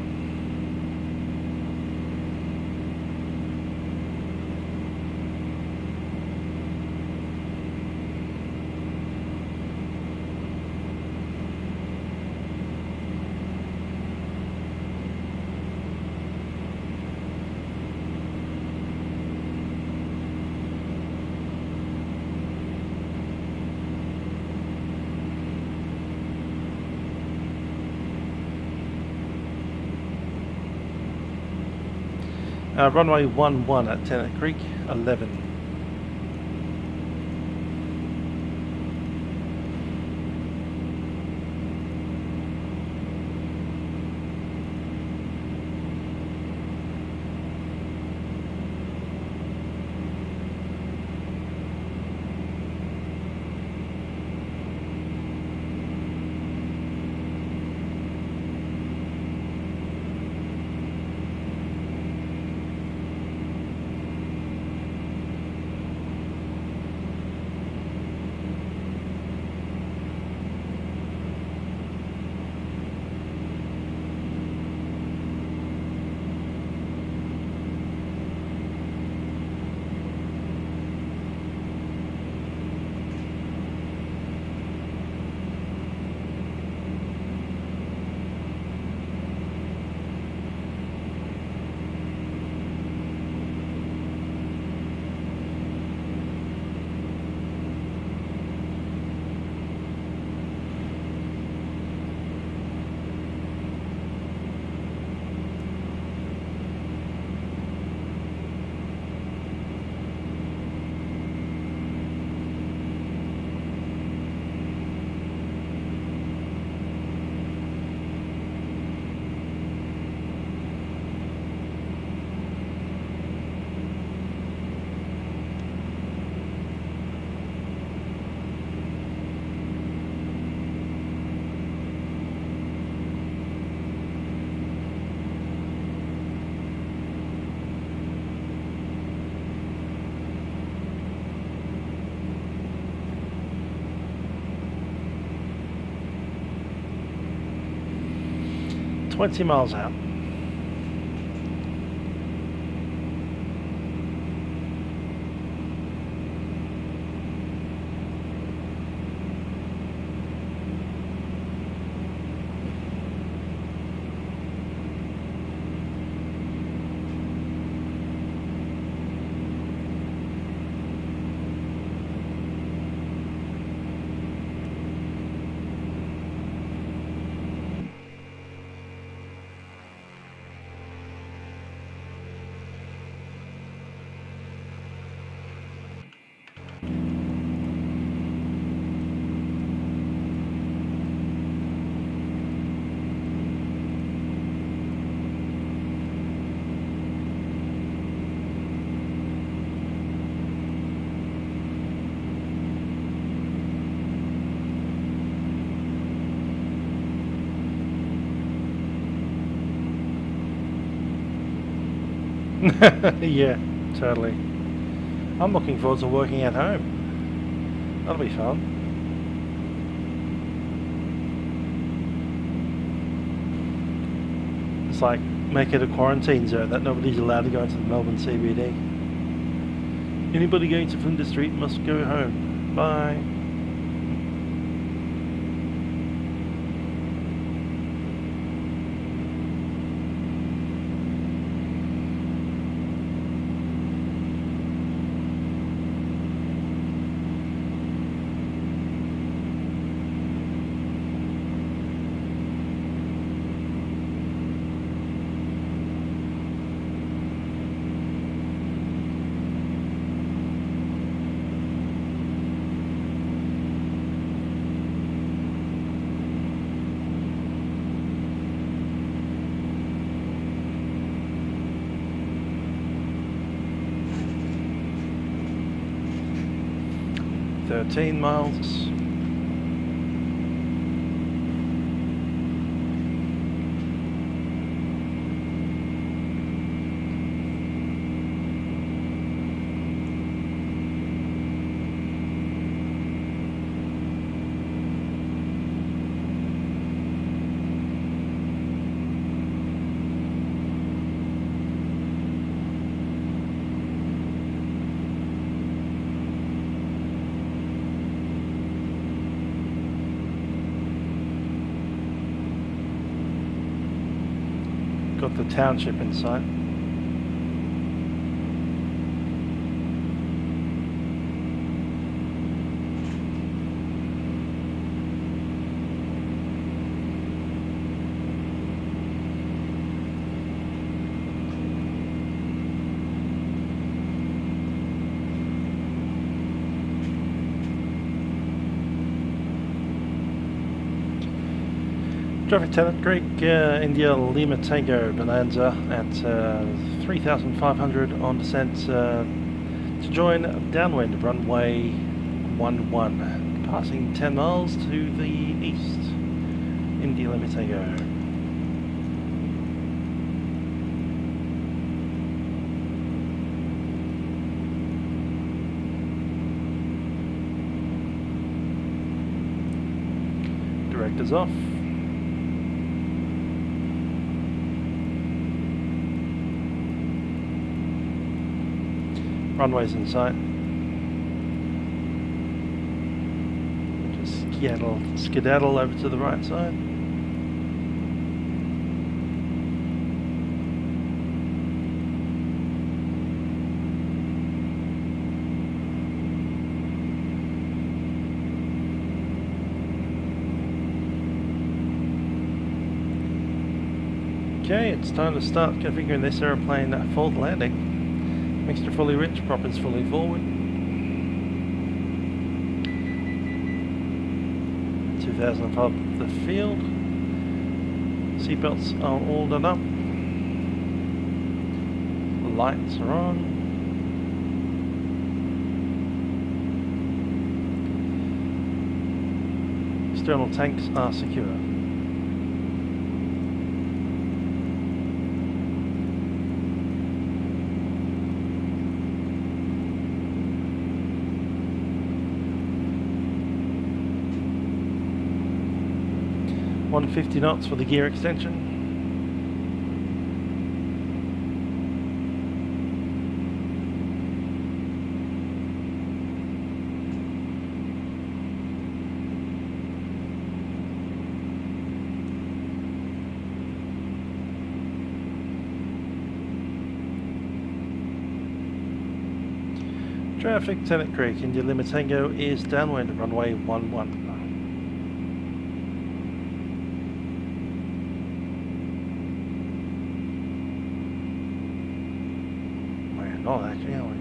[SPEAKER 1] Runway 11 at Tennant Creek, 11. $20 miles out. Yeah, totally. I'm looking forward to working at home. That'll be fun. It's like make it a quarantine zone that nobody's allowed to go into the Melbourne CBD. Anybody going to Flinders Street must go home. Bye. 13 miles. Got the township in sight. Traffic Tennant Creek, India Lima Tango Bonanza at 3,500 on descent to join downwind runway 11, passing 10 miles to the east. India Lima Tango. Directors off. Runways in sight. Just skedaddle over to the right side. Okay, it's time to start configuring this aeroplane for the landing. Mixture fully rich, proppers fully forward. 2000 above the field. Seatbelts are all done up. Lights are on. External tanks are secure. One 50 knots for the gear extension. Traffic Tennant Creek, India Lima Tango is downwind runway 11. Not actually, are we?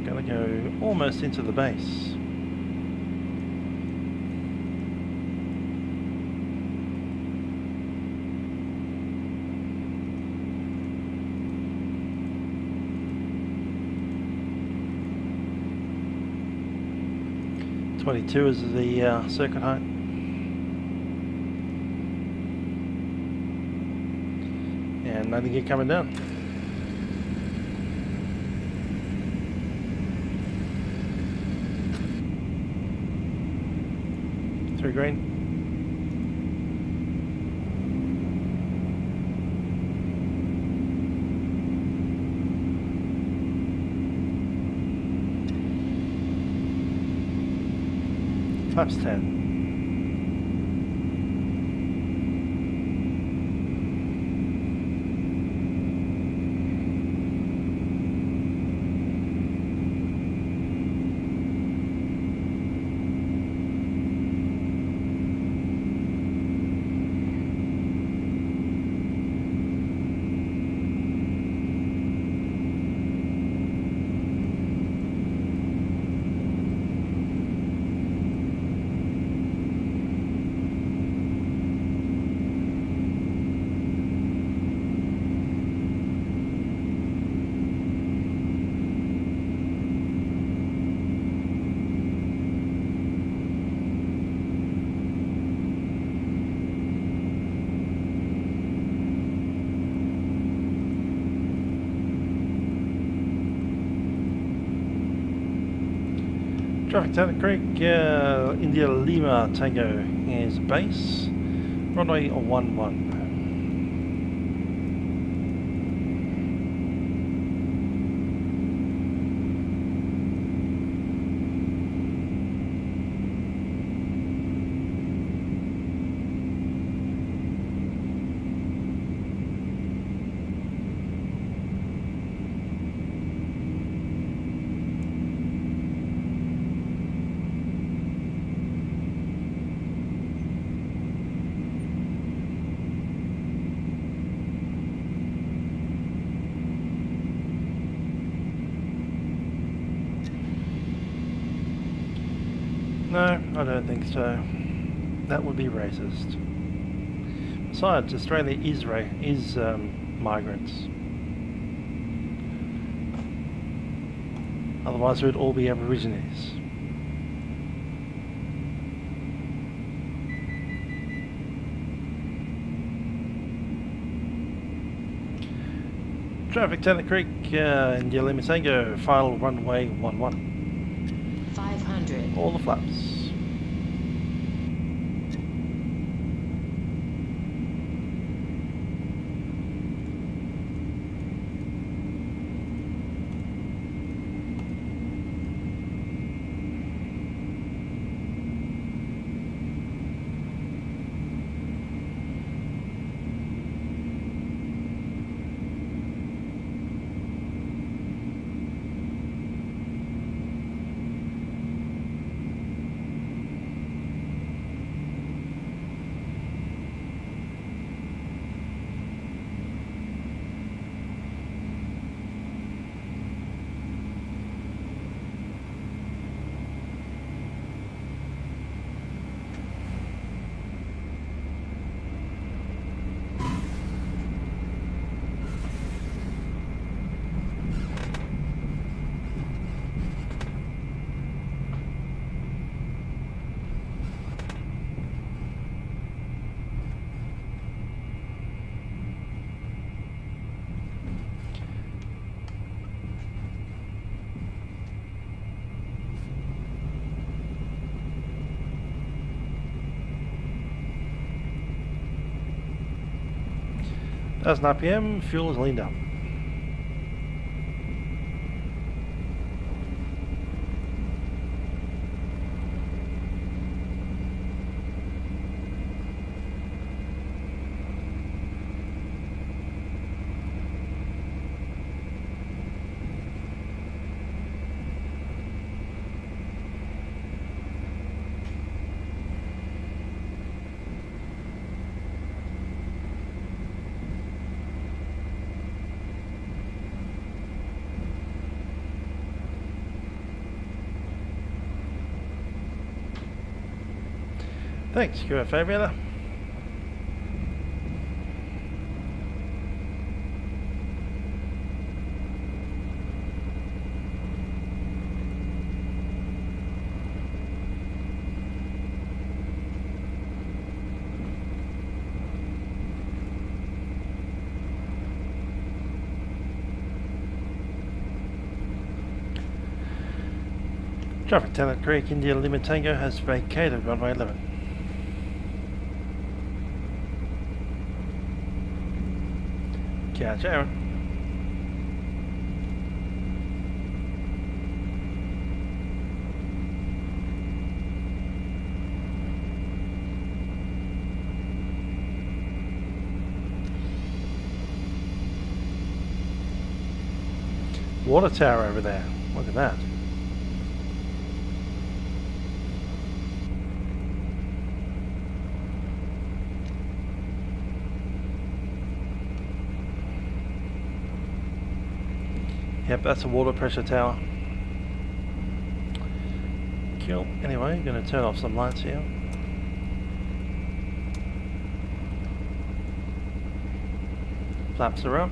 [SPEAKER 1] Gonna go almost into the base. .22 is the circuit height. And landing gear coming down. Through green. Flaps 10. Traffic Tennant Creek, India Lima Tango is base, runway 11. No, I don't think so. That would be racist. Besides, Australia is migrants. Otherwise, we'd all be Aborigines. Traffic Tennant Creek, India Lima Tango, final runway 11.
[SPEAKER 2] 500.
[SPEAKER 1] All the flaps. That's an RPM, fuel is leaned up. Thanks, QFA Villa. Traffic Tennant Creek, India Lima Tango has vacated runway 11. Catch Aaron. Water tower over there. Look at that. Yep, that's a water pressure tower. Cool. Anyway, going to turn off some lights here. Flaps are up.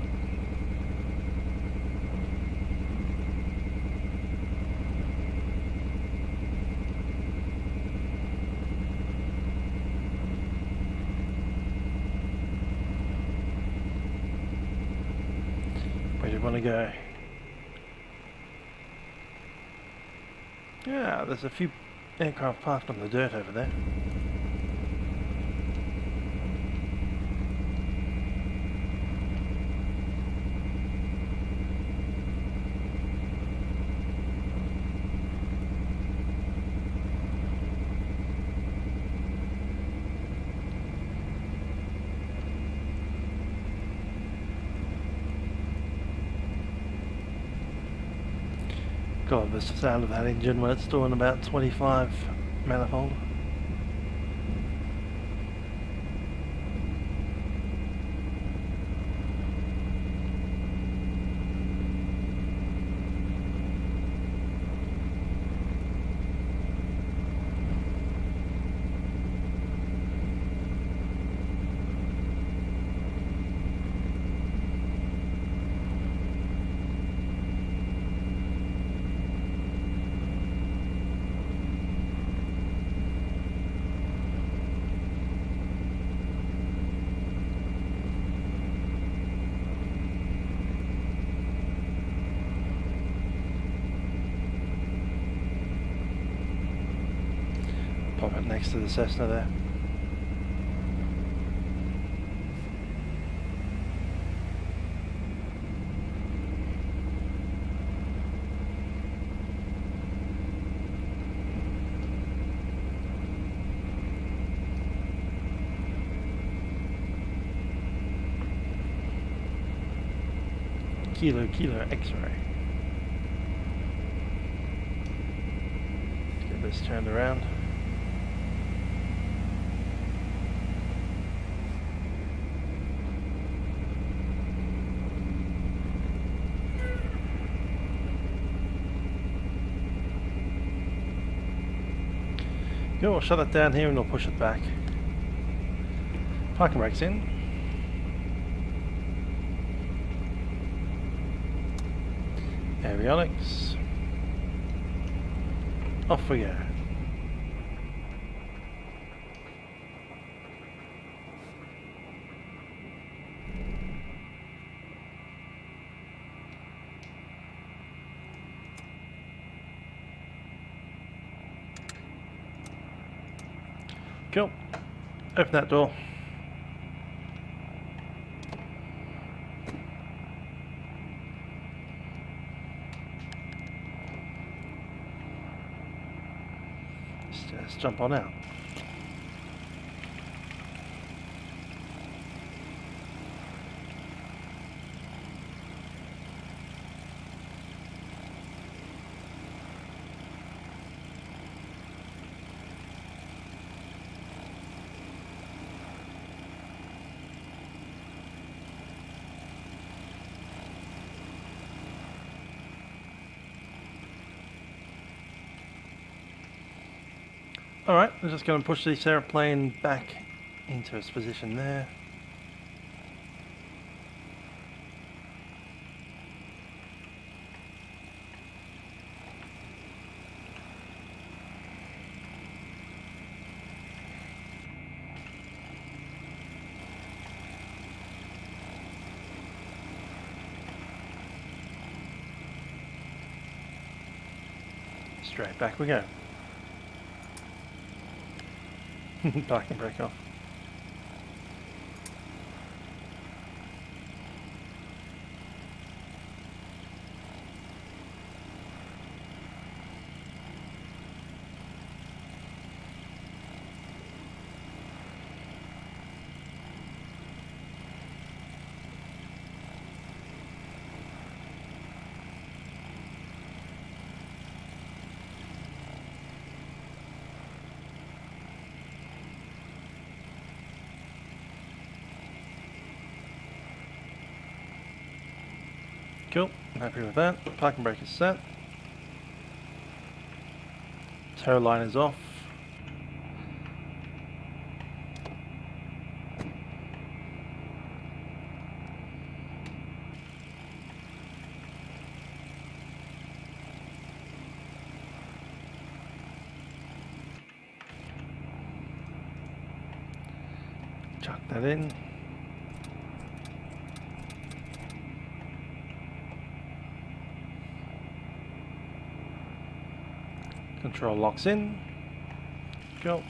[SPEAKER 1] Where do you want to go? Yeah, there's a few aircraft parked on the dirt over there. God, the sound of that engine when it's doing about 25 manifold. Pop it next to the Cessna there. Kilo X-ray. Let's get this turned around. Go, we'll shut it down here and we'll push it back. Parking brake's in. Avionics. Off we go. Cool. Open that door. Let's jump on out. Alright, I'm just going to push this airplane back into its position there. Straight back we go. Parking brake off. Cool, I'm happy with that. Parking brake is set. Tow line is off. Chuck that in. Control locks in. Go.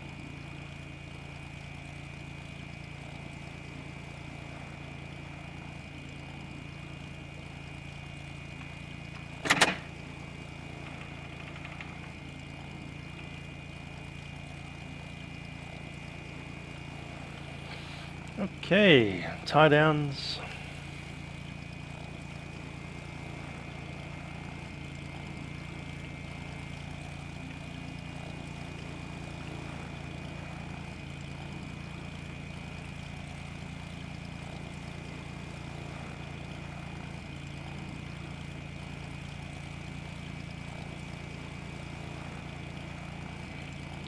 [SPEAKER 1] Okay, tie downs.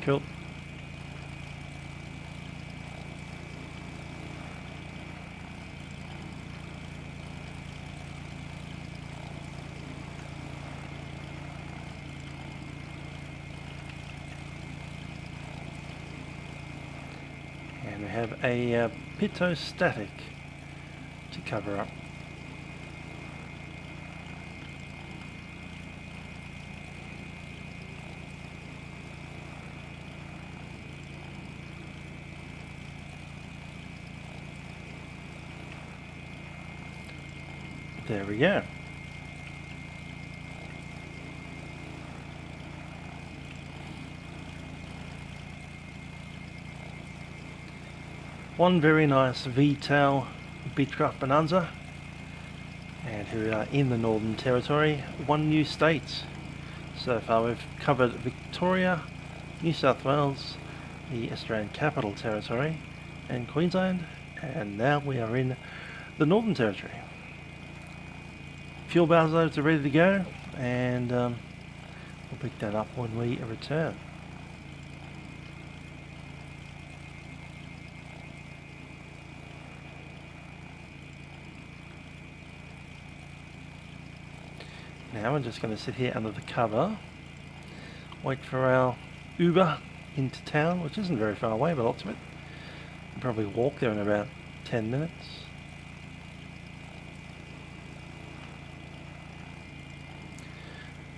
[SPEAKER 1] Cool. And we have a pitostatic to cover up. There we go. One very nice Vtail Beechcraft Bonanza, and here we are in the Northern Territory, one new state. So far we've covered Victoria, New South Wales, the Australian Capital Territory and Queensland, and now we are in the Northern Territory. Fuel bars loads are ready to go, and we'll pick that up when we return. Now I'm just going to sit here under the cover, wait for our Uber into town, which isn't very far away by the looks of it. I'll probably walk there in about 10 minutes.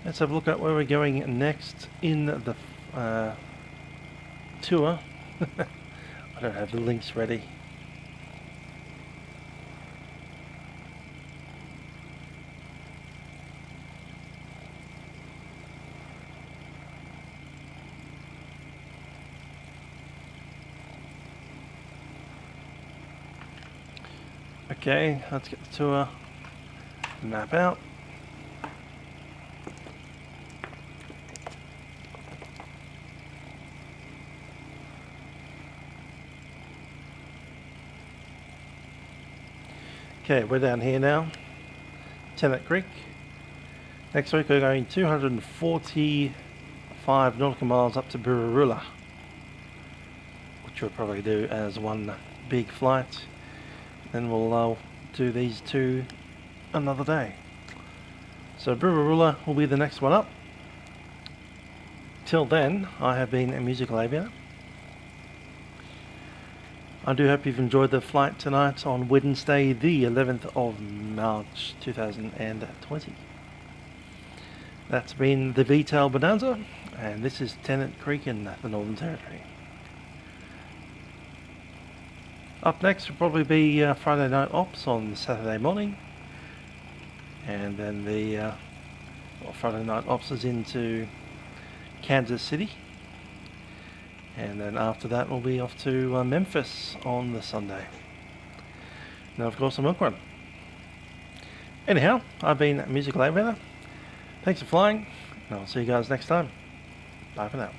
[SPEAKER 1] Let's have a look at where we're going next in the tour. I don't have the links ready. Okay, let's get the tour map out. Okay, we're down here now, Tennant Creek. Next week we're going 245 nautical miles up to Burraroola, which we'll probably do as one big flight. Then we'll do these two another day. So Burraroola will be the next one up. Till then, I have been a musical aviator. I do hope you've enjoyed the flight tonight on Wednesday, the 11th of March 2020. That's been the Vtail Bonanza, and this is Tennant Creek in the Northern Territory. Up next will probably be Friday Night Ops on Saturday morning, and then the Friday Night Ops is into Kansas City. And then after that we'll be off to Memphis on the Sunday. Now of course a milk run. Anyhow, I've been a musical aviator. Thanks for flying, and I'll see you guys next time. Bye for now.